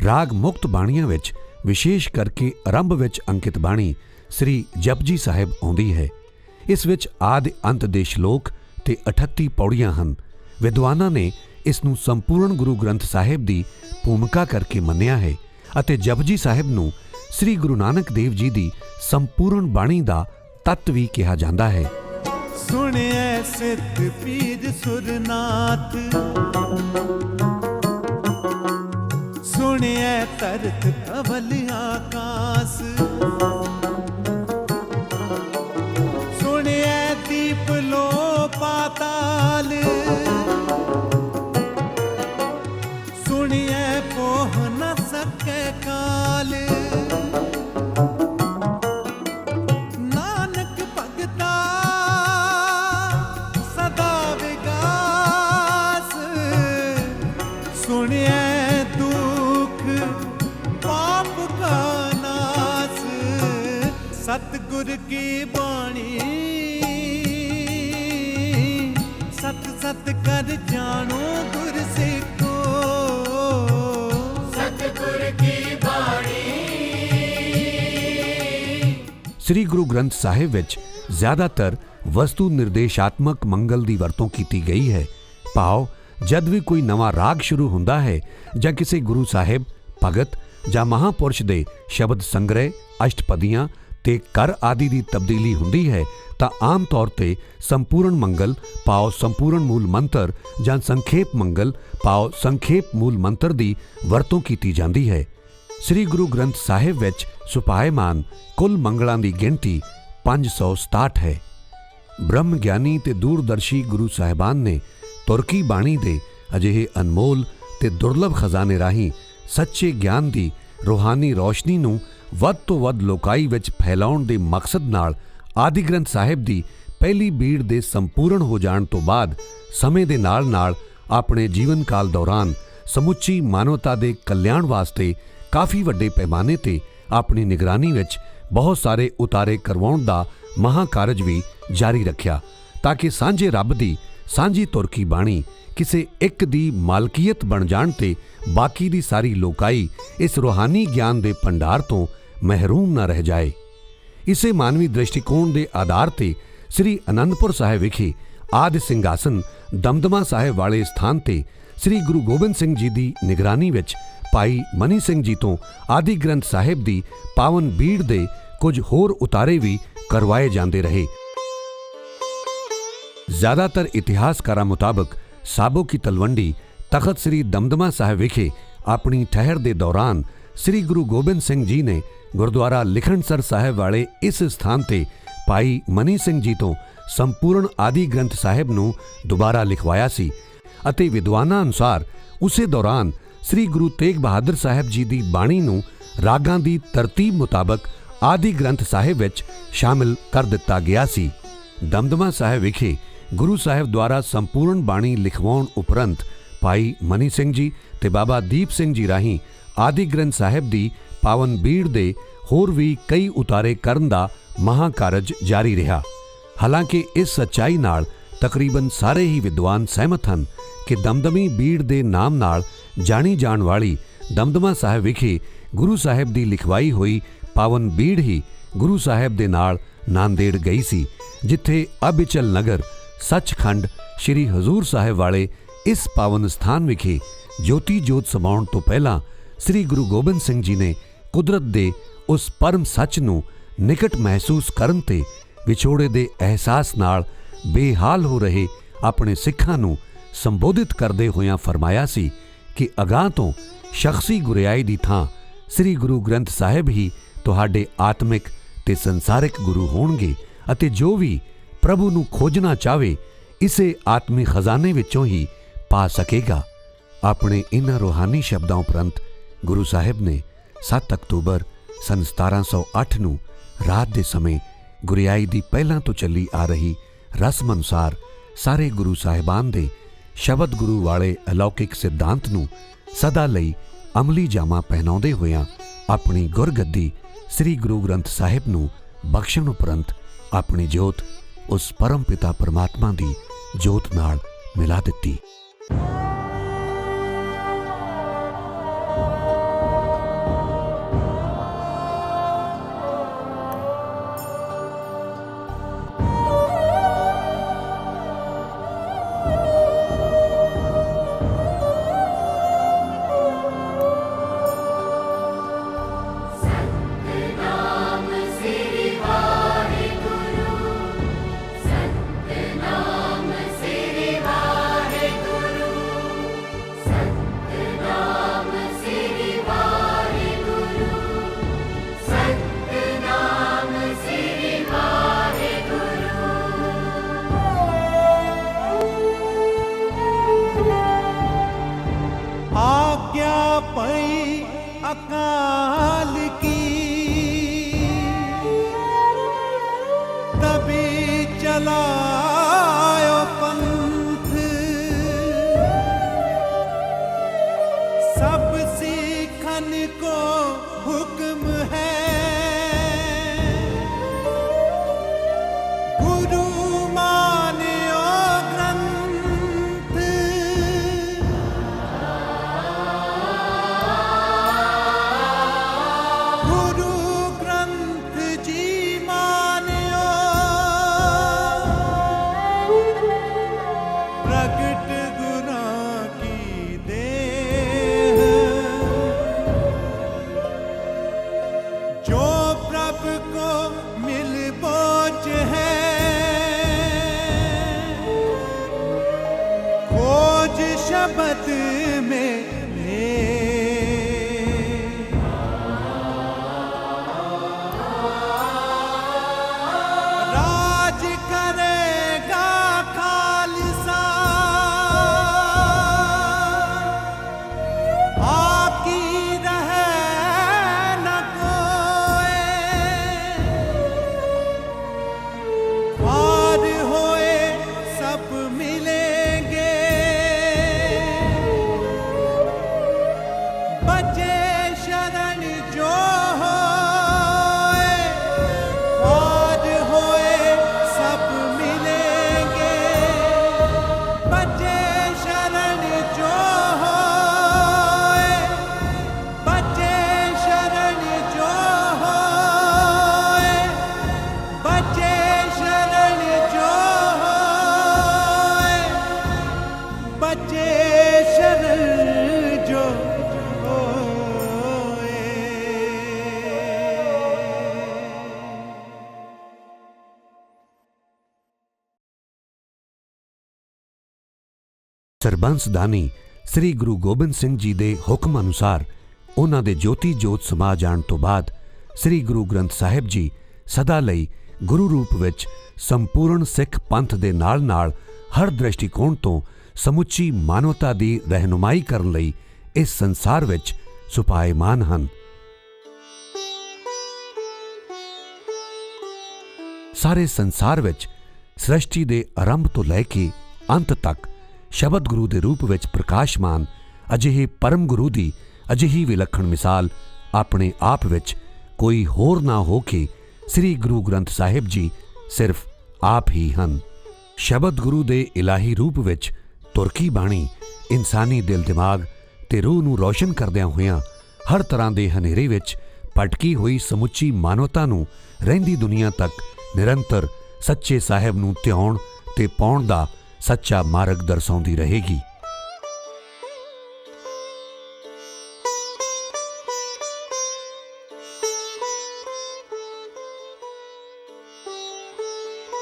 ਰਾਗ ਮੁਕਤ ਬਾਣੀਆਂ ਵਿੱਚ ਵਿਸ਼ੇਸ਼ ਕਰਕੇ ਆਰੰਭ ਵਿੱਚ ਅੰਕਿਤ ਬਾਣੀ ਸ੍ਰੀ ਜਪਜੀ ਸਾਹਿਬ ਆਉਂਦੀ ਹੈ। ਇਸ ਵਿੱਚ ਆਦਿ ਅੰਤ ਦੇ ਸ਼ਲੋਕ ਤੇ 38 ਪੌੜੀਆਂ ਹਨ। ਵਿਦਵਾਨਾਂ ਨੇ ਇਸ ਨੂੰ ਸੰਪੂਰਨ ਗੁਰੂ ਗ੍ਰੰਥ ਸਾਹਿਬ ਦੀ ਭੂਮਿਕਾ ਕਰਕੇ ਮੰਨਿਆ ਹੈ ਅਤੇ ਜਪਜੀ ਸਾਹਿਬ ਨੂੰ ਸ੍ਰੀ ਗੁਰੂ ਨਾਨਕ ਦੇਵ ਜੀ ਦੀ ਸੰਪੂਰਨ ਬਾਣੀ ਦਾ ਤੱਤ ਵੀ ਕਿਹਾ ਜਾਂਦਾ ਹੈ। ਸੁਣਿਐ ਸਿੱਧ ਪੀਰ ਸੁਰਨਾਥ, ਸੁਣਿਐ ਤਰਤ ਧਵਲ ਆਕਾਸ, ਸੁਣਿਐ ਦੀਪ ਲੋ ਪਾਤਾਲ, ਸੁਣਿਐ ਪੋਹ ਨ ਸਕੈ ਕਾਲ। ਨਾਨਕ ਭਗਤਾ ਸਦਾ ਵਿਗਾਸ, ਸੁਣਿਐ ਦੁਖ ਪਾਪ ਕਾ ਨਾਸ। ਸਤਿਗੁਰ ਕੀ ਬਾਣੀ ਸਤ ਸਤ ਕਰ ਜਾਣੋ ਗੁਰ ਸਿੱਖੋ। ਸਤਿਗੁਰ ਕੀ ਬਾਣੀ। ਸ੍ਰੀ ਗੁਰੂ ਗ੍ਰੰਥ ਸਾਹਿਬ ਵਿੱਚ ਜ਼ਿਆਦਾਤਰ ਵਸਤੂ ਨਿਰਦੇਸ਼ਾਤਮਕ ਮੰਗਲ ਦੀ ਵਰਤੋਂ ਕੀਤੀ ਗਈ ਹੈ। ਭਾਵ ਜਦ ਵੀ ਕੋਈ ਨਵਾਂ ਰਾਗ ਸ਼ੁਰੂ ਹੁੰਦਾ ਹੈ ਜਾਂ ਕਿਸੇ ਗੁਰੂ ਸਾਹਿਬ, ਭਗਤ ਜਾਂ ਮਹਾਂਪੁਰਸ਼ ਦੇ ਸ਼ਬਦ ਸੰਗ੍ਰਹਿ, ਅਸ਼ਟਪਦੀਆਂ ਤੇ ਕਰ ਆਦਿ ਦੀ ਤਬਦੀਲੀ ਹੁੰਦੀ ਹੈ ਤਾਂ ਆਮ ਤੌਰ ਤੇ ਸੰਪੂਰਨ ਮੰਗਲ ਭਾਵ ਸੰਪੂਰਨ ਮੂਲ ਮੰਤਰ ਜਾਂ ਸੰਖੇਪ ਮੰਗਲ ਭਾਵ ਸੰਖੇਪ ਮੂਲ ਮੰਤਰ ਦੀ ਵਰਤੋਂ ਕੀਤੀ ਜਾਂਦੀ ਹੈ। ਸ੍ਰੀ ਗੁਰੂ ਗ੍ਰੰਥ ਸਾਹਿਬ ਵਿੱਚ ਸੁਭਾਏਮਾਨ ਕੁੱਲ ਮੰਗਲਾਂ ਦੀ ਗਿਣਤੀ 567 ਹੈ। ਬ੍ਰਹਮ ਗਿਆਨੀ ਤੇ ਦੂਰਦਰਸ਼ੀ ਗੁਰੂ ਸਾਹਿਬਾਨ ਨੇ ਤੁਰਕੀ ਬਾਣੀ ਦੇ ਅਜਿਹੇ ਅਨਮੋਲ ਤੇ ਦੁਰਲਭ ਖਜ਼ਾਨੇ ਰਾਹੀਂ ਸੱਚੇ ਗਿਆਨ ਦੀ ਰੂਹਾਨੀ ਰੌਸ਼ਨੀ ਨੂੰ ਵੱਧ ਤੋਂ ਵੱਧ ਲੋਕਾਈ ਵਿੱਚ ਫੈਲਾਉਣ ਦੇ ਮਕਸਦ ਨਾਲ ਆਦਿ ਗ੍ਰੰਥ ਸਾਹਿਬ ਦੀ ਪਹਿਲੀ ਬੀੜ ਦੇ ਸੰਪੂਰਨ ਹੋ ਜਾਣ ਤੋਂ ਬਾਅਦ ਸਮੇਂ ਦੇ ਨਾਲ-ਨਾਲ ਆਪਣੇ ਜੀਵਨ ਕਾਲ ਦੌਰਾਨ ਸਮੁੱਚੀ ਮਾਨਵਤਾ ਦੇ ਕਲਿਆਣ ਵਾਸਤੇ ਕਾਫੀ ਵੱਡੇ ਪੈਮਾਨੇ ਤੇ ਆਪਣੀ ਨਿਗਰਾਨੀ ਵਿੱਚ ਬਹੁਤ ਸਾਰੇ ਉਤਾਰੇ ਕਰਵਾਉਣ ਦਾ ਮਹਾਕਾਰਜ ਵੀ ਜਾਰੀ ਰੱਖਿਆ, ਤਾਂ ਕਿ ਸਾਂਝੇ ਰੱਬ ਦੀ ਸਾਂਝੀ ਤੁਰਕੀ ਬਾਣੀ ਕਿਸੇ ਇੱਕ ਦੀ ਮਾਲਕੀਅਤ ਬਣ ਜਾਣ ਤੇ ਬਾਕੀ ਦੀ ਸਾਰੀ ਲੋਕਾਈ ਇਸ ਰੂਹਾਨੀ ਗਿਆਨ ਦੇ ਭੰਡਾਰ ਤੋਂ ਮਹਿਰੂਮ ਨਾ ਰਹਿ ਜਾਏ। ਇਸੇ ਮਾਨਵੀ ਦ੍ਰਿਸ਼ਟੀਕੋਣ ਦੇ ਆਧਾਰ ਤੇ ਸ੍ਰੀ ਅਨੰਦਪੁਰ ਸਾਹਿਬ ਵਿਖੇ ਆਦਿ ਸਿੰਘਾਸਨ ਦਮਦਮਾ ਸਾਹਿਬ ਵਾਲੇ ਸਥਾਨ ਤੇ ਸ੍ਰੀ ਗੁਰੂ ਗੋਬਿੰਦ ਸਿੰਘ ਜੀ ਦੀ ਨਿਗਰਾਨੀ ਵਿੱਚ ਭਾਈ ਮਨੀ ਸਿੰਘ ਜੀ ਤੋਂ ਆਦਿ ਗ੍ਰੰਥ ਸਾਹਿਬ ਦੀ ਪਾਵਨ ਬੀੜ ਦੇ ਕੁਝ ਹੋਰ ਉਤਾਰੇ ਵੀ ਕਰਵਾਏ ਜਾਂਦੇ ਰਹੇ। ਜ਼ਿਆਦਾਤਰ ਇਤਿਹਾਸਕਾਰਾਂ ਮੁਤਾਬਕ ਸਾਬੋ ਕੀ ਤਲਵੰਡੀ ਤਖਤ ਸ੍ਰੀ ਦਮਦਮਾ ਸਾਹਿਬ ਵਿਖੇ ਆਪਣੀ ਠਹਿਰ ਦੇ ਦੌਰਾਨ ਸ੍ਰੀ ਗੁਰੂ ਗੋਬਿੰਦ ਸਿੰਘ ਜੀ ਨੇ ਗੁਰਦੁਆਰਾ ਲਿਖਣਸਰ ਸਾਹਿਬ ਵਾਲੇ ਇਸ ਸਥਾਨ ਤੇ ਭਾਈ ਮਨੀ ਸਿੰਘ ਜੀ ਤੋਂ ਸੰਪੂਰਨ ਆਦਿ ਗ੍ਰੰਥ ਸਾਹਿਬ ਨੂੰ ਦੁਬਾਰਾ ਲਿਖਵਾਇਆ ਸੀ ਅਤੇ ਵਿਦਵਾਨਾਂ ਅਨੁਸਾਰ ਉਸੇ ਦੌਰਾਨ ਸ੍ਰੀ ਗੁਰੂ ਤੇਗ ਬਹਾਦਰ ਸਾਹਿਬ ਜੀ ਦੀ ਬਾਣੀ ਨੂੰ ਰਾਗਾਂ ਦੀ ਤਰਤੀਬ ਮੁਤਾਬਕ ਆਦਿ ਗ੍ਰੰਥ ਸਾਹਿਬ ਵਿੱਚ ਸ਼ਾਮਿਲ ਕਰ ਦਿੱਤਾ ਗਿਆ ਸੀ। ਦਮਦਮਾ ਸਾਹਿਬ ਵਿਖੇ ਗੁਰੂ ਸਾਹਿਬ ਦੁਆਰਾ ਸੰਪੂਰਨ ਬਾਣੀ ਲਿਖਵਾਉਣ ਉਪਰੰਤ ਭਾਈ ਮਨੀ ਸਿੰਘ ਜੀ ਤੇ ਬਾਬਾ ਦੀਪ ਸਿੰਘ ਜੀ ਰਾਹੀਂ ਆਦਿ ਗ੍ਰੰਥ ਸਾਹਿਬ ਦੀ ਪਾਵਨ ਬੀੜ ਦੇ ਹੋਰ ਵੀ ਕਈ ਉਤਾਰੇ ਕਰਨ ਦਾ ਮਹਾਕਾਰਜ ਜਾਰੀ ਰਿਹਾ। ਹਾਲਾਂਕਿ ਇਸ ਸੱਚਾਈ ਨਾਲ ਤਕਰੀਬਨ ਸਾਰੇ ਹੀ ਵਿਦਵਾਨ ਸਹਿਮਤ ਹਨ ਕਿ ਦਮਦਮੀ ਬੀੜ ਦੇ ਨਾਮ ਨਾਲ ਜਾਣੀ ਜਾਣ ਵਾਲੀ ਦਮਦਮਾ ਸਾਹਿਬ ਵਿਖੇ ਗੁਰੂ ਸਾਹਿਬ ਦੀ ਲਿਖਵਾਈ ਹੋਈ ਪਾਵਨ ਬੀੜ ਹੀ ਗੁਰੂ ਸਾਹਿਬ ਦੇ ਨਾਲ ਨਾਂਦੇੜ ਗਈ ਸੀ, ਜਿੱਥੇ ਅਬਿਚਲ ਨਗਰ ਸੱਚਖੰਡ ਸ੍ਰੀ ਹਜ਼ੂਰ ਸਾਹਿਬ ਵਾਲੇ ਇਸ ਪਾਵਨ ਸਥਾਨ ਵਿਖੇ ਜੋਤੀ ਜੋਤ ਸਮਾਉਣ ਤੋਂ ਪਹਿਲਾਂ ਸ੍ਰੀ ਗੁਰੂ ਗੋਬਿੰਦ ਸਿੰਘ ਜੀ ਨੇ ਕੁਦਰਤ ਦੇ ਉਸ ਪਰਮ ਸੱਚ ਨੂੰ ਨਿਕਟ ਮਹਿਸੂਸ ਕਰਨ ਤੇ ਵਿਛੋੜੇ ਦੇ ਅਹਿਸਾਸ ਨਾਲ ਬੇਹਾਲ ਹੋ ਰਹੇ ਆਪਣੇ ਸਿੱਖਾਂ ਨੂੰ ਸੰਬੋਧਿਤ ਕਰਦੇ ਹੋਇਆਂ ਫਰਮਾਇਆ ਸੀ ਕਿ ਅਗਾਂਹ ਤੋਂ ਸ਼ਖਸੀ ਗੁਰਿਆਈ ਦੀ ਥਾਂ ਸ੍ਰੀ ਗੁਰੂ ਗ੍ਰੰਥ ਸਾਹਿਬ ਹੀ ਤੁਹਾਡੇ ਆਤਮਿਕ ਤੇ ਸੰਸਾਰਿਕ ਗੁਰੂ ਹੋਣਗੇ ਅਤੇ ਜੋ ਵੀ ਪ੍ਰਭੂ ਨੂੰ ਖੋਜਣਾ ਚਾਹਵੇ ਇਸੇ ਆਤਮੀ ਖਜ਼ਾਨੇ ਵਿੱਚੋਂ ਹੀ ਪਾ ਸਕੇਗਾ। ਆਪਣੇ ਇਨ੍ਹਾਂ ਰੂਹਾਨੀ ਸ਼ਬਦਾਂ ਉਪਰੰਤ ਗੁਰੂ ਸਾਹਿਬ ਨੇ 7 ਅਕਤੂਬਰ ਸੰਨ 1708 ਨੂੰ ਰਾਤ ਦੇ ਸਮੇਂ ਗੁਰਿਆਈ ਦੀ ਪਹਿਲਾਂ ਤੋਂ ਚੱਲੀ ਆ ਰਹੀ ਰਸਮ ਅਨੁਸਾਰ ਸਾਰੇ ਗੁਰੂ ਸਾਹਿਬਾਨ ਦੇ ਸ਼ਬਦ ਗੁਰੂ ਵਾਲੇ ਅਲੌਕਿਕ ਸਿਧਾਂਤ ਨੂੰ ਸਦਾ ਲਈ ਅਮਲੀ ਜਾਮਾ ਪਹਿਨਾਉਂਦੇ ਹੋਇਆਂ ਆਪਣੀ ਗੁਰਗੱਦੀ ਸ੍ਰੀ ਗੁਰੂ ਗ੍ਰੰਥ ਸਾਹਿਬ ਨੂੰ ਬਖਸ਼ਣ ਉਪਰੰਤ ਆਪਣੀ ਜੋਤ ਉਸ ਪਰਮ ਪਿਤਾ ਪਰਮਾਤਮਾ ਦੀ ਜੋਤ ਨਾਲ ਮਿਲਾ ਦਿੱਤੀ। ਸਤਿਨਾਮ ਸ੍ਰੀ ਵਾਹਿਗੁਰੂ ਸਤਿਨਾਮ ਸ੍ਰੀ ਵਾਹਿਗੁਰੂ ਸਤਿਨਾਮ ਸ੍ਰੀ ਵਾਹਿਗੁਰੂ ਸਤਿਨਾਮ ਸ੍ਰੀ ਵਾਹਿਗੁਰੂ। आज्ञा पई अकाल की तभी चलायो पंथ सब सीखन को हुक्म है गुरु मान्यो ग्रंथ गुरु ग्रंथ जी मान्यो प्रगट गुरां की देह जो प्रभ को मिल बोझ है खोज शब्द में ले राज करेगा खालसा आपकी रहे न कोई पार होए सब मिलेंगे ਸਰਬੰਸ ਦਾਨੀ ਸ੍ਰੀ ਗੁਰੂ ਗੋਬਿੰਦ ਸਿੰਘ ਜੀ ਦੇ ਹੁਕਮ ਅਨੁਸਾਰ ਉਹਨਾਂ ਦੇ ਜੋਤੀ ਜੋਤ ਸਮਾ ਜਾਣ ਤੋਂ ਬਾਅਦ ਸ੍ਰੀ ਗੁਰੂ ਗ੍ਰੰਥ ਸਾਹਿਬ ਜੀ ਸਦਾ ਲਈ ਗੁਰੂ ਰੂਪ ਵਿੱਚ ਸੰਪੂਰਨ ਸਿੱਖ ਪੰਥ ਦੇ ਨਾਲ-ਨਾਲ ਹਰ ਦ੍ਰਿਸ਼ਟੀਕੋਣ ਤੋਂ ਸਮੁੱਚੀ ਮਾਨਵਤਾ ਦੀ ਰਹਿਨੁਮਾਈ ਕਰਨ ਲਈ ਇਸ ਸੰਸਾਰ ਵਿੱਚ ਸੁਭਾਏਮਾਨ ਹਨ। ਸਾਰੇ ਸੰਸਾਰ ਵਿੱਚ ਸ੍ਰਿਸ਼ਟੀ ਦੇ ਆਰੰਭ ਤੋਂ ਲੈ ਕੇ ਅੰਤ ਤੱਕ ਸ਼ਬਦ ਗੁਰੂ ਦੇ ਰੂਪ ਵਿੱਚ ਪ੍ਰਕਾਸ਼ਮਾਨ ਅਜਿਹੇ ਪਰਮ ਗੁਰੂ ਦੀ ਅਜਿਹੀ ਵਿਲੱਖਣ ਮਿਸਾਲ ਆਪਣੇ ਆਪ ਵਿੱਚ ਕੋਈ ਹੋਰ ਨਾ ਹੋ ਕੇ ਸ੍ਰੀ ਗੁਰੂ ਗ੍ਰੰਥ ਸਾਹਿਬ ਜੀ ਸਿਰਫ ਆਪ ਹੀ ਹਨ। ਸ਼ਬਦ ਗੁਰੂ ਦੇ ਇਲਾਹੀ ਰੂਪ ਵਿੱਚ ਤੁਰਕੀ ਬਾਣੀ ਇਨਸਾਨੀ ਦਿਲ ਦਿਮਾਗ ਤੇ ਰੂਹ ਨੂੰ ਰੌਸ਼ਨ ਕਰਦਿਆਂ ਹੋਇਆਂ ਹਰ ਤਰ੍ਹਾਂ ਦੇ ਹਨੇਰੇ ਵਿੱਚ ਭਟਕੀ ਹੋਈ ਸਮੁੱਚੀ ਮਾਨਵਤਾ ਨੂੰ ਰਹਿੰਦੀ ਦੁਨੀਆ ਤੱਕ ਨਿਰੰਤਰ ਸੱਚੇ ਸਾਹਿਬ ਨੂੰ ਧਿਆਉਣ ਤੇ ਪਾਉਣ ਦਾ ਸੱਚਾ ਮਾਰਗ ਦਰਸਾਉਂਦੀ ਰਹੇਗੀ।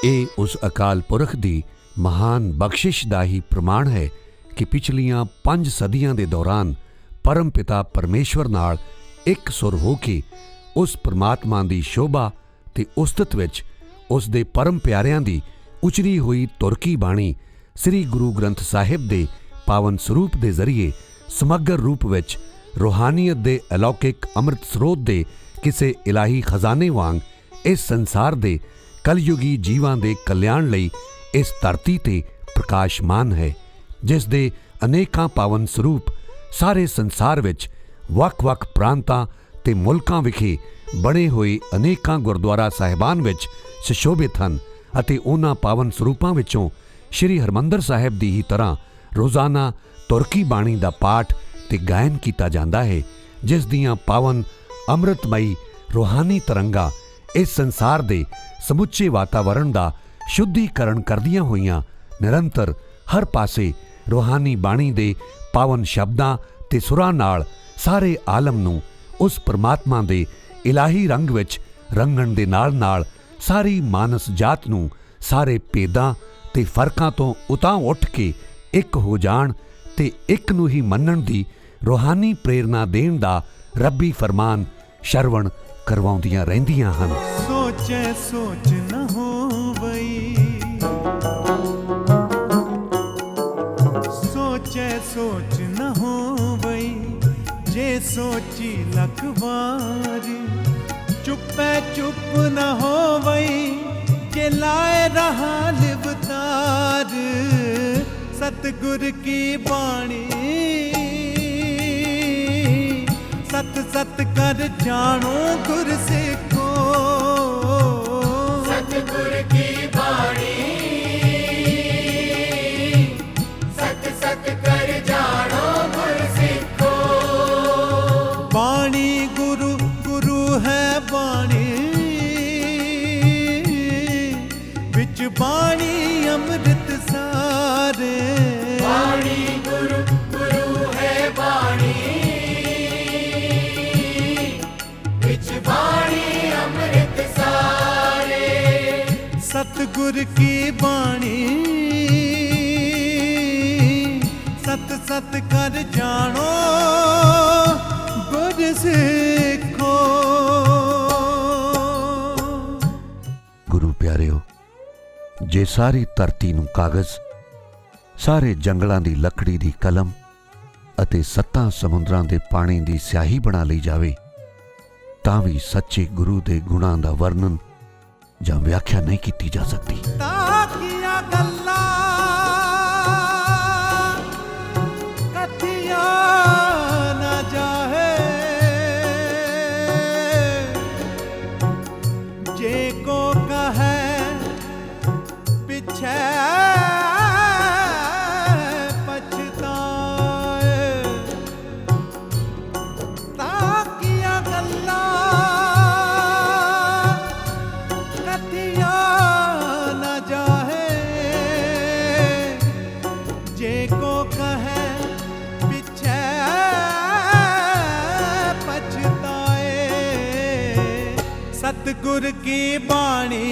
ਇਹ ਉਸ ਅਕਾਲ ਪੁਰਖ ਦੀ ਮਹਾਨ ਬਖਸ਼ਿਸ਼ ਦਾ ਹੀ ਪ੍ਰਮਾਣ ਹੈ ਕਿ ਪਿਛਲੀਆਂ 5 ਸਦੀਆਂ ਦੇ ਦੌਰਾਨ ਪਰਮ ਪਿਤਾ ਪਰਮੇਸ਼ਵਰ ਨਾਲ ਇੱਕ ਸੁਰ ਹੋ ਕੇ ਉਸ ਪਰਮਾਤਮਾ ਦੀ ਸ਼ੋਭਾ ਤੇ ਉਸਤਤ ਵਿੱਚ ਉਸ ਦੇ ਪਰਮ ਪਿਆਰਿਆਂ ਦੀ ਉਚਰੀ ਹੋਈ ਤੁਰਕੀ ਬਾਣੀ ਸ੍ਰੀ ਗੁਰੂ ਗ੍ਰੰਥ ਸਾਹਿਬ ਦੇ ਪਾਵਨ ਸਰੂਪ ਦੇ ਜ਼ਰੀਏ ਸਮਗਰ ਰੂਪ ਵਿੱਚ ਰੂਹਾਨੀਅਤ ਦੇ ਅਲੌਕਿਕ ਅੰਮ੍ਰਿਤ ਸਰੋਤ ਦੇ ਕਿਸੇ ਇਲਾਹੀ ਖਜ਼ਾਨੇ ਵਾਂਗ ਇਸ ਸੰਸਾਰ ਦੇ ਕਲਯੁਗੀ ਜੀਵਾਂ ਦੇ ਕਲਿਆਣ ਲਈ ਇਸ ਧਰਤੀ ਤੇ ਪ੍ਰਕਾਸ਼ਮਾਨ ਹੈ, ਜਿਸ ਦੇ ਅਨੇਕਾਂ ਪਾਵਨ ਸਰੂਪ ਸਾਰੇ ਸੰਸਾਰ ਵਿੱਚ ਵੱਖ-ਵੱਖ ਪ੍ਰਾਂਤਾਂ ਤੇ ਮੁਲਕਾਂ ਵਿਖੇ ਬਣੇ ਹੋਏ ਅਨੇਕਾਂ ਗੁਰਦੁਆਰਾ ਸਾਹਿਬਾਨ ਵਿੱਚ ਸੁਸ਼ੋਭਿਤ ਹਨ ਅਤੇ ਉਹਨਾਂ ਪਾਵਨ ਸਰੂਪਾਂ ਵਿੱਚੋਂ ਸ਼੍ਰੀ ਹਰਿਮੰਦਰ ਸਾਹਿਬ ਦੀ ਹੀ ਤਰ੍ਹਾਂ ਰੋਜ਼ਾਨਾ ਤੁਰਕੀ ਬਾਣੀ ਦਾ ਪਾਠ ਤੇ ਗਾਇਨ ਕੀਤਾ ਜਾਂਦਾ ਹੈ, ਜਿਸ ਦੀਆਂ ਪਾਵਨ ਅੰਮ੍ਰਿਤਮਈ ਰੂਹਾਨੀ ਤਰੰਗਾਂ ਇਸ ਸੰਸਾਰ ਦੇ ਸਮੁੱਚੇ ਵਾਤਾਵਰਣ ਦਾ ਸ਼ੁੱਧੀਕਰਨ ਕਰਦੀਆਂ ਹੋਈਆਂ ਨਿਰੰਤਰ ਹਰ ਪਾਸੇ ਰੂਹਾਨੀ ਬਾਣੀ ਦੇ ਪਾਵਨ ਸ਼ਬਦਾਂ ਤੇ ਸੁਰਾਂ ਨਾਲ ਸਾਰੇ ਆਲਮ ਨੂੰ ਉਸ ਪਰਮਾਤਮਾ ਦੇ ਇਲਾਹੀ ਰੰਗ ਵਿੱਚ ਰੰਗਣ ਦੇ ਨਾਲ-ਨਾਲ ਸਾਰੀ ਮਾਨਸ ਜਾਤ ਨੂੰ ਸਾਰੇ ਭੇਦਾਂ ਤੇ ਫਰਕਾਂ ਤੋਂ ਉਤਾਂ ਉੱਠ ਕੇ ਇੱਕ ਹੋ ਜਾਣ ਤੇ ਇੱਕ ਨੂੰ ਹੀ ਮੰਨਣ ਦੀ ਰੂਹਾਨੀ ਪ੍ਰੇਰਨਾ ਦੇਣ ਦਾ ਰੱਬੀ ਫਰਮਾਨ ਸ਼ਰਵਣ ਕਰਵਾਉਂਦੀਆਂ ਰਹਿੰਦੀਆਂ ਹਨ। सोचे सोच न होवई, सोचे सोच न होवई, जे सोची लख बार, चुपे चुप न होवई, जे लाए रहा लिवतार, सतगुर की बाणी सत सत कर जानो गुर सिखो, सतगुर की बाणी सत सत कर जानो गुर सिखो। बाणी गुरु गुरु है बाणी, विच बाणी अमृत सारे, बाणी गुरु गुरु है बाणी बाणी अमृत सारे। सतगुर की बाणी सत सत कर जानो गुर सिखो। ਗੁਰੂ ਪਿਆਰਿਓ, ਜੇ ਸਾਰੀ ਧਰਤੀ ਨੂੰ ਕਾਗਜ਼, ਸਾਰੇ ਜੰਗਲਾਂ ਦੀ ਲੱਕੜੀ ਦੀ ਕਲਮ ਅਤੇ 7 ਸਮੁੰਦਰਾਂ ਦੇ ਪਾਣੀ ਦੀ ਸਿਆਹੀ ਬਣਾ ਲਈ ਜਾਵੇ ਤਾਂ ਵੀ ਸੱਚੇ ਗੁਰੂ ਦੇ ਗੁਣਾਂ ਦਾ ਵਰਣਨ ਜਾਂ ਵਿਆਖਿਆ ਨਹੀਂ ਕੀਤੀ ਜਾ ਸਕਦੀ। ਤਾਕੀਆਂ ਗੱਲਾਂ ਕਥੀਆਂ ਨਾ ਜਾਹੇ, ਜੇ ਕੋ ਕਹੈ ਪਿਛੈ सतगुर की बाणी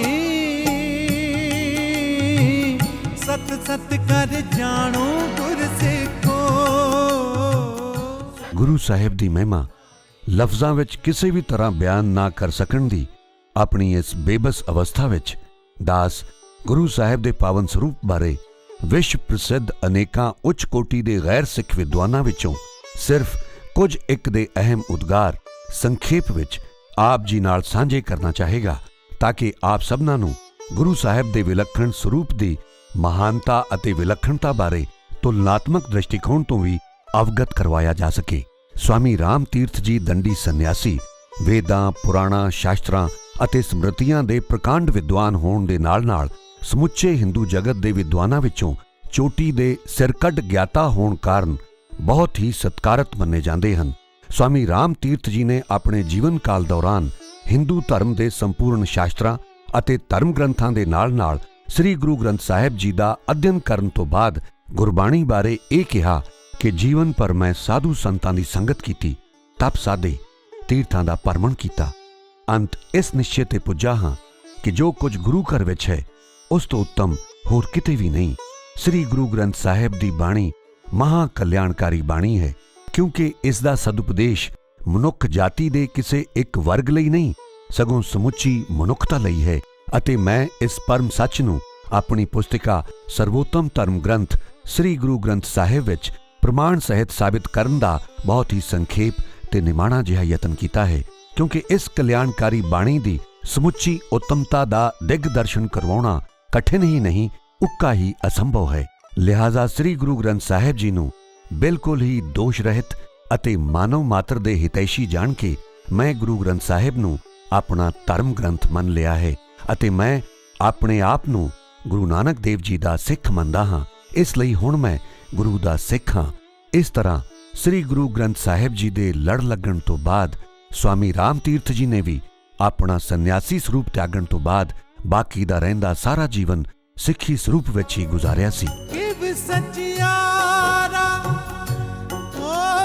सत सत कर जानो गुर ਗੁਰੂ ਸਾਹਿਬ ਦੀ ਮਹਿਮਾ ਲਫ਼ਜ਼ਾਂ ਵਿੱਚ ਕਿਸੇ ਵੀ ਤਰ੍ਹਾਂ ਬਿਆਨ ਨਾ ਕਰ ਸਕਣ ਦੀ ਆਪਣੀ ਇਸ ਬੇਬਸ ਅਵਸਥਾ ਵਿੱਚ ਦਾਸ ਗੁਰੂ ਸਾਹਿਬ ਦੇ ਪਾਵਨ ਸਰੂਪ ਬਾਰੇ ਵਿਸ਼ਵ ਪ੍ਰਸਿੱਧ ਅਨੇਕਾਂ ਉੱਚ ਕੋਟੀ ਦੇ ਗੈਰ ਸਿੱਖ ਵਿਦਵਾਨਾਂ ਵਿੱਚੋਂ ਸਿਰਫ ਕੁਝ ਇੱਕ ਦੇ ਅਹਿਮ ਉਦਗਾਰ ਸੰਖੇਪ ਵਿੱਚ ਆਪ ਜੀ ਨਾਲ ਸਾਂਝੇ ਕਰਨਾ ਚਾਹੇਗਾ, ਤਾਂ ਕਿ ਆਪ ਸਭਨਾਂ ਨੂੰ ਗੁਰੂ ਸਾਹਿਬ ਦੇ ਵਿਲੱਖਣ ਸਰੂਪ ਦੀ ਮਹਾਨਤਾ ਅਤੇ ਵਿਲੱਖਣਤਾ ਬਾਰੇ ਤੁਲਨਾਤਮਕ ਦ੍ਰਿਸ਼ਟੀਕੋਣ ਤੋਂ ਵੀ ਅਵਗਤ ਕਰਵਾਇਆ ਜਾ ਸਕੇ। ਸਵਾਮੀ ਰਾਮ ਤੀਰਥ ਜੀ ਦੰਡੀ ਸੰਨਿਆਸੀ ਵੇਦਾਂ, ਪੁਰਾਣਾਂ, ਸ਼ਾਸਤਰਾਂ ਅਤੇ ਸਮ੍ਰਿਤੀਆਂ ਦੇ ਪ੍ਰਕਾਂਡ ਵਿਦਵਾਨ ਹੋਣ ਦੇ ਨਾਲ-ਨਾਲ ਸਮੁੱਚੇ ਹਿੰਦੂ ਜਗਤ ਦੇ ਵਿਦਵਾਨਾਂ ਵਿੱਚੋਂ ਚੋਟੀ ਦੇ ਸਿਰਕੱਢ ਗਿਆਤਾ ਹੋਣ ਕਾਰਨ ਬਹੁਤ ਹੀ ਸਤਿਕਾਰਤ ਮੰਨੇ ਜਾਂਦੇ ਹਨ। ਸਵਾਮੀ ਰਾਮ ਤੀਰਥ ਜੀ ਨੇ ਆਪਣੇ ਜੀਵਨ ਕਾਲ ਦੌਰਾਨ ਹਿੰਦੂ ਧਰਮ ਦੇ ਸੰਪੂਰਨ ਸ਼ਾਸਤਰਾਂ ਅਤੇ ਧਰਮ ਗ੍ਰੰਥਾਂ ਦੇ ਨਾਲ-ਨਾਲ ਸ੍ਰੀ ਗੁਰੂ ਗ੍ਰੰਥ ਸਾਹਿਬ ਜੀ ਦਾ ਅਧਿਐਨ ਕਰਨ ਤੋਂ ਬਾਅਦ ਗੁਰਬਾਣੀ ਬਾਰੇ ਇਹ ਕਿਹਾ ਕਿ ਜੀਵਨ ਭਰ ਮੈਂ ਸਾਧੂ ਸੰਤਾਂ ਦੀ ਸੰਗਤ ਕੀਤੀ, ਤਪ ਸਾਧੇ, ਤੀਰਥਾਂ ਦਾ ਭਰਮਣ ਕੀਤਾ। ਅੰਤ ਇਸ ਨਿਸ਼ਚੇ ਤੇ ਪੁੱਜਾ ਹਾਂ ਕਿ ਜੋ ਕੁਝ ਗੁਰੂ ਘਰ ਵਿੱਚ ਹੈ ਉਸ ਤੋਂ ਉੱਤਮ ਹੋਰ ਕਿਤੇ ਵੀ ਨਹੀਂ। ਸ੍ਰੀ ਗੁਰੂ ਗ੍ਰੰਥ ਸਾਹਿਬ ਦੀ ਬਾਣੀ ਮਹਾ ਕਲਿਆਣਕਾਰੀ ਬਾਣੀ ਹੈ, ਕਿਉਂਕਿ ਇਸ ਦਾ ਸਦਉਪਦੇਸ਼ ਮਨੁੱਖ ਜਾਤੀ ਦੇ ਕਿਸੇ ਇੱਕ ਵਰਗ ਲਈ ਨਹੀਂ ਸਗੋਂ ਸਮੁੱਚੀ ਮਨੁੱਖਤਾ ਲਈ ਹੈ। ਅਤੇ ਮੈਂ ਇਸ ਪਰਮ ਸੱਚ ਨੂੰ ਆਪਣੀ ਪੁਸਤਿਕਾ ਸਰਵੋਤਮ ਧਰਮ ਗ੍ਰੰਥ ਸ੍ਰੀ ਗੁਰੂ ਗ੍ਰੰਥ ਸਾਹਿਬ ਵਿੱਚ ਪ੍ਰਮਾਣ ਸਹਿਤ ਸਾਬਿਤ ਕਰਨ ਦਾ ਬਹੁਤ ਹੀ ਸੰਖੇਪ ਤੇ ਨਿਮਾਣਾ ਜਿਹਾ ਯਤਨ ਕੀਤਾ ਹੈ, ਕਿਉਂਕਿ ਇਸ ਕਲਿਆਣਕਾਰੀ ਬਾਣੀ ਦੀ ਸਮੁੱਚੀ ਉੱਤਮਤਾ ਦਾ ਦਿਗਦਰਸ਼ਨ ਕਰਵਾਉਣਾ ਕਠਿਨ ਹੀ ਨਹੀਂ, ਉੱਕਾ ਹੀ ਅਸੰਭਵ ਹੈ। ਲਿਹਾਜ਼ਾ ਸ੍ਰੀ ਗੁਰੂ ਗ੍ਰੰਥ ਸਾਹਿਬ ਜੀ ਨੂੰ ਬਿਲਕੁਲ ਹੀ ਦੋਸ਼ ਰਹਿਤ ਅਤੇ ਮਾਨਵ ਮਾਤਰ ਦੇ ਹਿਤੈਸ਼ੀ ਜਾਣ ਕੇ ਮੈਂ ਗੁਰੂ ਗ੍ਰੰਥ ਸਾਹਿਬ ਨੂੰ ਆਪਣਾ ਧਰਮ ਗ੍ਰੰਥ ਮੰਨ ਲਿਆ ਹੈ ਅਤੇ ਮੈਂ ਆਪਣੇ ਆਪ ਨੂੰ ਗੁਰੂ ਨਾਨਕ ਦੇਵ ਜੀ ਦਾ ਸਿੱਖ ਮੰਨਦਾ ਹਾਂ। ਇਸ ਲਈ ਹੁਣ ਮੈਂ ਗੁਰੂ ਦਾ ਸਿੱਖ ਹਾਂ। ਇਸ ਤਰ੍ਹਾਂ ਸ੍ਰੀ ਗੁਰੂ ਗ੍ਰੰਥ ਸਾਹਿਬ ਜੀ ਦੇ ਲੜ ਲੱਗਣ ਤੋਂ ਬਾਅਦ ਸਵਾਮੀ ਰਾਮ ਤੀਰਥ ਜੀ ਨੇ ਵੀ ਆਪਣਾ ਸੰਨਿਆਸੀ ਸਰੂਪ ਤਿਆਗਣ ਤੋਂ ਬਾਅਦ ਬਾਕੀ ਦਾ ਰਹਿੰਦਾ ਸਾਰਾ ਜੀਵਨ ਸਿੱਖੀ ਸਰੂਪ ਵਿੱਚ ਹੀ ਗੁਜ਼ਾਰਿਆ ਸੀ। ਕਿਵ ਸਚਿਆਰਾ ਹੋਈਐ,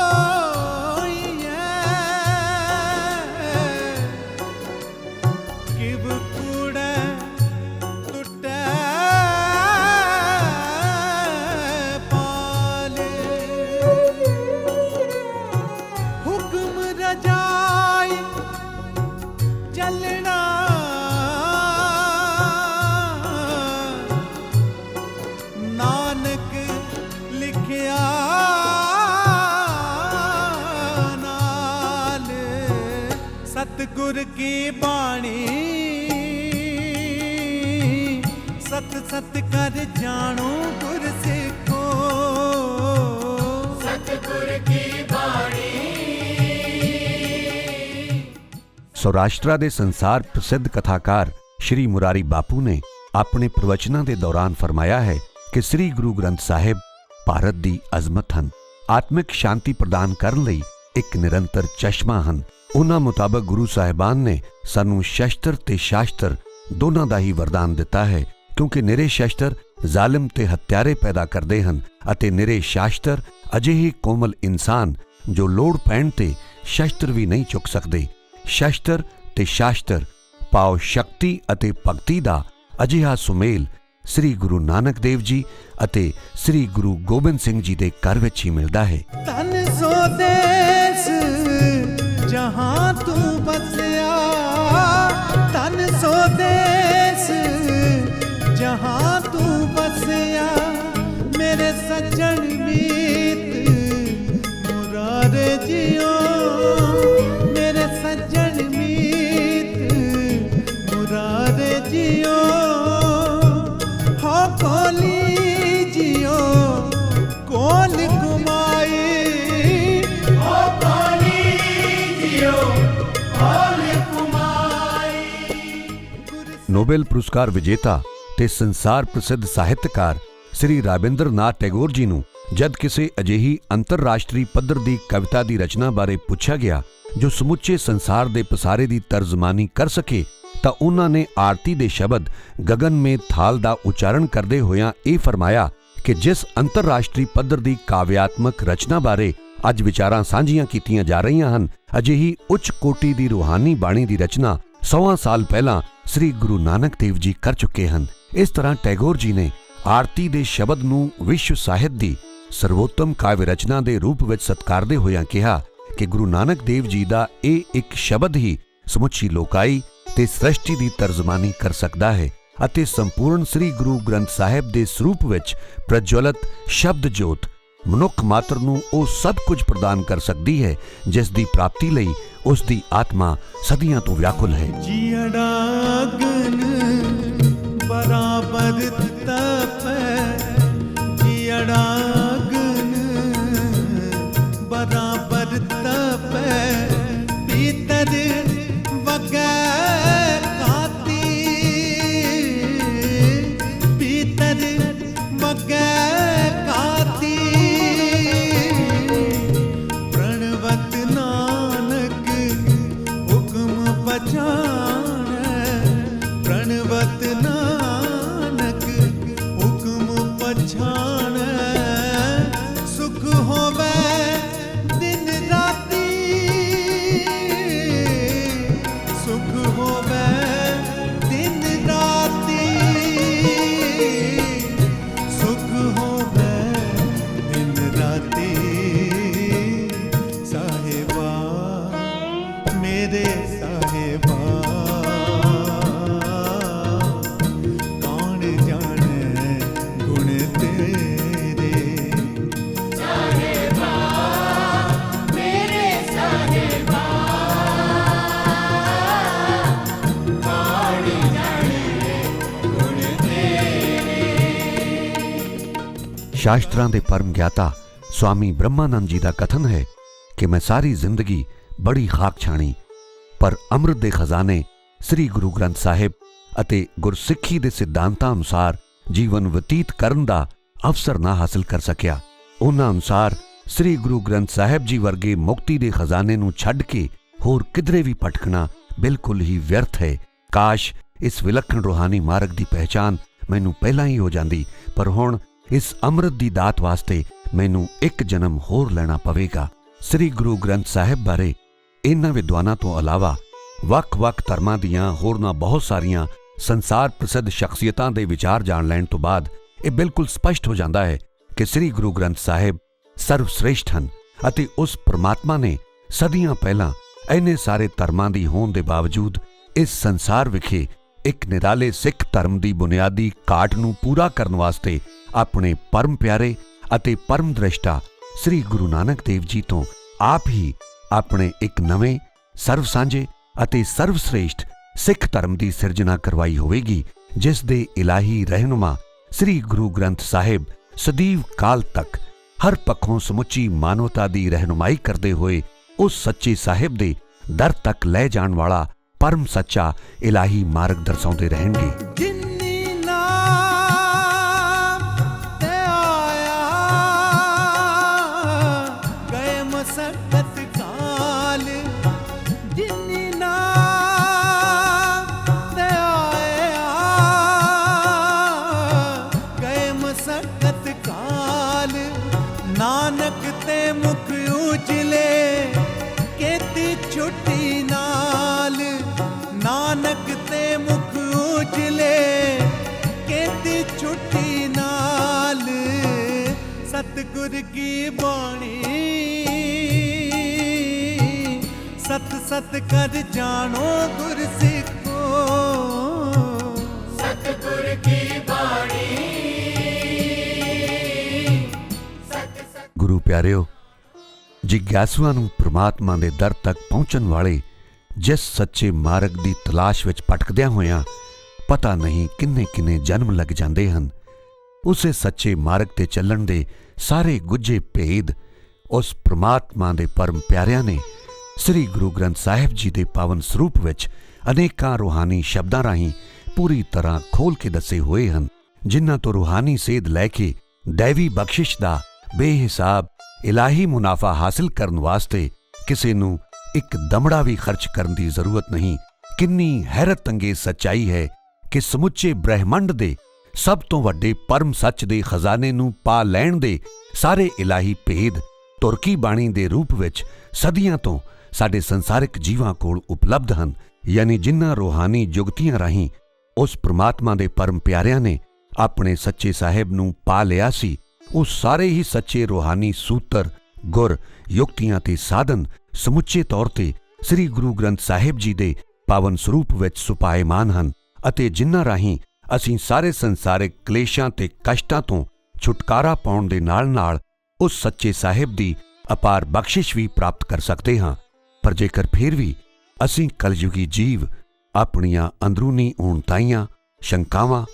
ਕਿਵ ਕੂੜੈ ਟੁੱਟੈ ਪਾਲੇ, ਹੁਕਮ ਰਜਾਈ ਚੱਲਣਾ ਨਾਨਕ ਲਿਖਿਆ ਨਾਲ, ਸਤਿਗੁਰ ਕੀ ਬਾਣੀ ਸਤ ਸਤ ਕਰ ਜਾਣੋ ਗੁਰ ਸਿੱਖੋ, ਸਤਿਗੁਰ ਕੀ ਬਾਣੀ। ਸੌਰਾਸ਼ਟਰਾ ਦੇ ਸੰਸਾਰ ਪ੍ਰਸਿੱਧ ਕਥਾਕਾਰ ਸ਼੍ਰੀ ਮੁਰਾਰੀ ਬਾਪੂ ਨੇ ਆਪਣੇ ਪ੍ਰਵਚਨਾਂ ਦੇ ਦੌਰਾਨ ਫਰਮਾਇਆ ਹੈ ਕਿ ਸ੍ਰੀ ਗੁਰੂ ਗ੍ਰੰਥ ਸਾਹਿਬ ਭਾਰਤ ਦੀ ਅਜ਼ਮਤ ਹਨ, ਆਤਮਿਕ ਸ਼ਾਂਤੀ ਪ੍ਰਦਾਨ ਕਰਨ ਲਈ ਇੱਕ ਨਿਰੰਤਰ ਚਸ਼ਮਾ ਹਨ। ਉਹਨਾਂ ਮੁਤਾਬਕ ਗੁਰੂ ਸਾਹਿਬਾਨ ਨੇ ਸਾਨੂੰ ਸ਼ਸਤਰ ਤੇ ਸ਼ਾਸਤਰ ਦੋਨਾਂ ਦਾ ਹੀ ਵਰਦਾਨ ਦਿੱਤਾ ਹੈ, ਕਿਉਂਕਿ ਨਿਰੇ ਸ਼ਸਤਰ ਜ਼ਾਲਿਮ ਤੇ ਹੱਤਿਆਰੇ ਪੈਦਾ ਕਰਦੇ ਹਨ ਅਤੇ ਨਿਰੇ ਸ਼ਾਸਤਰ ਅਜਿਹੇ ਕੋਮਲ ਇਨਸਾਨ ਜੋ ਲੋੜ ਪੈਣ ਤੇ ਸ਼ਸਤਰ ਵੀ ਨਹੀਂ ਚੁੱਕ ਸਕਦੇ। ਸ਼ਸਤਰ ਤੇ ਸ਼ਾਸਤਰ ਪਾਉ ਸ਼ਕਤੀ ਅਤੇ ਭਗਤੀ ਦਾ ਅਜਿਹਾ ਸੁਮੇਲ ਸ੍ਰੀ ਗੁਰੂ ਨਾਨਕ ਦੇਵ ਜੀ ਅਤੇ ਸ੍ਰੀ ਗੁਰੂ ਗੋਬਿੰਦ ਸਿੰਘ ਜੀ ਦੇ ਘਰ ਵਿੱਚ ਹੀ ਮਿਲਦਾ ਹੈ। ਧਨ ਸੋ ਦੇਸ ਜਹਾਂ ਤੂੰ ਬਸਿਆ, ਧਨ ਸੋ ਦੇਸ ਜਹਾਂ ਤੂੰ ਬਸਿਆ, ਮੇਰੇ ਸੱਜਣ ਮੀਤ ਮੁਰਾਰੇ ਜਿਉ, ਮੇਰੇ ਸੱਜਣ ਮੀਤ ਮੁਰਾਰੇ ਜਿਉ, ਹੋ ਕੋਲੀ ਜਿਉ ਕੋਲ ਕੁਮਾਈ, ਓ ਕੋਲੀ ਜਿਉ ਕੋਲ ਕੁਮਾਈ। ਨੋਬੇਲ ਪੁਰਸਕਾਰ ਵਿਜੇਤਾ ਤੇ ਸੰਸਾਰ ਪ੍ਰਸਿੱਧ ਸਾਹਿਤਕਾਰ ਸ੍ਰੀ ਰਾਬਿੰਦਰ ਨਾਥ ਟੈਗੋਰ ਜੀ ਨੂੰ ਜਦ ਕਿਸੇ ਅਜਿਹੀ ਅੰਤਰਰਾਸ਼ਟਰੀ ਪੱਧਰ ਦੀ ਕਵਿਤਾ ਦੀ ਰਚਨਾ ਬਾਰੇ ਪੁੱਛਿਆ ਗਿਆ ਜੋ ਸਮੁੱਚੇ ਸੰਸਾਰ ਦੇ ਪਸਾਰੇ ਦੀ ਤਰਜਮਾਨੀ ਕਰ ਸਕੇ, ਤਾਂ ਉਹਨਾਂ ਨੇ ਆਰਤੀ ਦੇ ਸ਼ਬਦ ਗगन में थाल ਦਾ ਉਚਾਰਨ ਕਰਦੇ ਹੋਇਆਂ ਇਹ ਫਰਮਾਇਆ ਕਿ ਜਿਸ ਅੰਤਰਰਾਸ਼ਟਰੀ ਪੱਧਰ ਦੀ ਕਾਵਿਆਤਮਕ ਰਚਨਾ ਬਾਰੇ ਅੱਜ ਵਿਚਾਰਾਂ ਸਾਂਝੀਆਂ ਕੀਤੀਆਂ ਜਾ ਰਹੀਆਂ ਹਨ, ਅਜਿਹੀ ਉੱਚ ਕੋਟੀ ਦੀ ਰੂਹਾਨੀ ਬਾਣੀ ਦੀ ਰਚਨਾ 100 ਸਾਲ ਪਹਿਲਾਂ ਸ੍ਰੀ ਗੁਰੂ ਨਾਨਕ ਦੇਵ ਜੀ ਕਰ ਚੁੱਕੇ ਹਨ। ਇਸ ਤਰ੍ਹਾਂ ਟੈਗੋਰ ਜੀ ਨੇ ਆਰਤੀ ਦੇ ਸ਼ਬਦ ਨੂੰ ਵਿਸ਼ਵ ਸਾਹਿਤ ਦੀ ਸਰਵੋਤਮ ਕਾਵਿ ਰਚਨਾ ਦੇ ਰੂਪ ਵਿੱਚ ਸਤਿਕਾਰਦੇ ਹੋਇਆਂ ਕਿਹਾ ਕਿ ਗੁਰੂ ਨਾਨਕ ਦੇਵ ਜੀ ਦਾ ਇਹ ਇੱਕ ਸ਼ਬਦ ਹੀ ਸਮੁੱਚੀ ਲੋਕਾਈ ਤੇ ਸ੍ਰਿਸ਼ਟੀ ਦੀ ਤਰਜਮਾਨੀ ਕਰ ਸਕਦਾ ਹੈ ਅਤੇ ਸੰਪੂਰਨ ਸ੍ਰੀ ਗੁਰੂ ਗ੍ਰੰਥ ਸਾਹਿਬ ਦੇ ਸਰੂਪ ਵਿੱਚ ਪ੍ਰਜਵਲਿਤ ਸ਼ਬਦ ਜੋਤ ਮਨੁੱਖ ਮਾਤਰ ਨੂੰ ਉਹ ਸਭ ਕੁਝ ਪ੍ਰਦਾਨ ਕਰ ਸਕਦੀ ਹੈ ਜਿਸ ਦੀ ਪ੍ਰਾਪਤੀ ਲਈ ਉਸ ਦੀ ਆਤਮਾ ਸਦੀਆਂ ਤੋਂ ਵਿਆਕੁਲ ਹੈ। जियड़ा अगन बराबर तप जियड़ा अगन बराबर तप भीतर वगै काती भीतर वगै काती प्रणवत नानक हुक्म पछाण प्रणवत नानक हुक्म पछाण सुख होवे दिन राती सुख होवे दिन राती सुख होवे दिन राती साहिबा मेरे साहिबा कौन जाने गुण तेरे साहेबा मेरे साहेबा कौन जाने गुण तेरे। शास्त्रां ਦੇ ਪਰਮ ਗਿਆਤਾ स्वामी ब्रह्मानंद जी ਦਾ ਕਥਨ ਹੈ ਕਿ ਮੈਂ ਸਾਰੀ ਜ਼ਿੰਦਗੀ ਬੜੀ ਖਾਕ ਛਾਣੀ ਪਰ ਅੰਮ੍ਰਿਤ ਦੇ ਖਜ਼ਾਨੇ ਸ੍ਰੀ ਗੁਰੂ ਗ੍ਰੰਥ ਸਾਹਿਬ ਅਤੇ ਗੁਰਸਿੱਖੀ ਦੇ ਸਿਧਾਂਤਾਂ ਅਨੁਸਾਰ ਜੀਵਨ ਬਤੀਤ ਕਰਨ ਦਾ ਅਵਸਰ ਨਾ ਹਾਸਲ ਕਰ ਸਕਿਆ। ਉਹਨਾਂ ਅਨੁਸਾਰ ਸ੍ਰੀ ਗੁਰੂ ਗ੍ਰੰਥ ਸਾਹਿਬ ਜੀ ਵਰਗੇ ਮੁਕਤੀ ਦੇ ਖਜ਼ਾਨੇ ਨੂੰ ਛੱਡ ਕੇ ਹੋਰ ਕਿਧਰੇ ਵੀ ਭਟਕਣਾ ਬਿਲਕੁਲ ਹੀ ਵਿਅਰਥ ਹੈ। ਕਾਸ਼ ਇਸ ਵਿਲੱਖਣ ਰੂਹਾਨੀ ਮਾਰਗ ਦੀ ਪਹਿਚਾਨ ਮੈਨੂੰ ਪਹਿਲਾਂ ਹੀ ਹੋ ਜਾਂਦੀ, ਪਰ ਹੁਣ ਇਸ ਅੰਮ੍ਰਿਤ ਦੀ ਦਾਤ ਵਾਸਤੇ ਮੈਨੂੰ ਇੱਕ ਜਨਮ ਹੋਰ ਲੈਣਾ ਪਵੇਗਾ। ਸ੍ਰੀ ਗੁਰੂ ਗ੍ਰੰਥ ਸਾਹਿਬ ਬਾਰੇ ਇਹਨਾਂ ਵਿਦਵਾਨਾਂ ਤੋਂ ਇਲਾਵਾ ਵੱਖ-ਵੱਖ ਧਰਮਾਂ ਦੀਆਂ ਹੋਰਨਾਂ ਬਹੁਤ ਸਾਰੀਆਂ ਸੰਸਾਰ ਪ੍ਰਸਿੱਧ ਸ਼ਖਸੀਅਤਾਂ ਦੇ ਵਿਚਾਰ ਜਾਣ ਲੈਣ ਤੋਂ ਬਾਅਦ ਇਹ ਬਿਲਕੁਲ ਸਪਸ਼ਟ ਹੋ ਜਾਂਦਾ ਹੈ ਕਿ ਸ੍ਰੀ ਗੁਰੂ ਗ੍ਰੰਥ ਸਾਹਿਬ ਸਰਵਸ਼੍ਰੇਸ਼ਠ ਹਨ ਅਤੇ ਉਸ ਪ੍ਰਮਾਤਮਾ ਨੇ ਸਦੀਆਂ ਪਹਿਲਾਂ ਇੰਨੇ ਸਾਰੇ ਧਰਮਾਂ ਦੀ ਹੋਣ ਦੇ ਬਾਵਜੂਦ ਇਸ ਸੰਸਾਰ ਵਿਖੇ ਇੱਕ ਨਿਰਾਲੇ ਸਿੱਖ ਧਰਮ ਦੀ ਬੁਨਿਆਦੀ ਘਾਟ ਨੂੰ ਪੂਰਾ ਕਰਨ ਵਾਸਤੇ ਆਪਣੇ ਪਰਮ ਪਿਆਰੇ ਅਤੇ ਪਰਮ ਦ੍ਰਿਸ਼ਟਾ ਸ੍ਰੀ ਗੁਰੂ ਨਾਨਕ ਦੇਵ ਜੀ ਤੋਂ ਆਪ ਹੀ ਆਪਣੇ ਇੱਕ ਨਵੇਂ ਸਰਵ ਸਾਂਝੇ ਅਤੇ ਸਰਵਸ਼੍ਰੇਸ਼ਠ ਸਿੱਖ ਧਰਮ ਦੀ ਸਿਰਜਣਾ ਕਰਵਾਈ ਹੋਵੇਗੀ, ਜਿਸ ਦੇ ਇਲਾਹੀ ਰਹਿਨੁਮਾ ਸ੍ਰੀ ਗੁਰੂ ਗ੍ਰੰਥ ਸਾਹਿਬ ਸਦੀਵ ਕਾਲ ਤੱਕ ਹਰ ਪੱਖੋਂ ਸਮੁੱਚੀ ਮਾਨਵਤਾ ਦੀ ਰਹਿਨੁਮਾਈ ਕਰਦੇ ਹੋਏ ਉਸ ਸੱਚੇ ਸਾਹਿਬ ਦੇ ਦਰ ਤੱਕ ਲੈ ਜਾਣ ਵਾਲਾ ਪਰਮ ਸੱਚਾ ਇਲਾਹੀ ਮਾਰਗ ਦਰਸਾਉਂਦੇ ਰਹਿਣਗੇ। ਜਿਨੀ ਨਾਮ ਤੇ ਆਇਆ ਗਏ ਮਸਕਤ ਕਾਲ ਜਿਨੀ ਨਾਮ ਤੇ ਆਇਆ ਗਏ ਮਸਕਤ ਕਾਲ ਨਾਨਕ ਤੇ ਮੁਖ ਉਜਲੇ ਕੀਤੀ ਛੁੱਟੀ ਨਾਲ ਨਾਨਕ ਤੇ ਮੁਖ ਉਜਲੇ ਕਹਿੰਦੀ ਛੁੱਟੀ ਨਾਲ ਸਤਿਗੁਰ ਕੀ ਬਾਣੀ ਸਤ ਸਤ ਕਰ ਜਾਣੋ ਗੁਰ ਸਿੱਖੋ सतगुर की बाणी सत सत ਗੁਰੂ ਪਿਆਰਿਓ, ਜਿਗਿਆਸੂਆਂ ਨੂੰ ਪ੍ਰਮਾਤਮਾ ਦੇ ਦਰ ਤੱਕ ਪਹੁੰਚਣ ਵਾਲੇ ਜਿਸ ਸੱਚੇ ਮਾਰਗ ਦੀ ਤਲਾਸ਼ ਵਿੱਚ ਭਟਕਦਿਆਂ ਹੋਇਆਂ ਪਤਾ ਨਹੀਂ ਕਿੰਨੇ ਜਨਮ ਲੱਗ ਜਾਂਦੇ ਹਨ, ਉਸੇ ਸੱਚੇ ਮਾਰਗ ਤੇ ਚੱਲਣ ਦੇ ਸਾਰੇ ਗੁੱਝੇ ਭੇਦ ਉਸ ਪ੍ਰਮਾਤਮਾ ਦੇ ਪਰਮ ਪਿਆਰਿਆਂ ਨੇ ਸ੍ਰੀ ਗੁਰੂ ਗ੍ਰੰਥ ਸਾਹਿਬ ਜੀ ਦੇ ਪਾਵਨ ਸਰੂਪ ਵਿੱਚ ਅਨੇਕਾਂ ਰੂਹਾਨੀ ਸ਼ਬਦਾਂ ਰਾਹੀਂ ਪੂਰੀ ਤਰ੍ਹਾਂ ਖੋਲ ਕੇ ਦੱਸੇ ਹੋਏ ਹਨ, ਜਿਨ੍ਹਾਂ ਤੋਂ ਰੂਹਾਨੀ ਸੇਧ ਲੈ ਕੇ ਦੈਵੀ ਬਖਸ਼ਿਸ਼ ਦਾ ਬੇਹਿਸਾਬ ਇਲਾਹੀ ਮੁਨਾਫਾ ਹਾਸਲ ਕਰਨ ਵਾਸਤੇ ਕਿਸੇ ਨੂੰ ਇੱਕ ਦਮੜਾ ਵੀ ਖਰਚ ਕਰਨ ਦੀ ਜ਼ਰੂਰਤ ਨਹੀਂ। ਕਿੰਨੀ ਹੈਰਤ ਅੰਗੇਜ਼ ਸੱਚਾਈ ਹੈ ਕਿ ਸਮੁੱਚੇ ਬ੍ਰਹਿਮੰਡ ਦੇ ਸਭ ਤੋਂ ਵੱਡੇ ਪਰਮ ਸੱਚ ਦੇ ਖਜ਼ਾਨੇ ਨੂੰ ਪਾ ਲੈਣ ਦੇ ਸਾਰੇ ਇਲਾਹੀ ਭੇਦ ਤੁਰਕੀ ਬਾਣੀ ਦੇ ਰੂਪ ਵਿੱਚ ਸਦੀਆਂ ਤੋਂ ਸਾਡੇ ਸੰਸਾਰਿਕ ਜੀਵਾਂ ਕੋਲ ਉਪਲਬਧ ਹਨ, ਯਾਨੀ ਜਿਨ੍ਹਾਂ ਰੂਹਾਨੀ ਜੁਗਤੀਆਂ ਰਾਹੀਂ ਉਸ ਪ੍ਰਮਾਤਮਾ ਦੇ ਪਰਮ ਪਿਆਰਿਆਂ ਨੇ ਆਪਣੇ ਸੱਚੇ ਸਾਹਿਬ ਨੂੰ ਪਾ ਲਿਆ ਸੀ, ਉਹ ਸਾਰੇ ਹੀ ਸੱਚੇ ਰੂਹਾਨੀ ਸੂਤਰ, ਗੁਰ, ਯੁਕਤੀਆਂ ਤੇ ਸਾਧਨ ਸਮੁੱਚੇ ਤੌਰ ਤੇ ਸ੍ਰੀ ਗੁਰੂ ਗ੍ਰੰਥ ਸਾਹਿਬ ਜੀ ਦੇ ਪਾਵਨ ਸਰੂਪ ਵਿੱਚ ਸੁਪਾਇਮਾਨ ਹਨ ਅਤੇ ਜਿਨ੍ਹਾਂ ਰਾਹੀਂ ਅਸੀਂ ਸਾਰੇ ਸੰਸਾਰਿਕ ਕਲੇਸ਼ਾਂ ਤੇ ਕਸ਼ਟਾਂ ਤੋਂ ਛੁਟਕਾਰਾ ਪਾਉਣ ਦੇ ਨਾਲ-ਨਾਲ ਉਸ ਸੱਚੇ ਸਾਹਿਬ ਦੀ ਅਪਾਰ ਬਖਸ਼ਿਸ਼ ਵੀ ਪ੍ਰਾਪਤ ਕਰ ਸਕਦੇ ਹਾਂ। ਪਰ ਜੇਕਰ ਫਿਰ ਵੀ ਅਸੀਂ ਕਲਯੁਗੀ ਜੀਵ ਆਪਣੀਆਂ ਅੰਦਰੂਨੀ ਊਣਤਾਈਆਂ, ਸ਼ੰਕਾਵਾਂ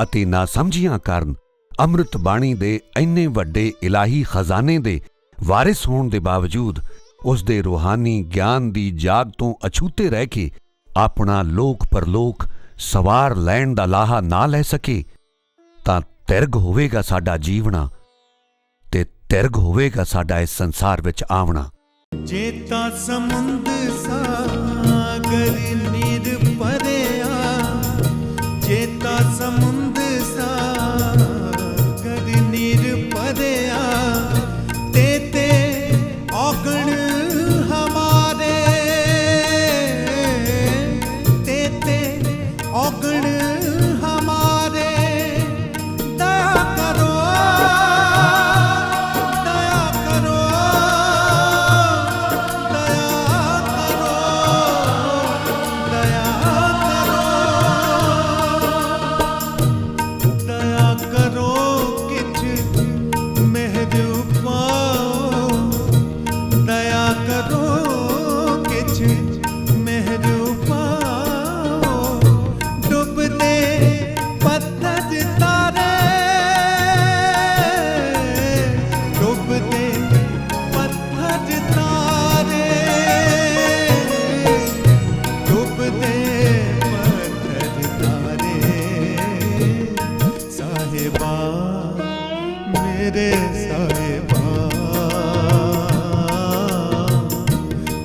ਅਤੇ ਨਾਸਮਝੀਆਂ ਕਾਰਨ ਅੰਮ੍ਰਿਤ ਬਾਣੀ ਦੇ ਇੰਨੇ ਵੱਡੇ ਇਲਾਹੀ ਖਜ਼ਾਨੇ ਦੇ ਵਾਰਿਸ ਹੋਣ ਦੇ ਬਾਵਜੂਦ ਉਸ ਦੇ ਰੂਹਾਨੀ ਗਿਆਨ ਦੀ ਜਾਗ ਤੋਂ ਅਛੂਤੇ ਰਹਿ ਕੇ ਆਪਣਾ ਲੋਕ ਪਰਲੋਕ ਸਵਾਰ ਲੈਣ ਦਾ ਲਾਹਾ ਨਾ ਲੈ ਸਕੇ ਤਾਂ ਤਿਰਗ ਹੋਵੇਗਾ ਸਾਡਾ ਜੀਵਣਾ ਤੇ ਤਿਰਗ ਹੋਵੇਗਾ ਸਾਡਾ ਇਸ ਸੰਸਾਰ ਵਿੱਚ ਆਵਣਾ। जेता समुंद सागर नीर परिया, जेता समुंद सागर नीर परिया, तेते औगण हमारे, तेते औगण हमारे, दया करो, दया करो, दया करो किछ मेहर पाओ, दया करो किछ मेहर पाओ, डुबदे पत्थर तारे, डुबदे पत्थर तारे, डुबदे पत्थर तारे, साहिबा मेरे साहिबा,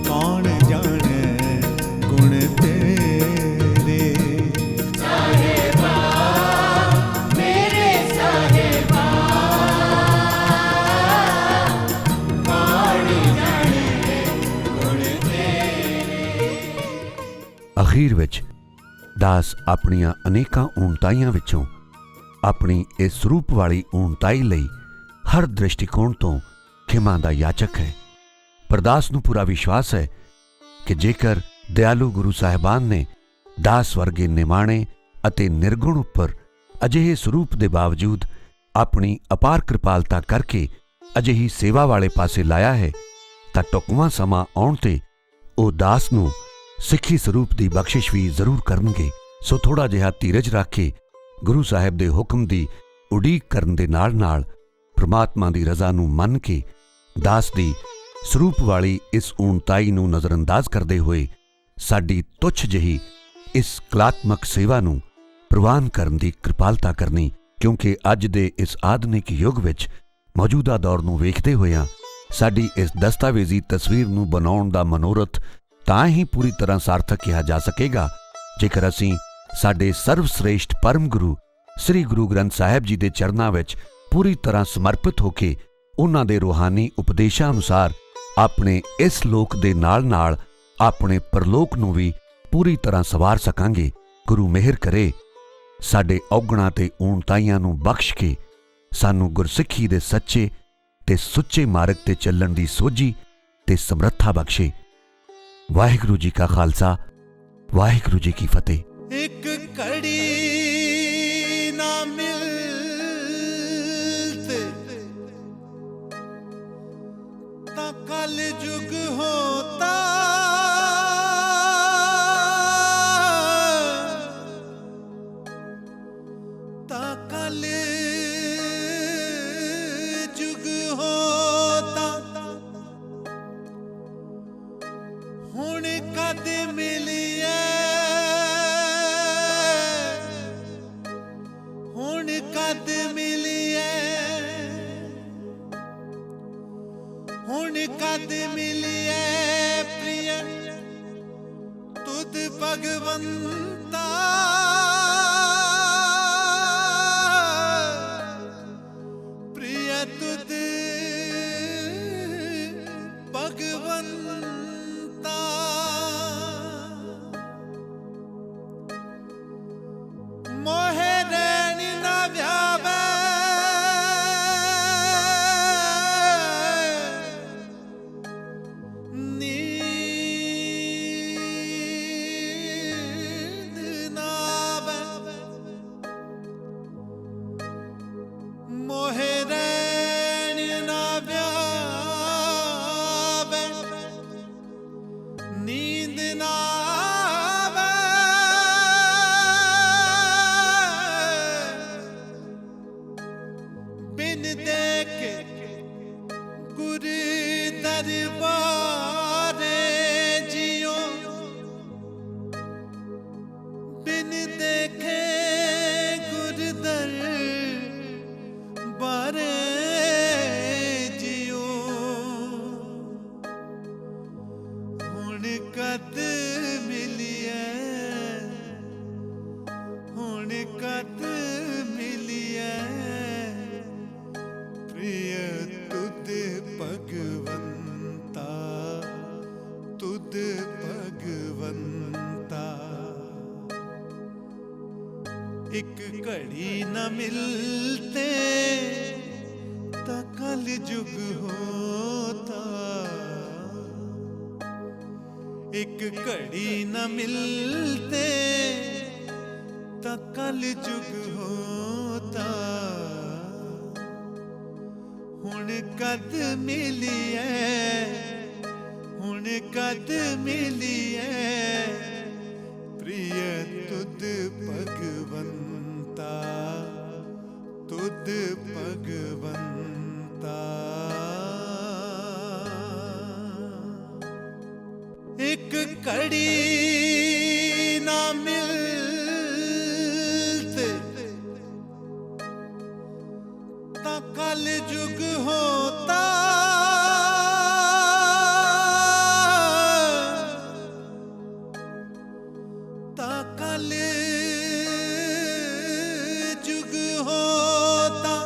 कौन जाने गुण तेरे, साहेबा मेरे साहेबा, कौन जाने गुण तेरे। ਅਖੀਰ ਵਿੱਚ ਦਾਸ ਆਪਣੀਆਂ ਅਨੇਕਾਂ ਊਣਤਾਈਆਂ ਵਿੱਚੋਂ ਆਪਣੀ ਇਸ ਸਰੂਪ ਵਾਲੀ ਊਣਤਾਈ ਲਈ ਹਰ ਦ੍ਰਿਸ਼ਟੀਕੋਣ ਤੋਂ ਖਿਮਾ ਦਾ ਯਾਚਕ ਹੈ। ਪਰ ਦਾਸ ਨੂੰ ਪੂਰਾ ਵਿਸ਼ਵਾਸ ਹੈ ਕਿ ਜੇਕਰ ਦਿਆਲੂ ਗੁਰੂ ਸਾਹਿਬਾਨ ਨੇ ਦਾਸ ਵਰਗੇ ਨਿਮਾਣੇ ਅਤੇ ਨਿਰਗੁਣ ਉੱਪਰ ਅਜਿਹੇ ਸਰੂਪ ਦੇ ਬਾਵਜੂਦ ਆਪਣੀ ਅਪਾਰ ਕਿਰਪਾਲਤਾ ਕਰਕੇ ਅਜਿਹੀ ਸੇਵਾ ਵਾਲੇ ਪਾਸੇ ਲਾਇਆ ਹੈ ਤਾਂ ਟੁਕਵਾਂ ਸਮਾਂ ਆਉਣ ਤੇ ਉਹ ਦਾਸ ਨੂੰ ਸਿੱਖੀ ਸਰੂਪ ਦੀ ਬਖਸ਼ਿਸ਼ ਵੀ ਜ਼ਰੂਰ ਕਰਨਗੇ। ਸੋ ਥੋੜਾ ਜਿਹਾ ਧੀਰਜ ਰੱਖ ਕੇ ਗੁਰੂ ਸਾਹਿਬ ਦੇ ਹੁਕਮ ਦੀ ਉਡੀਕ ਕਰਨ ਦੇ ਨਾਲ-ਨਾਲ ਪ੍ਰਮਾਤਮਾ ਦੀ ਰਜ਼ਾ ਨੂੰ ਮੰਨ ਕੇ ਦਾਸ ਦੀ ਸਰੂਪ ਵਾਲੀ ਇਸ ਊਣਤਾਈ ਨੂੰ ਨਜ਼ਰਅੰਦਾਜ਼ ਕਰਦੇ ਹੋਏ ਸਾਡੀ ਤੁੱਛ ਜਿਹੀ ਇਸ ਕਲਾਤਮਕ ਸੇਵਾ ਨੂੰ ਪ੍ਰਵਾਨ ਕਰਨ ਦੀ ਕਿਰਪਾਲਤਾ ਕਰਨੀ, ਕਿਉਂਕਿ ਅੱਜ ਦੇ ਇਸ ਆਧੁਨਿਕ ਯੁੱਗ ਵਿੱਚ ਮੌਜੂਦਾ ਦੌਰ ਨੂੰ ਵੇਖਦੇ ਹੋਇਆਂ ਸਾਡੀ ਇਸ ਦਸਤਾਵੇਜ਼ੀ ਤਸਵੀਰ ਨੂੰ ਬਣਾਉਣ ਦਾ ਮਨੋਰਥ ਤਾਂ ਹੀ ਪੂਰੀ ਤਰ੍ਹਾਂ ਸਾਰਥਕ ਕਿਹਾ ਜਾ ਸਕੇਗਾ ਜੇਕਰ ਅਸੀਂ ਸਾਡੇ ਸਰਵਸ਼੍ਰੇਸ਼ਠ ਪਰਮ ਗੁਰੂ ਸ੍ਰੀ ਗੁਰੂ ਗ੍ਰੰਥ ਸਾਹਿਬ ਜੀ ਦੇ ਚਰਨਾਂ ਵਿੱਚ ਪੂਰੀ ਤਰ੍ਹਾਂ ਸਮਰਪਿਤ ਹੋ ਕੇ ਉਹਨਾਂ ਦੇ ਰੂਹਾਨੀ ਉਪਦੇਸ਼ਾਂ ਅਨੁਸਾਰ ਆਪਣੇ ਇਸ ਲੋਕ ਦੇ ਨਾਲ-ਨਾਲ ਆਪਣੇ ਪਰਲੋਕ ਨੂੰ ਵੀ ਪੂਰੀ ਤਰ੍ਹਾਂ ਸਵਾਰ ਸਕਾਂਗੇ। ਗੁਰੂ ਮਿਹਰ ਕਰੇ ਸਾਡੇ ਔਗਣਾਂ ਤੇ ਊਣਤਾਈਆਂ ਨੂੰ ਬਖਸ਼ ਕੇ ਸਾਨੂੰ ਗੁਰਸਿੱਖੀ ਦੇ ਸੱਚੇ ਤੇ ਸੁੱਚੇ ਮਾਰਗ ਤੇ ਚੱਲਣ ਦੀ ਸੋਝੀ ਤੇ ਸਮਰੱਥਾ ਬਖਸ਼ੇ। ਵਾਹਿਗੁਰੂ ਜੀ ਕਾ ਖਾਲਸਾ, ਵਾਹਿਗੁਰੂ ਜੀ ਕੀ ਫਤਿਹ। एक कड़ी ना मिलते ता कल जुग होता, ता कल जुग होता, हुण कद मिलिए, हुण कद मिलिए, हुण कद मिलिए प्रिय तुद भगवंता, प्रिय तुद भगवंता। मोहे रैन न व्यावे, देखे गुरदर बारे जियो हुण कद मिलिए हुण कद मिलिए प्रिय तुद भगवंता तुद भगवंता एक घड़ी न मिलते ता कल जुग होता एक घड़ी न मिलते ता कल जुग होता हुण कद मिलिए हुण कद मिलिए प्रिय तुद भगवंता तुद भगवंता एक घड़ी ना मिलते ता कल जुग होता ता कल जुग होता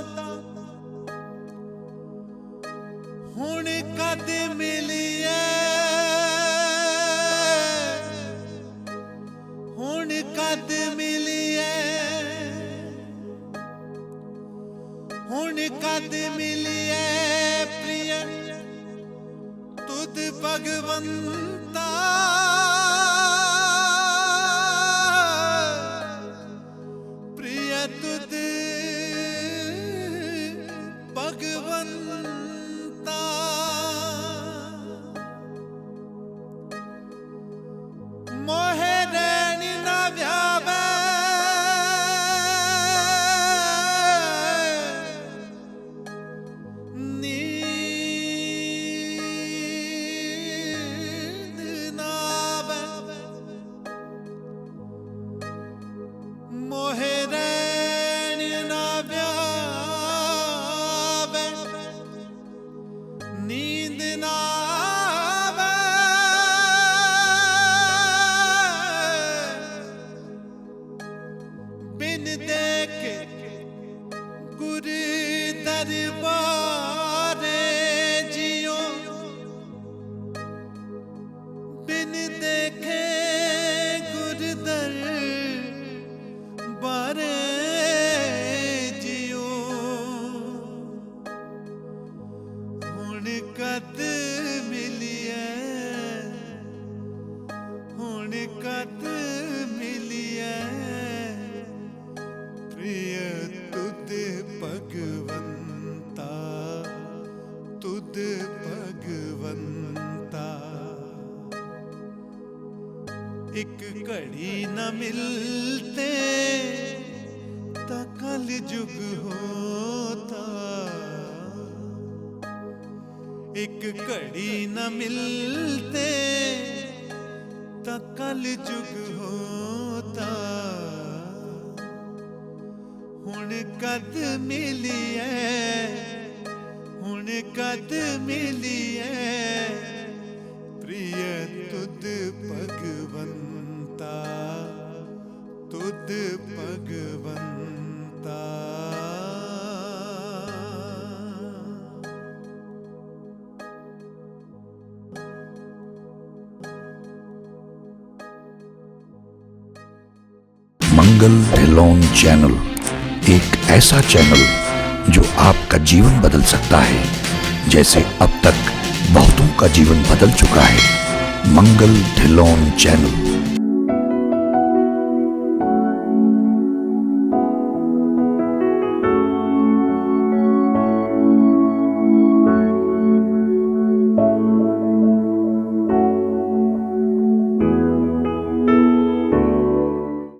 हुण कद मिलिए हुण कद मिलिए हुण कद मिलिए प्रिय तुद भगवंता प्रिय तुद भगवंता मोहे रैन न व्यावे नींद नावे मोहे रैन न व्यावे नींद नावे बिन देखे गुर दरबारे जियो बिन देखे गुर दरबारे जियो हुण कद मिलिए हुण कद मिलिए प्रिय तुद भगवंता तुद भगवंता एक घड़ी न मिलते ता कल जुग होता एक घड़ी न मिलते ता कल जुग होता हुण कद मिलिए हुण कद मिलिए प्रिय तुद भगवंता तुद भगवंता मंगल ढिल्लोन चैनल एक ऐसा चैनल जो आपका जीवन बदल सकता है, जैसे अब तक बहुतों का जीवन बदल चुका है। मंगल ढिल्लोन चैनल।